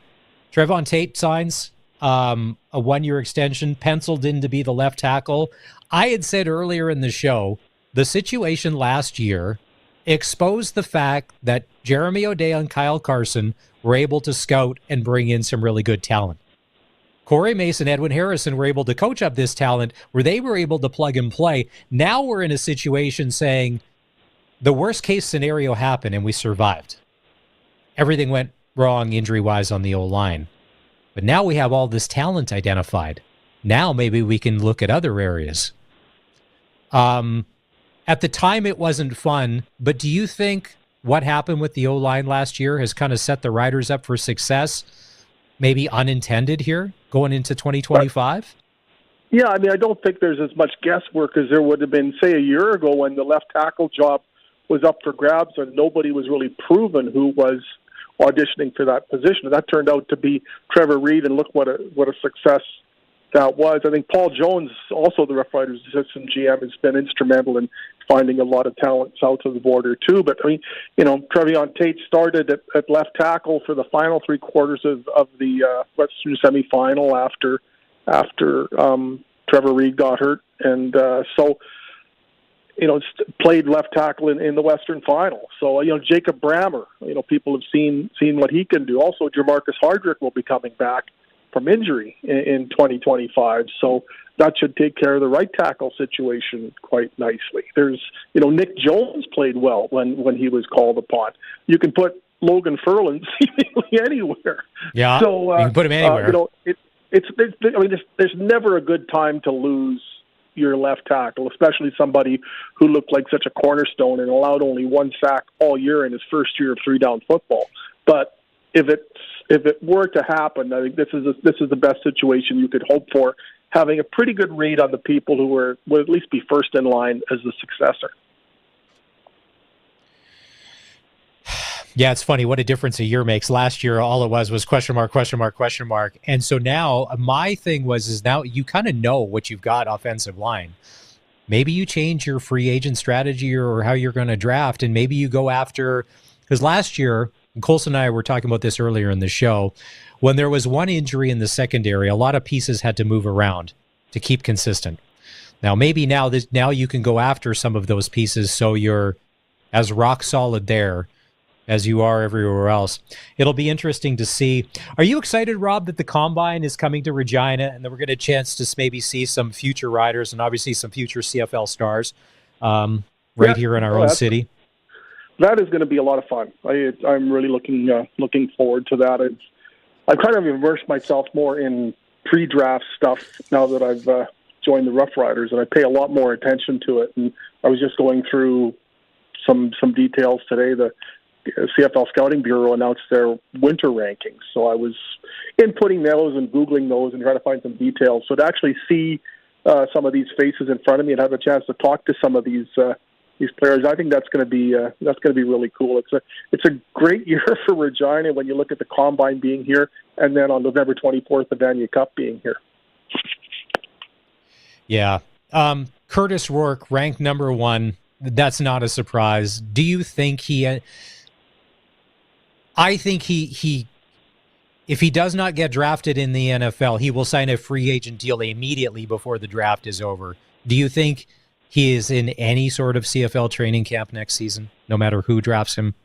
Trevon Tate signs a 1-year extension, penciled in to be the left tackle. I had said earlier in the show, the situation last year exposed the fact that Jeremy O'Day and Kyle Carson were able to scout and bring in some really good talent. Corey Mason, Edwin Harrison were able to coach up this talent where they were able to plug and play. Now we're in a situation saying the worst case scenario happened and we survived. Everything went wrong injury-wise on the O-line. But now we have all this talent identified. Now maybe we can look at other areas. At the time, it wasn't fun, but do you think what happened with the O-line last year has kind of set the Riders up for success, maybe unintended here, going into 2025? Yeah, I mean, I don't think there's as much guesswork as there would have been, say, a year ago when the left tackle job was up for grabs and nobody was really proven who was auditioning for that position. And that turned out to be Trevor Reed, and look what a success that was. I think Paul Jones, also the Roughriders assistant GM, has been instrumental in finding a lot of talent south of the border too. But I mean, Trevon Tate started at left tackle for the final 3 quarters of the Western semifinal after Trevor Reed got hurt, and played left tackle in the Western final. So Jacob Brammer, people have seen what he can do. Also, Jamarcus Hardrick will be coming back from injury in 2025. So that should take care of the right tackle situation quite nicely. There's, Nick Jones played well when he was called upon. You can put Logan Ferland seemingly anywhere. Yeah, so you can put him anywhere. There's never a good time to lose your left tackle, especially somebody who looked like such a cornerstone and allowed only 1 sack all year in his first year of 3-down football. But if it were to happen, I think this is the best situation you could hope for, having a pretty good read on the people who would at least be first in line as the successor. Yeah, it's funny what a difference a year makes. Last year, all it was question mark, question mark, question mark. And so now my thing is now you kind of know what you've got offensive line. Maybe you change your free agent strategy or how you're going to draft, and maybe you go after, because last year, and Colson and I were talking about this earlier in the show, when there was one injury in the secondary, a lot of pieces had to move around to keep consistent. Now, maybe now you can go after some of those pieces so you're as rock solid there as you are everywhere else. It'll be interesting to see. Are you excited, Rob, that the Combine is coming to Regina and that we're going to get a chance to maybe see some future riders and obviously some future CFL stars here in our own city? That is going to be a lot of fun. I'm really looking forward to that. I've kind of immersed myself more in pre-draft stuff now that I've joined the Roughriders, and I pay a lot more attention to it. And I was just going through some details today. The CFL Scouting Bureau announced their winter rankings, so I was inputting those and Googling those and trying to find some details. So to actually see some of these faces in front of me and have a chance to talk to some of these players, I think that's going to be really cool. It's a great year for Regina when you look at the Combine being here, and then on November 24th, the Vanier Cup being here. Yeah, Curtis Rourke ranked number 1. That's not a surprise. Do you think I think he if he does not get drafted in the NFL, he will sign a free agent deal immediately before the draft is over. Do you think he is in any sort of CFL training camp next season, no matter who drafts him?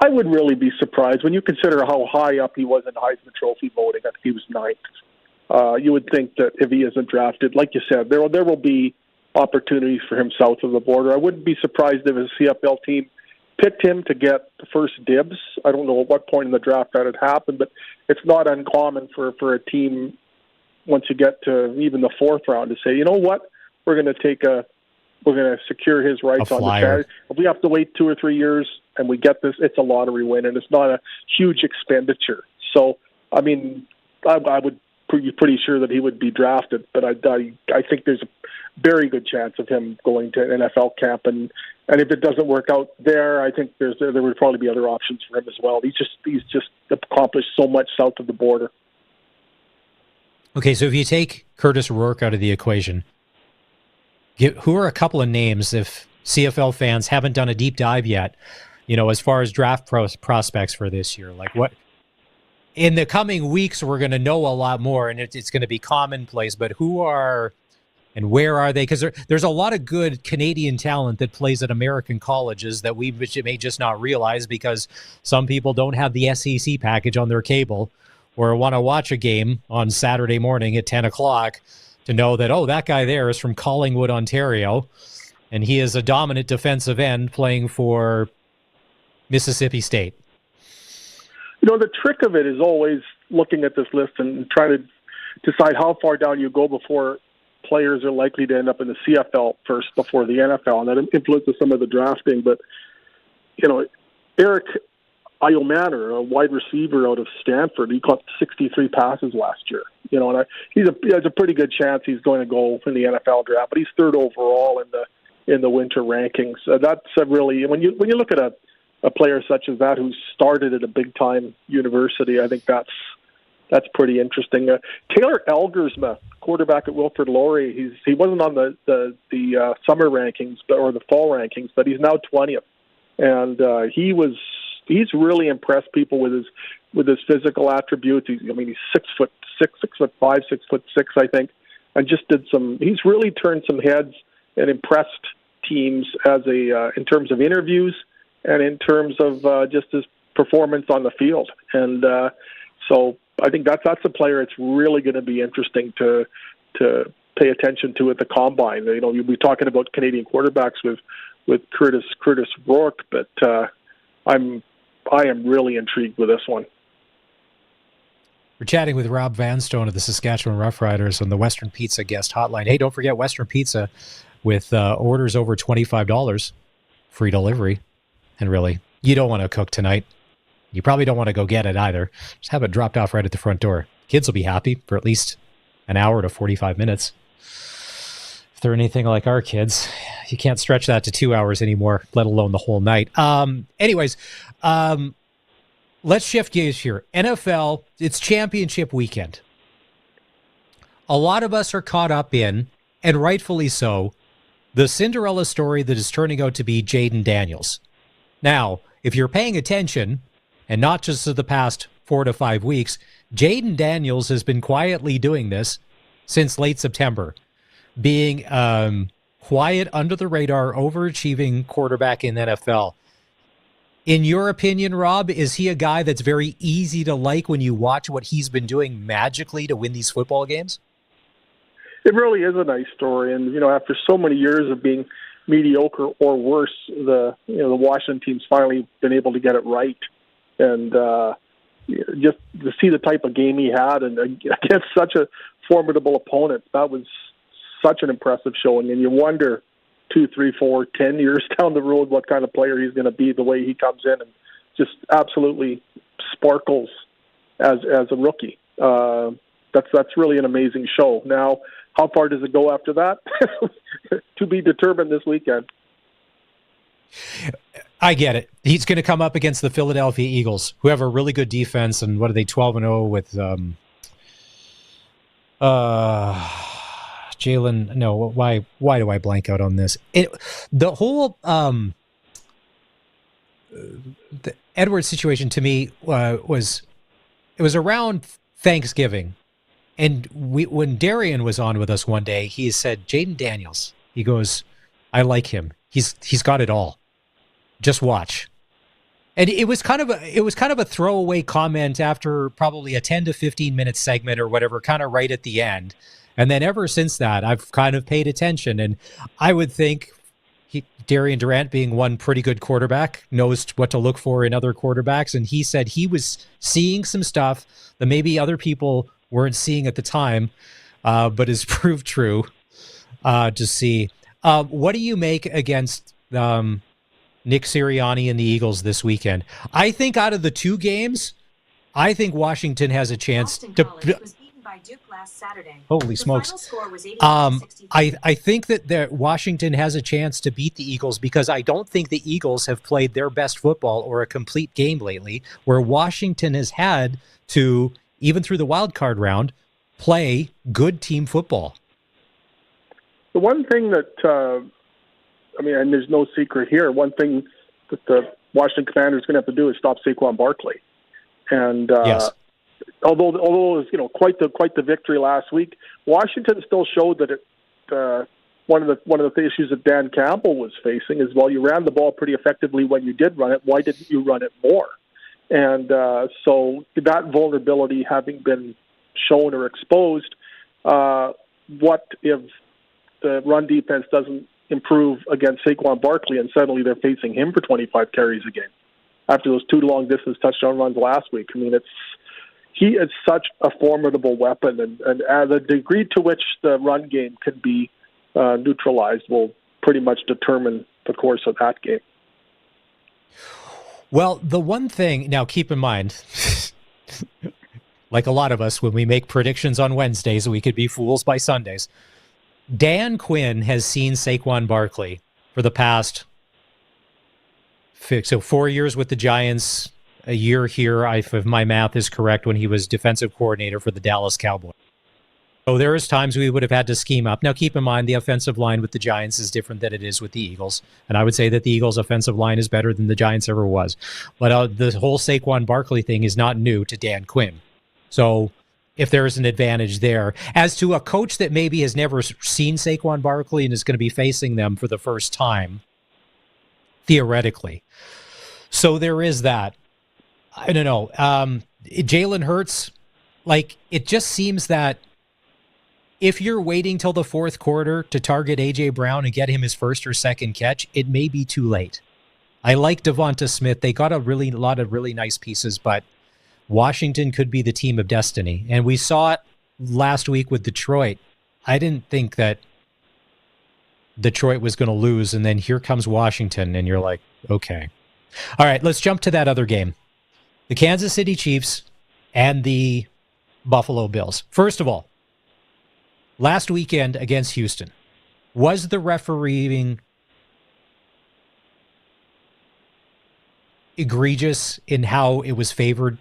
I would really be surprised when you consider how high up he was in Heisman Trophy voting. I think he was 9th. You would think that if he isn't drafted, like you said, there will be opportunities for him south of the border. I wouldn't be surprised if a CFL team picked him to get the first dibs. I don't know at what point in the draft that had happened, but it's not uncommon for a team, once you get to even the 4th round, to say, you know what, we're going to secure his rights on the Saturday. If we have to wait 2 or 3 years and we get this, it's a lottery win, and it's not a huge expenditure. So, I mean, I would be pretty sure that he would be drafted. But I think there's a very good chance of him going to an NFL camp, and if it doesn't work out there, I think there would probably be other options for him as well. He's just accomplished so much south of the border. Okay, so if you take Curtis Rourke out of the equation, who are a couple of names, if CFL fans haven't done a deep dive yet, as far as draft prospects for this year? Like, what in the coming weeks we're going to know a lot more, and it's going to be commonplace. But who are and where are they? Because there's a lot of good Canadian talent that plays at American colleges that we may just not realize because some people don't have the SEC package on their cable or want to watch a game on Saturday morning at 10 o'clock to know that, oh, that guy there is from Collingwood, Ontario, and he is a dominant defensive end playing for Mississippi State. The trick of it is always looking at this list and trying to decide how far down you go before players are likely to end up in the CFL first before the NFL, and that influences some of the drafting. But, Eric Ayomanor, a wide receiver out of Stanford, he caught 63 passes last year. He has a pretty good chance he's going to go in the NFL draft, but he's third overall in the winter rankings. That's really, when you look at a player such as that who started at a big time university, I think that's pretty interesting. Taylor Elgersma, quarterback at Wilfrid Laurier, he wasn't on the summer rankings or the fall rankings, but he's now 20th, and he's really impressed people with his physical attributes. He's 6'5", 6'6", I think, and he's really turned some heads and impressed teams in terms of interviews and in terms of just his performance on the field. And so I think that's a player it's really going to be interesting to pay attention to at the combine. You'll be talking about Canadian quarterbacks with Curtis Rourke, but I am really intrigued with this one. We're chatting with Rob Vanstone of the Saskatchewan Roughriders on the Western Pizza guest hotline. Hey, don't forget Western Pizza with orders over $25, free delivery. And really, you don't want to cook tonight. You probably don't want to go get it either. Just have it dropped off right at the front door. Kids will be happy for at least an hour to 45 minutes. If they're anything like our kids, you can't stretch that to 2 hours anymore, let alone the whole night. Anyways, let's shift gears here. NFL, it's championship weekend. A lot of us are caught up in, and rightfully so, the Cinderella story that is turning out to be Jayden Daniels. Now, if you're paying attention, and not just to the past 4 to 5 weeks, Jayden Daniels has been quietly doing this since late September, being quiet, under the radar, overachieving quarterback in the NFL. In your opinion, Rob, is he a guy that's very easy to like when you watch what he's been doing magically to win these football games? It really is a nice story, and after so many years of being mediocre or worse, the Washington team's finally been able to get it right, and just to see the type of game he had and against such a formidable opponent, that was such an impressive showing. And you wonder 2, 3, 4, 10 years down the road what kind of player he's going to be, the way he comes in and just absolutely sparkles as a rookie. That's really an amazing show. Now, how far does it go after that? To be determined this weekend. I get it. He's going to come up against the Philadelphia Eagles, who have a really good defense, and what are they, 12-0 with Jalen? No, why do I blank out on this? The whole the Edwards situation to me was around Thanksgiving. And when Darian was on with us one day, he said, Jayden Daniels, he goes, I like him. He's got it all. Just watch. And it was kind of a throwaway comment after probably a 10 to 15 minute segment or whatever, kind of right at the end. And then ever since that, I've kind of paid attention. And I would think Darian Durant, being one pretty good quarterback, knows what to look for in other quarterbacks. And he said he was seeing some stuff that maybe other people weren't seeing at the time, but has proved true to see. What do you make against Nick Sirianni and the Eagles this weekend? I think out of the two games, I think Washington has a chance to. Holy smokes! I think that Washington has a chance to beat the Eagles because I don't think the Eagles have played their best football or a complete game lately. Where Washington has had to, even through the wild card round, play good team football. The one thing that and there's no secret here. One thing that the Washington Commanders are going to have to do is stop Saquon Barkley. And yes. Although it was quite the victory last week, Washington still showed that one of the issues that Dan Campbell was facing is while you ran the ball pretty effectively when you did run it, why didn't you run it more? And so that vulnerability having been shown or exposed, what if the run defense doesn't improve against Saquon Barkley and suddenly they're facing him for 25 carries a game after those 2 long-distance touchdown runs last week? I mean, he is such a formidable weapon, and the degree to which the run game can be neutralized will pretty much determine the course of that game. Well, the one thing, now keep in mind, like a lot of us, when we make predictions on Wednesdays, we could be fools by Sundays. Dan Quinn has seen Saquon Barkley for the past 4 years with the Giants, a year here, if my math is correct, when he was defensive coordinator for the Dallas Cowboys. So there is times we would have had to scheme up. Now, keep in mind, the offensive line with the Giants is different than it is with the Eagles. And I would say that the Eagles' offensive line is better than the Giants ever was. But the whole Saquon Barkley thing is not new to Dan Quinn. So if there is an advantage there. As to a coach that maybe has never seen Saquon Barkley and is going to be facing them for the first time, theoretically. So there is that. I don't know. Jalen Hurts, it just seems that if you're waiting till the fourth quarter to target A.J. Brown and get him his first or second catch, it may be too late. I like Devonta Smith. They got a lot of really nice pieces, but Washington could be the team of destiny. And we saw it last week with Detroit. I didn't think that Detroit was going to lose, and then here comes Washington, and you're like, okay. All right, let's jump to that other game. The Kansas City Chiefs and the Buffalo Bills. First of all, last weekend against Houston, was the refereeing egregious in how it was favored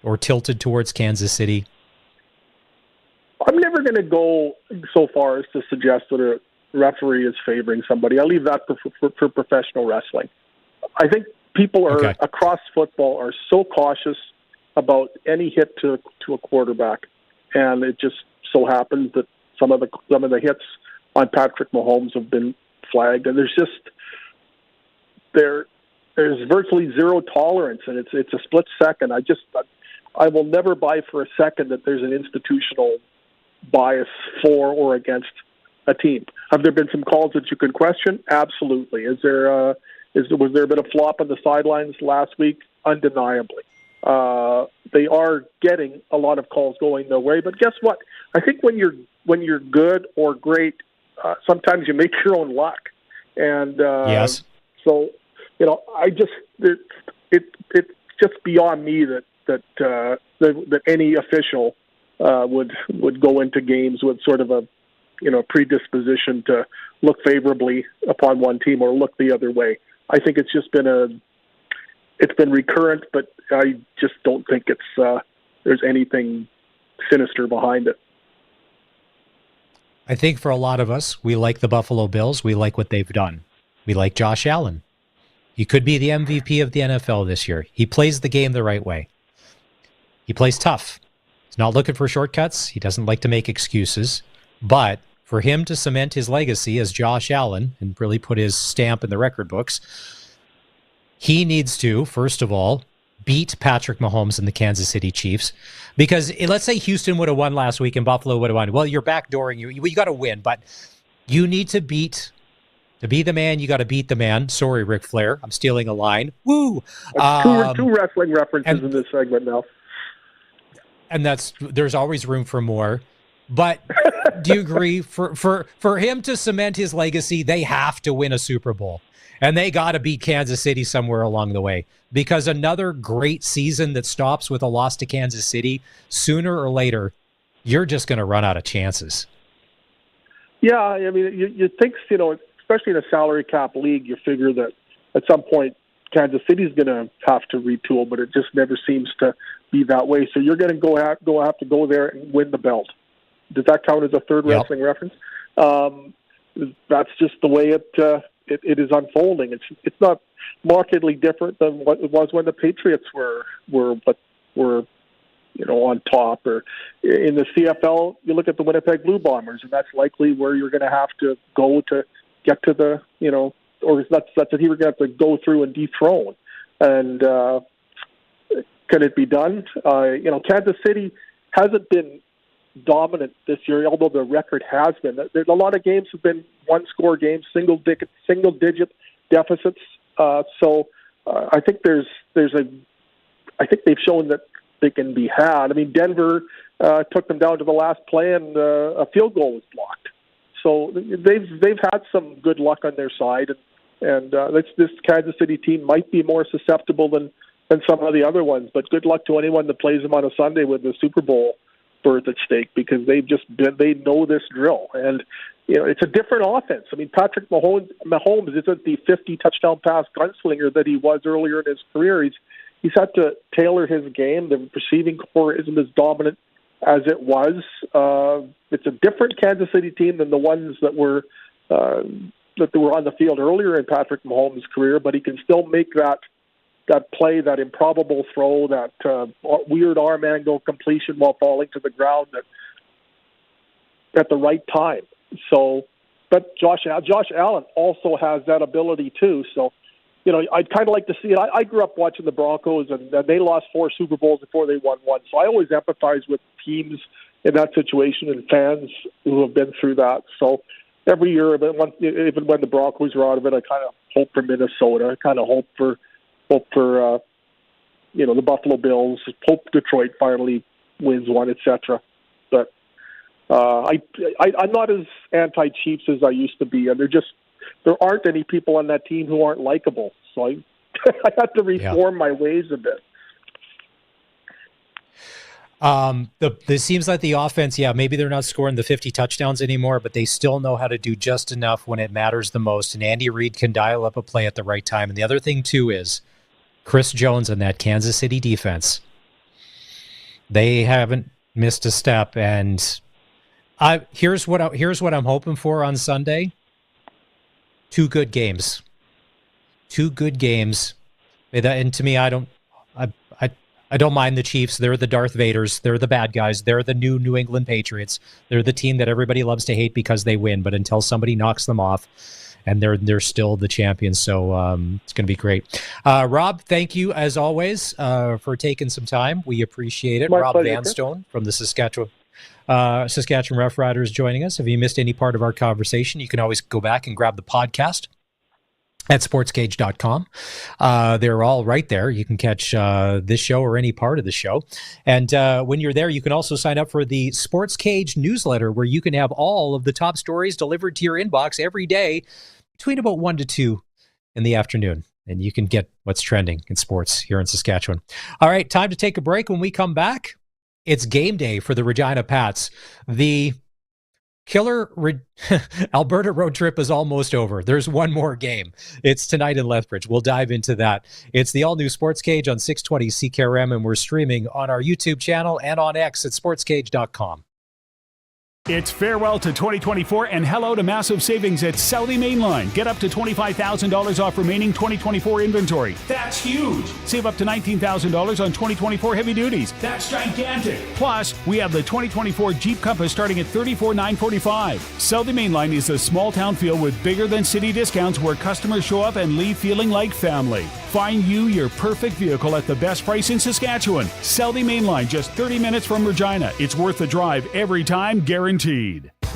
or tilted towards Kansas City? I'm never going to go so far as to suggest that a referee is favoring somebody. I'll leave that for professional wrestling. I think people are across football are so cautious about any hit to a quarterback, and it just so happens that some of the hits on Patrick Mahomes have been flagged, and there's virtually zero tolerance, and it's a split second. I will never buy for a second that there's an institutional bias for or against a team. Have there been some calls that you could question? Absolutely. Was there a bit of flop on the sidelines last week? Undeniably. They are getting a lot of calls going their way, but guess what? I think when you're good or great, sometimes you make your own luck. And yes. So it's just beyond me that any official would go into games with sort of a predisposition to look favorably upon one team or look the other way. I think it's just been recurrent, but I just don't think there's anything sinister behind it. I think for a lot of us, we like the Buffalo Bills. We like what they've done. We like Josh Allen. He could be the MVP of the NFL this year. He plays the game the right way. He plays tough. He's not looking for shortcuts. He doesn't like to make excuses. But for him to cement his legacy as Josh Allen and really put his stamp in the record books, he needs to, first of all, beat Patrick Mahomes and the Kansas City Chiefs. Because let's say Houston would have won last week and Buffalo would have won. Well, you're backdooring. You got to win, but you need to be the man, you got to beat the man. Sorry, Ric Flair. I'm stealing a line. Woo! Two wrestling references in this segment now. And there's always room for more. But do you agree for him to cement his legacy, they have to win a Super Bowl? And they got to beat Kansas City somewhere along the way, because another great season that stops with a loss to Kansas City, sooner or later, you're just going to run out of chances. Yeah, I mean, you think, especially in a salary cap league, you figure that at some point Kansas City's going to have to retool, but it just never seems to be that way. So you're going to have to go there and win the belt. Does that count as a third wrestling reference? That's just the way it is unfolding. It's not markedly different than what it was when the Patriots were on top. Or in the CFL, you look at the Winnipeg Blue Bombers, and that's likely where you're going to have to go to get to the, or that's what you're going to have to go through and dethrone. And can it be done? Kansas City hasn't been dominant this year, although the record has been. There's a lot of games have been one-score games, single-digit deficits. So I think I think they've shown that they can be had. I mean, Denver took them down to the last play, and a field goal was blocked. So they've had some good luck on their side, and this Kansas City team might be more susceptible than some of the other ones. But good luck to anyone that plays them on a Sunday with the Super Bowl berth at stake, because they know this drill, and it's a different offense. I mean, Patrick Mahomes isn't the 50 touchdown pass gunslinger that he was earlier in his career. He's had to tailor his game. The receiving core isn't as dominant as it was. It's a different Kansas City team than the ones that were on the field earlier in Patrick Mahomes' career, but he can still make that play, that improbable throw, that weird arm angle completion while falling to the ground at the right time. So, but Josh Allen also has that ability too. So, I'd kind of like to see it. I grew up watching the Broncos, and they lost 4 Super Bowls before they won one. So I always empathize with teams in that situation and fans who have been through that. So every year, even when the Broncos were out of it, I kind of hope for Minnesota. I kind of hope for the Buffalo Bills. Hope Detroit finally wins one, etc. But I'm not as anti-Chiefs as I used to be, and there aren't any people on that team who aren't likable. So I have to reform my ways a bit. It seems like the offense, maybe they're not scoring the 50 touchdowns anymore, but they still know how to do just enough when it matters the most. And Andy Reid can dial up a play at the right time. And the other thing too is Chris Jones and that Kansas City defense. They haven't missed a step. And here's what I'm hoping for on Sunday. 2 good games. 2 good games. And to me, I don't mind the Chiefs. They're the Darth Vaders. They're the bad guys. They're the New England Patriots. They're the team that everybody loves to hate because they win. But until somebody knocks them off, and they're still the champions. So it's going to be great. Rob, thank you as always for taking some time. We appreciate it. Rob Vanstone from the Saskatchewan Roughriders joining us. If you missed any part of our conversation, you can always go back and grab the podcast at sportscage.com. They're all right there. You can catch this show or any part of the show. And when you're there, you can also sign up for the Sportscage newsletter, where you can have all of the top stories delivered to your inbox every day between about 1 to 2 in the afternoon. And you can get what's trending in sports here in Saskatchewan. All right, time to take a break. When we come back, it's game day for the Regina Pats. The killer Alberta road trip is almost over. There's one more game. It's tonight in Lethbridge. We'll dive into that. It's the all-new Sportscage on 620 CKRM, and we're streaming on our YouTube channel and on X at sportscage.com. It's farewell to 2024 and hello to massive savings at Southie Mainline. Get up to $25,000 off remaining 2024 inventory. That's huge. Save up to $19,000 on 2024 heavy duties. That's gigantic. Plus, we have the 2024 Jeep Compass starting at $34,945. Southie Mainline is a small town feel with bigger than city discounts where customers show up and leave feeling like family. Find you your perfect vehicle at the best price in Saskatchewan. Southie Mainline, just 30 minutes from Regina. It's worth the drive every time, guaranteed.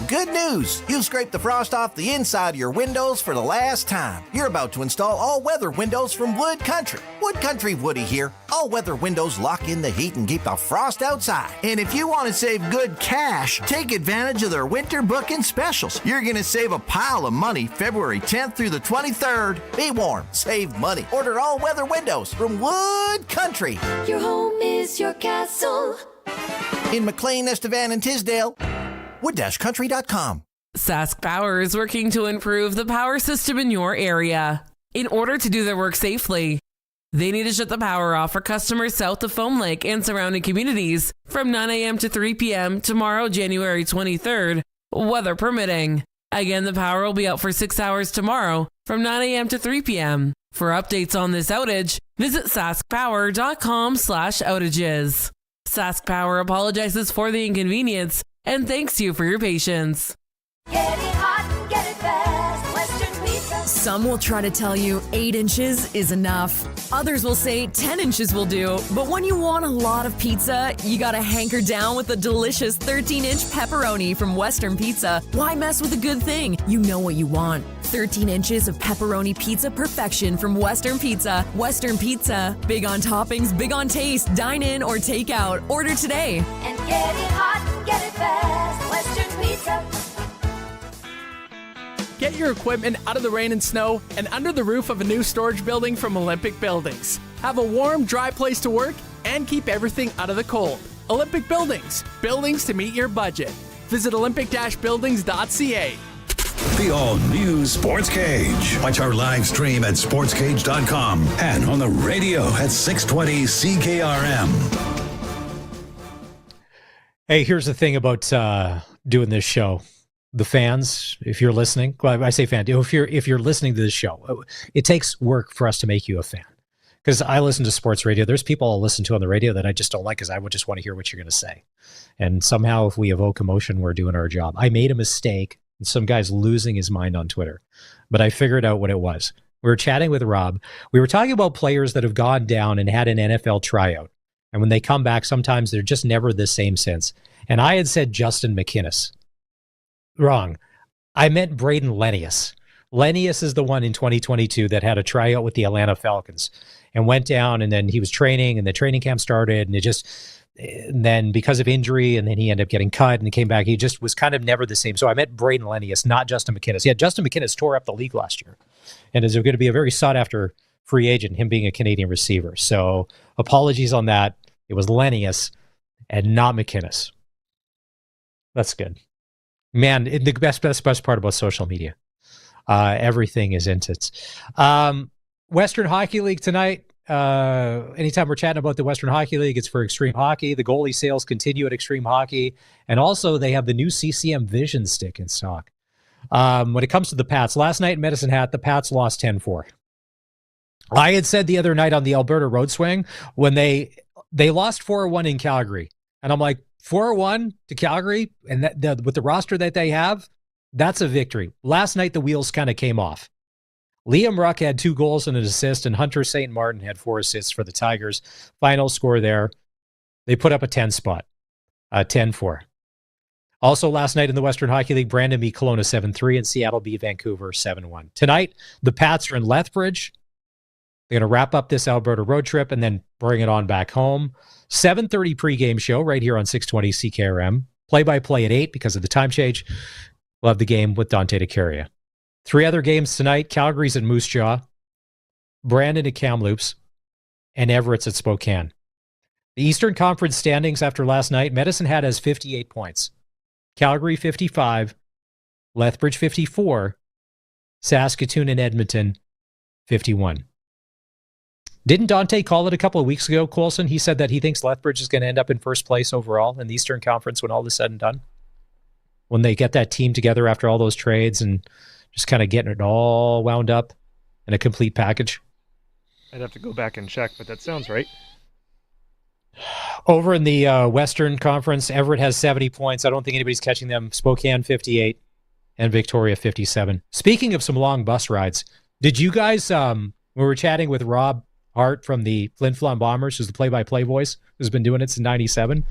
Good news! You've scraped the frost off the inside of your windows for the last time. You're about to install all-weather windows from Wood Country. Wood Country Woody here. All-weather windows lock in the heat and keep the frost outside. And if you want to save good cash, take advantage of their winter booking specials. You're going to save a pile of money February 10th through the 23rd. Be warm, save money. Order all-weather windows from Wood Country. Your home is your castle. In McLean, Estevan, and Tisdale, wood-country.com. Sask Power is working to improve the power system in your area. In order to do their work safely, they need to shut the power off for customers south of Foam Lake and surrounding communities from 9 a.m. to 3 p.m. tomorrow, January 23rd, weather permitting. Again, the power will be out for 6 hours tomorrow from 9 a.m. to 3 p.m. For updates on this outage, visit saskpower.com/outages. Sask Power apologizes for the inconvenience and thanks you for your patience. Get it hot and get it fast. Western Pizza. Some will try to tell you 8 inches is enough. Others will say 10 inches will do. But when you want a lot of pizza, you gotta hanker down with the delicious 13-inch pepperoni from Western Pizza. Why mess with a good thing? You know what you want. 13 inches of pepperoni pizza perfection from Western Pizza. Western Pizza. Big on toppings, big on taste. Dine in or take out. Order today. And get it hot and get it fast. Western Pizza. Get your equipment out of the rain and snow and under the roof of a new storage building from Olympic Buildings. Have a warm, dry place to work and keep everything out of the cold. Olympic Buildings. Buildings to meet your budget. Visit olympic-buildings.ca. The all-new Sports Cage. Watch our live stream at sportscage.com and on the radio at 620 CKRM. Hey, here's the thing about doing this show. The fans, if you're listening, well, I say fan, if you're listening to this show, it takes work for us to make you a fan. Because I listen to sports radio. There's people I'll listen to on the radio that I just don't like because I would just want to hear what you're going to say. And somehow if we evoke emotion, we're doing our job. I made a mistake. And some guy's losing his mind on Twitter. But I figured out what it was. We were chatting with Rob. We were talking about players that have gone down and had an NFL tryout. And when they come back, sometimes they're just never the same since. And I had said Justin McInnis. Wrong. I meant Braden Lenius. Lenius is the one in 2022 that had a tryout with the Atlanta Falcons and went down, and then he was training, and the training camp started, and then because of injury, and then he ended up getting cut and he came back. He just was kind of never the same. So I meant Braden Lenius, not Justin McInnis. Yeah, Justin McInnis tore up the league last year and is going to be a very sought-after free agent, him being a Canadian receiver. So apologies on that. It was Lenius and not McInnis. That's good. Man, the best part about social media. Everything is into it. Western Hockey League tonight. Anytime we're chatting about the Western Hockey League, it's for Extreme Hockey. The goalie sales continue at Extreme Hockey. And also they have the new CCM Vision Stick in stock. When it comes to the Pats, last night in Medicine Hat, the Pats lost 10-4. I had said the other night on the Alberta Road Swing, when they lost 4-1 in Calgary. And I'm like, 4-1 to Calgary, and with the roster that they have, that's a victory. Last night, the wheels kind of came off. Liam Ruck had 2 goals and an assist, and Hunter St. Martin had 4 assists for the Tigers. Final score there, they put up a 10 spot, 10-4. Also last night in the Western Hockey League, Brandon beat Kelowna 7-3, and Seattle beat Vancouver 7-1. Tonight, the Pats are in Lethbridge. They're going to wrap up this Alberta road trip and then bring it on back home. 7:30 pregame show right here on 620 CKRM. Play-by-play at 8 because of the time change. We'll have the game with Dante DeCaria. 3 other games tonight. Calgary's at Moose Jaw, Brandon at Kamloops, and Everett's at Spokane. The Eastern Conference standings after last night, Medicine Hat has 58 points. Calgary 55, Lethbridge 54, Saskatoon and Edmonton 51. Didn't Dante call it a couple of weeks ago, Coulson? He said that he thinks Lethbridge is going to end up in first place overall in the Eastern Conference when all is said and done. When they get that team together after all those trades and just kind of getting it all wound up in a complete package. I'd have to go back and check, but that sounds right. Over in the Western Conference, Everett has 70 points. I don't think anybody's catching them. Spokane 58 and Victoria 57. Speaking of some long bus rides, did you guys, when we were chatting with Rob Hart from the Flin Flon Bombers, who's the play-by-play voice, who's been doing it since 97.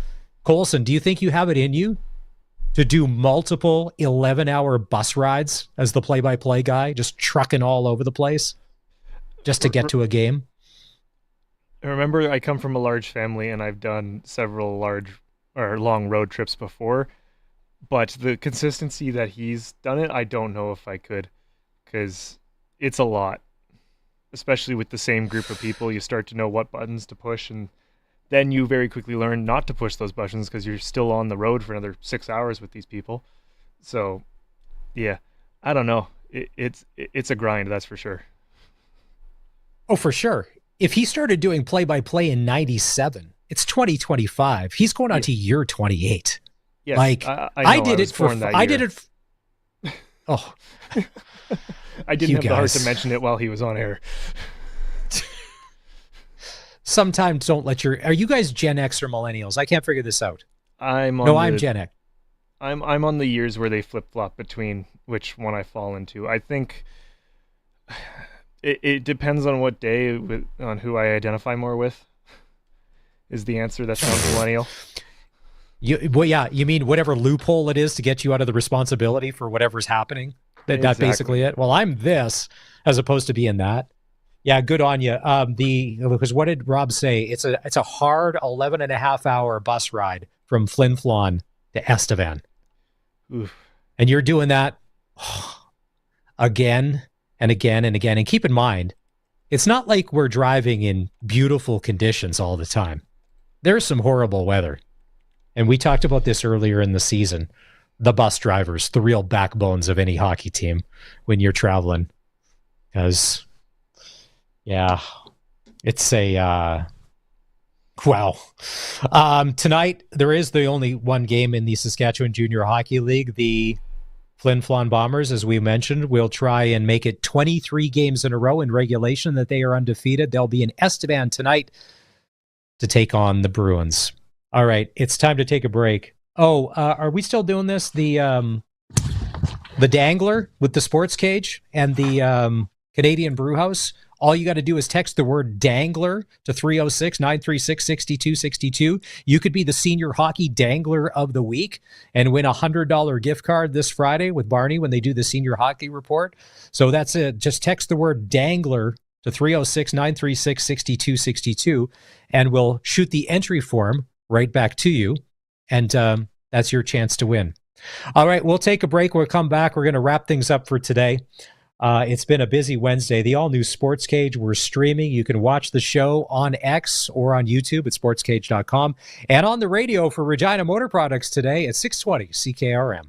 Coulson, do you think you have it in you to do multiple 11-hour bus rides as the play-by-play guy, just trucking all over the place just to get to a game? Remember, I come from a large family, and I've done several long road trips before, but the consistency that he's done it, I don't know if I could, because it's a lot, especially with the same group of people. You start to know what buttons to push, and then you very quickly learn not to push those buttons because you're still on the road for another 6 hours with these people. So, yeah, I don't know. It's a grind, that's for sure. Oh, for sure. If he started doing play-by-play in 97, it's 2025. He's going on to year 28. Yes, like I did it for. Oh, I didn't have the heart to mention it while he was on air. Sometimes don't let your. Are you guys Gen X or millennials? I can't figure this out. I'm Gen X. I'm on the years where they flip flop between which one I fall into. I think it depends on what day, on who I identify more with. Is the answer that sounds millennial? You mean whatever loophole it is to get you out of the responsibility for whatever's happening? That's basically it. Well, I'm this as opposed to being that. Yeah, good on you. Because what did Rob say? It's a hard 11.5-hour bus ride from Flin Flon to Estevan. Oof. And you're doing that again and again and again. And keep in mind, it's not like we're driving in beautiful conditions all the time. There's some horrible weather. And we talked about this earlier in the season. The bus drivers, the real backbones of any hockey team when you're traveling. Because, yeah, it's a, wow. Tonight, there is the only one game in the Saskatchewan Junior Hockey League. The Flin Flon Bombers, as we mentioned, will try and make it 23 games in a row in regulation that they are undefeated. They'll be in Estevan tonight to take on the Bruins. All right, it's time to take a break. Oh, are we still doing this? The Dangler with the Sportscage and the Canadian Brewhouse. All you got to do is text the word Dangler to 306-936-6262. You could be the senior hockey Dangler of the week and win a $100 gift card this Friday with Barney when they do the senior hockey report. So that's it. Just text the word Dangler to 306-936-6262 and we'll shoot the entry form right back to you. And that's your chance to win. All right, we'll take a break. We'll come back. We're going to wrap things up for today. It's been a busy Wednesday. The all-new Sportscage, we're streaming. You can watch the show on X or on YouTube at sportscage.com and on the radio for Regina Motor Products today at 620 CKRM.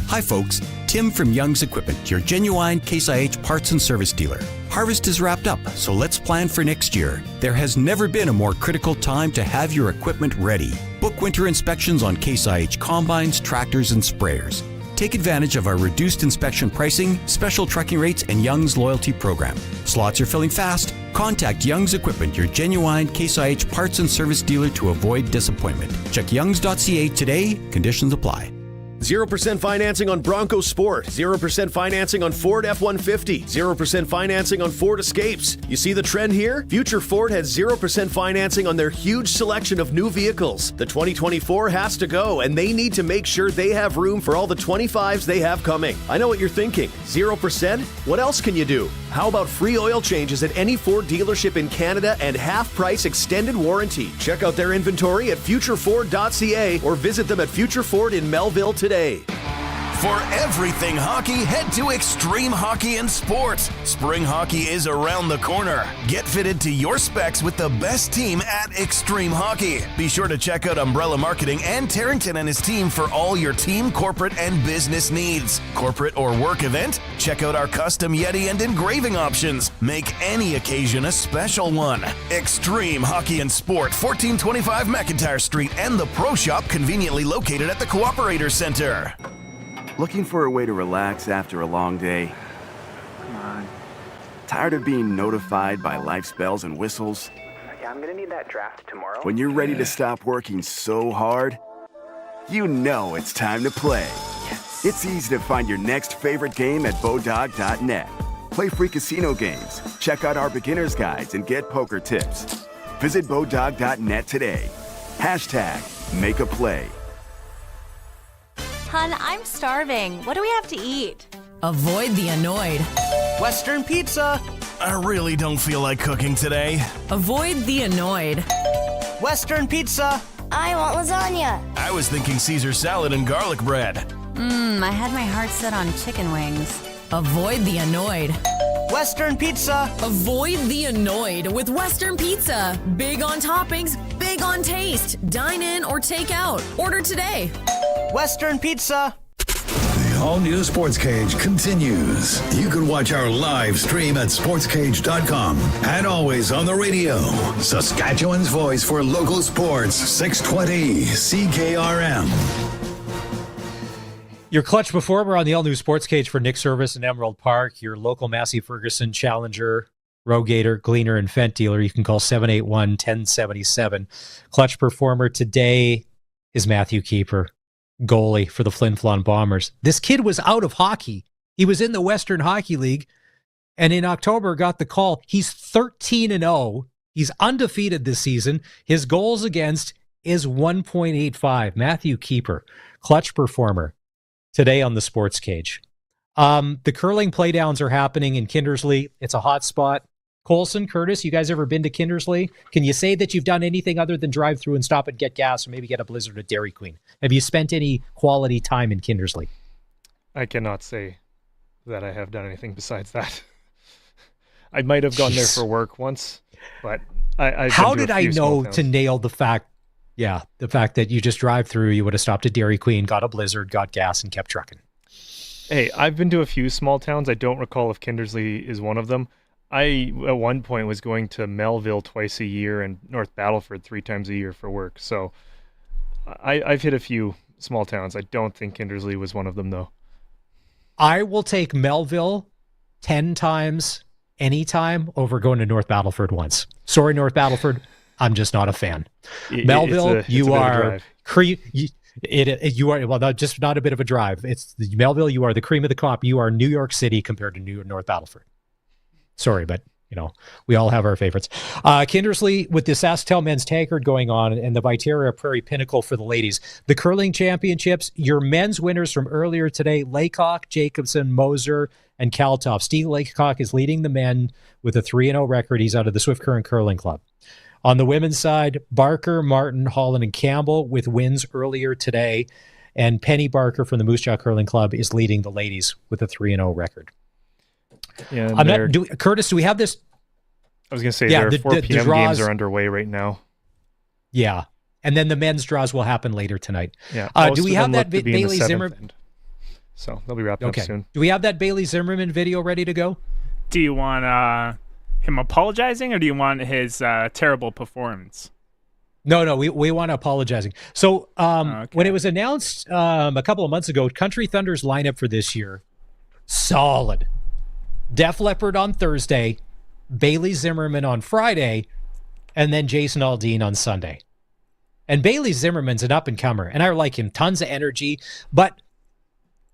Hi folks, Tim from Young's Equipment, your genuine Case IH parts and service dealer. Harvest is wrapped up, so let's plan for next year. There has never been a more critical time to have your equipment ready. Book winter inspections on Case IH combines, tractors, and sprayers. Take advantage of our reduced inspection pricing, special trucking rates, and Young's loyalty program. Slots are filling fast. Contact Young's Equipment, your genuine Case IH parts and service dealer to avoid disappointment. Check youngs.ca today. Conditions apply. 0% financing on Bronco Sport, 0% financing on Ford F-150, 0% financing on Ford Escapes. You see the trend here? Future Ford has 0% financing on their huge selection of new vehicles. The 2024 has to go, and they need to make sure they have room for all the 25s they have coming. I know what you're thinking. 0%? What else can you do? How about free oil changes at any Ford dealership in Canada and half-price extended warranty? Check out their inventory at futureford.ca or visit them at Future Ford in Melville today. For everything hockey, head to Extreme Hockey and Sports. Spring hockey is around the corner. Get fitted to your specs with the best team at Extreme Hockey. Be sure to check out Umbrella Marketing and Tarrington and his team for all your team, corporate, and business needs. Corporate or work event? Check out our custom Yeti and engraving options. Make any occasion a special one. Extreme Hockey and Sport, 1425 McIntyre Street, and the Pro Shop conveniently located at the Cooperator Center. Looking for a way to relax after a long day? Come on. Tired of being notified by life's bells and whistles? Yeah, I'm gonna need that draft tomorrow. When you're ready to stop working so hard, you know it's time to play. Yes. It's easy to find your next favorite game at Bodog.net. Play free casino games, check out our beginner's guides, and get poker tips. Visit Bodog.net today. Make a play. Hun, I'm starving. What do we have to eat? Avoid the annoyed. Western pizza. I really don't feel like cooking today. Avoid the annoyed. Western pizza. I want lasagna. I was thinking Caesar salad and garlic bread. I had my heart set on chicken wings. Avoid the annoyed. Western pizza. Avoid the annoyed with Western Pizza. Big on toppings, big on taste. Dine in or take out. Order today. Western pizza. The all-new Sports Cage continues. You can watch our live stream at sportscage.com and always on the radio. Saskatchewan's voice for local sports, 620 CKRM. Your clutch performer on the all-new Sports Cage for Nick Service in Emerald Park, your local Massey Ferguson Challenger, Rogator, Gleaner, and Fent dealer. You can call 781-1077. Clutch performer today is Matthew Keeper, goalie for the Flin Flon Bombers. This kid was out of hockey. He was in the Western Hockey League, and in October got the call. He's 13-0. He's undefeated this season. His goals against is 1.85. Matthew Keeper, clutch performer, today on the Sports Cage. The curling playdowns are happening in Kindersley. It's a hot spot. Colson, Curtis, you guys ever been to Kindersley? Can you say that you've done anything other than drive through and stop and get gas or maybe get a Blizzard at Dairy Queen? Have you spent any quality time in Kindersley? I cannot say that I have done anything besides that. I might have gone there for work once, but I've How been to did a I few small know towns. to nail the fact? Yeah, the fact that you just drive through, you would have stopped at Dairy Queen, got a Blizzard, got gas, and kept trucking. Hey, I've been to a few small towns. I don't recall if Kindersley is one of them. I, at one point, was going to Melville twice a year and North Battleford 3 times a year for work. So I've hit a few small towns. I don't think Kindersley was one of them, though. I will take Melville 10 times anytime over going to North Battleford once. Sorry, North Battleford. I'm just not a fan. Melville, you are you are well, not just not a bit of a drive. It's Melville. You are the cream of the crop. You are New York City compared to North Battleford. Sorry, but we all have our favorites. Kindersley with the Sasktel men's tankard going on and the Viterra Prairie Pinnacle for the ladies. The curling championships, your men's winners from earlier today, Laycock, Jacobson, Moser, and Kaltoff. Steve Laycock is leading the men with a 3-0 record. He's out of the Swift Current Curling Club. On the women's side, Barker, Martin, Holland, and Campbell with wins earlier today. And Penny Barker from the Moose Jaw Curling Club is leading the ladies with a 3-0 record. Yeah, Curtis, do we have this? I was going to say, their 4 p.m. draws, games are underway right now. Yeah. And then the men's draws will happen later tonight. Yeah. Do we have that Bailey Zimmerman? So they'll be wrapping up soon. Do we have that Bailey Zimmerman video ready to go? Do you want him apologizing or do you want his terrible performance? No, we want apologizing. So when it was announced a couple of months ago, Country Thunder's lineup for this year, solid. Def Leppard on Thursday, Bailey Zimmerman on Friday, and then Jason Aldean on Sunday. And Bailey Zimmerman's an up-and-comer, and I like him. Tons of energy. But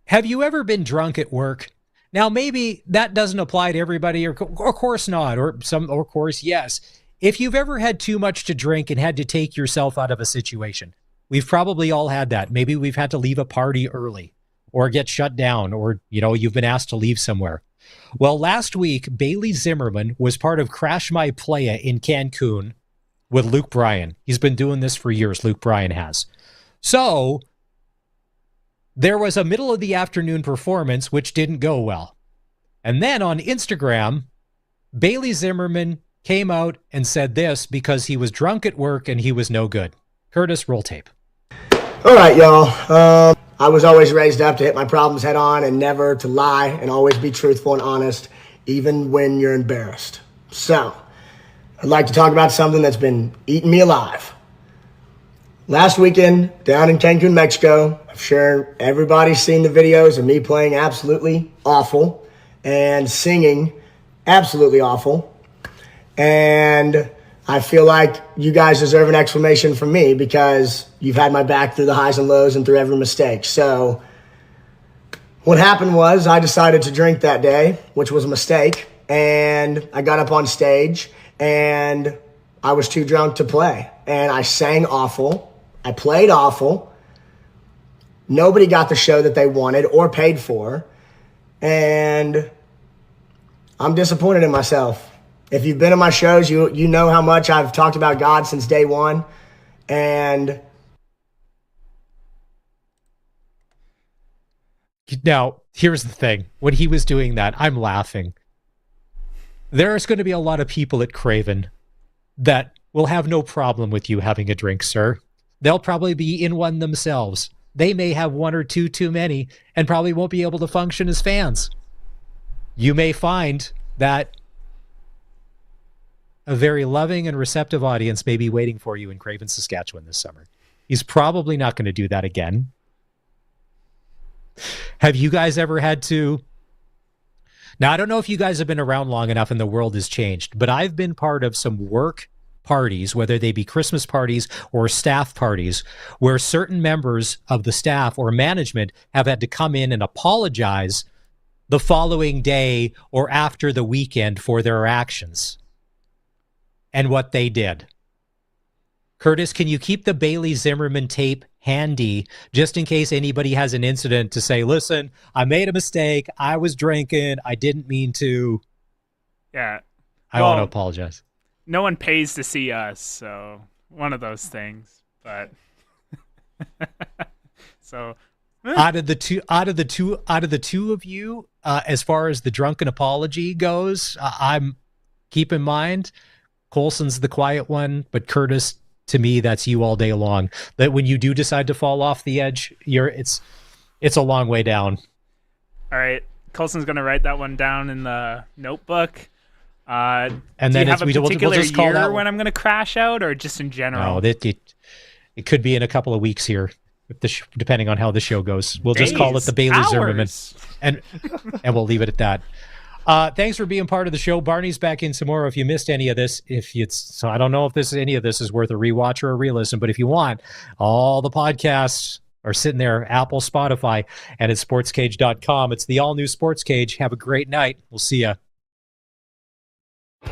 have you ever been drunk at work? Now, maybe that doesn't apply to everybody, or of course not, or of course, yes. If you've ever had too much to drink and had to take yourself out of a situation, we've probably all had that. Maybe we've had to leave a party early or get shut down, or, you've been asked to leave somewhere. Well, last week, Bailey Zimmerman was part of Crash My Playa in Cancun with Luke Bryan. He's been doing this for years, Luke Bryan has. So there was a middle of the afternoon performance, which didn't go well. And then on Instagram, Bailey Zimmerman came out and said this because he was drunk at work and he was no good. Curtis, roll tape. All right, y'all. I was always raised up to hit my problems head on and never to lie and always be truthful and honest, even when you're embarrassed. So, I'd like to talk about something that's been eating me alive. Last weekend, down in Cancun, Mexico, I'm sure everybody's seen the videos of me playing absolutely awful and singing absolutely awful. And I feel like you guys deserve an exclamation from me because you've had my back through the highs and lows and through every mistake. So what happened was I decided to drink that day, which was a mistake. And I got up on stage and I was too drunk to play. And I sang awful. I played awful. Nobody got the show that they wanted or paid for. And I'm disappointed in myself. If you've been in my shows, you know how much I've talked about God since day one. And now, here's the thing. When he was doing that, I'm laughing. There's going to be a lot of people at Craven that will have no problem with you having a drink, sir. They'll probably be in one themselves. They may have one or two too many and probably won't be able to function as fans. You may find that a very loving and receptive audience may be waiting for you in Craven, Saskatchewan this summer. He's probably not going to do that again. Have you guys ever had to... Now, I don't know if you guys have been around long enough and the world has changed, but I've been part of some work parties, whether they be Christmas parties or staff parties, where certain members of the staff or management have had to come in and apologize the following day or after the weekend for their actions and what they did. Curtis, can you keep the Bailey Zimmerman tape handy just in case anybody has an incident to say, listen, I made a mistake. I was drinking. I didn't mean to. Yeah. I want to apologize. No one pays to see us, so one of those things. But so out of the two of you, as far as the drunken apology goes, I'm keep in mind Colson's the quiet one, but Curtis, to me, that's you all day long. That when you do decide to fall off the edge, it's a long way down. All right, Colson's going to write that one down in the notebook. And do then you have a we'll particular just call year that when I'm going to crash out, or just in general? No, it could be in a couple of weeks here, if depending on how the show goes. We'll just call it the Bailey Zimmerman, and we'll leave it at that. Thanks for being part of the show. Barney's back in tomorrow. If you missed any of this, so I don't know if any of this is worth a rewatch or a re-listen, but if you want, all the podcasts are sitting there, Apple, Spotify, and at sportscage.com. It's the all-new Sportscage. Have a great night. We'll see ya.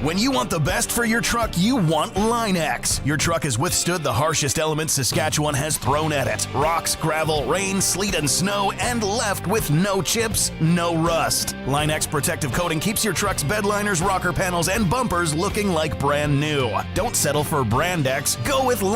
When you want the best for your truck, you want Line-X. Your truck has withstood the harshest elements Saskatchewan has thrown at it. Rocks, gravel, rain, sleet, and snow, and left with no chips, no rust. Line-X protective coating keeps your truck's bed liners, rocker panels, and bumpers looking like brand new. Don't settle for Brand X. Go with Line-X.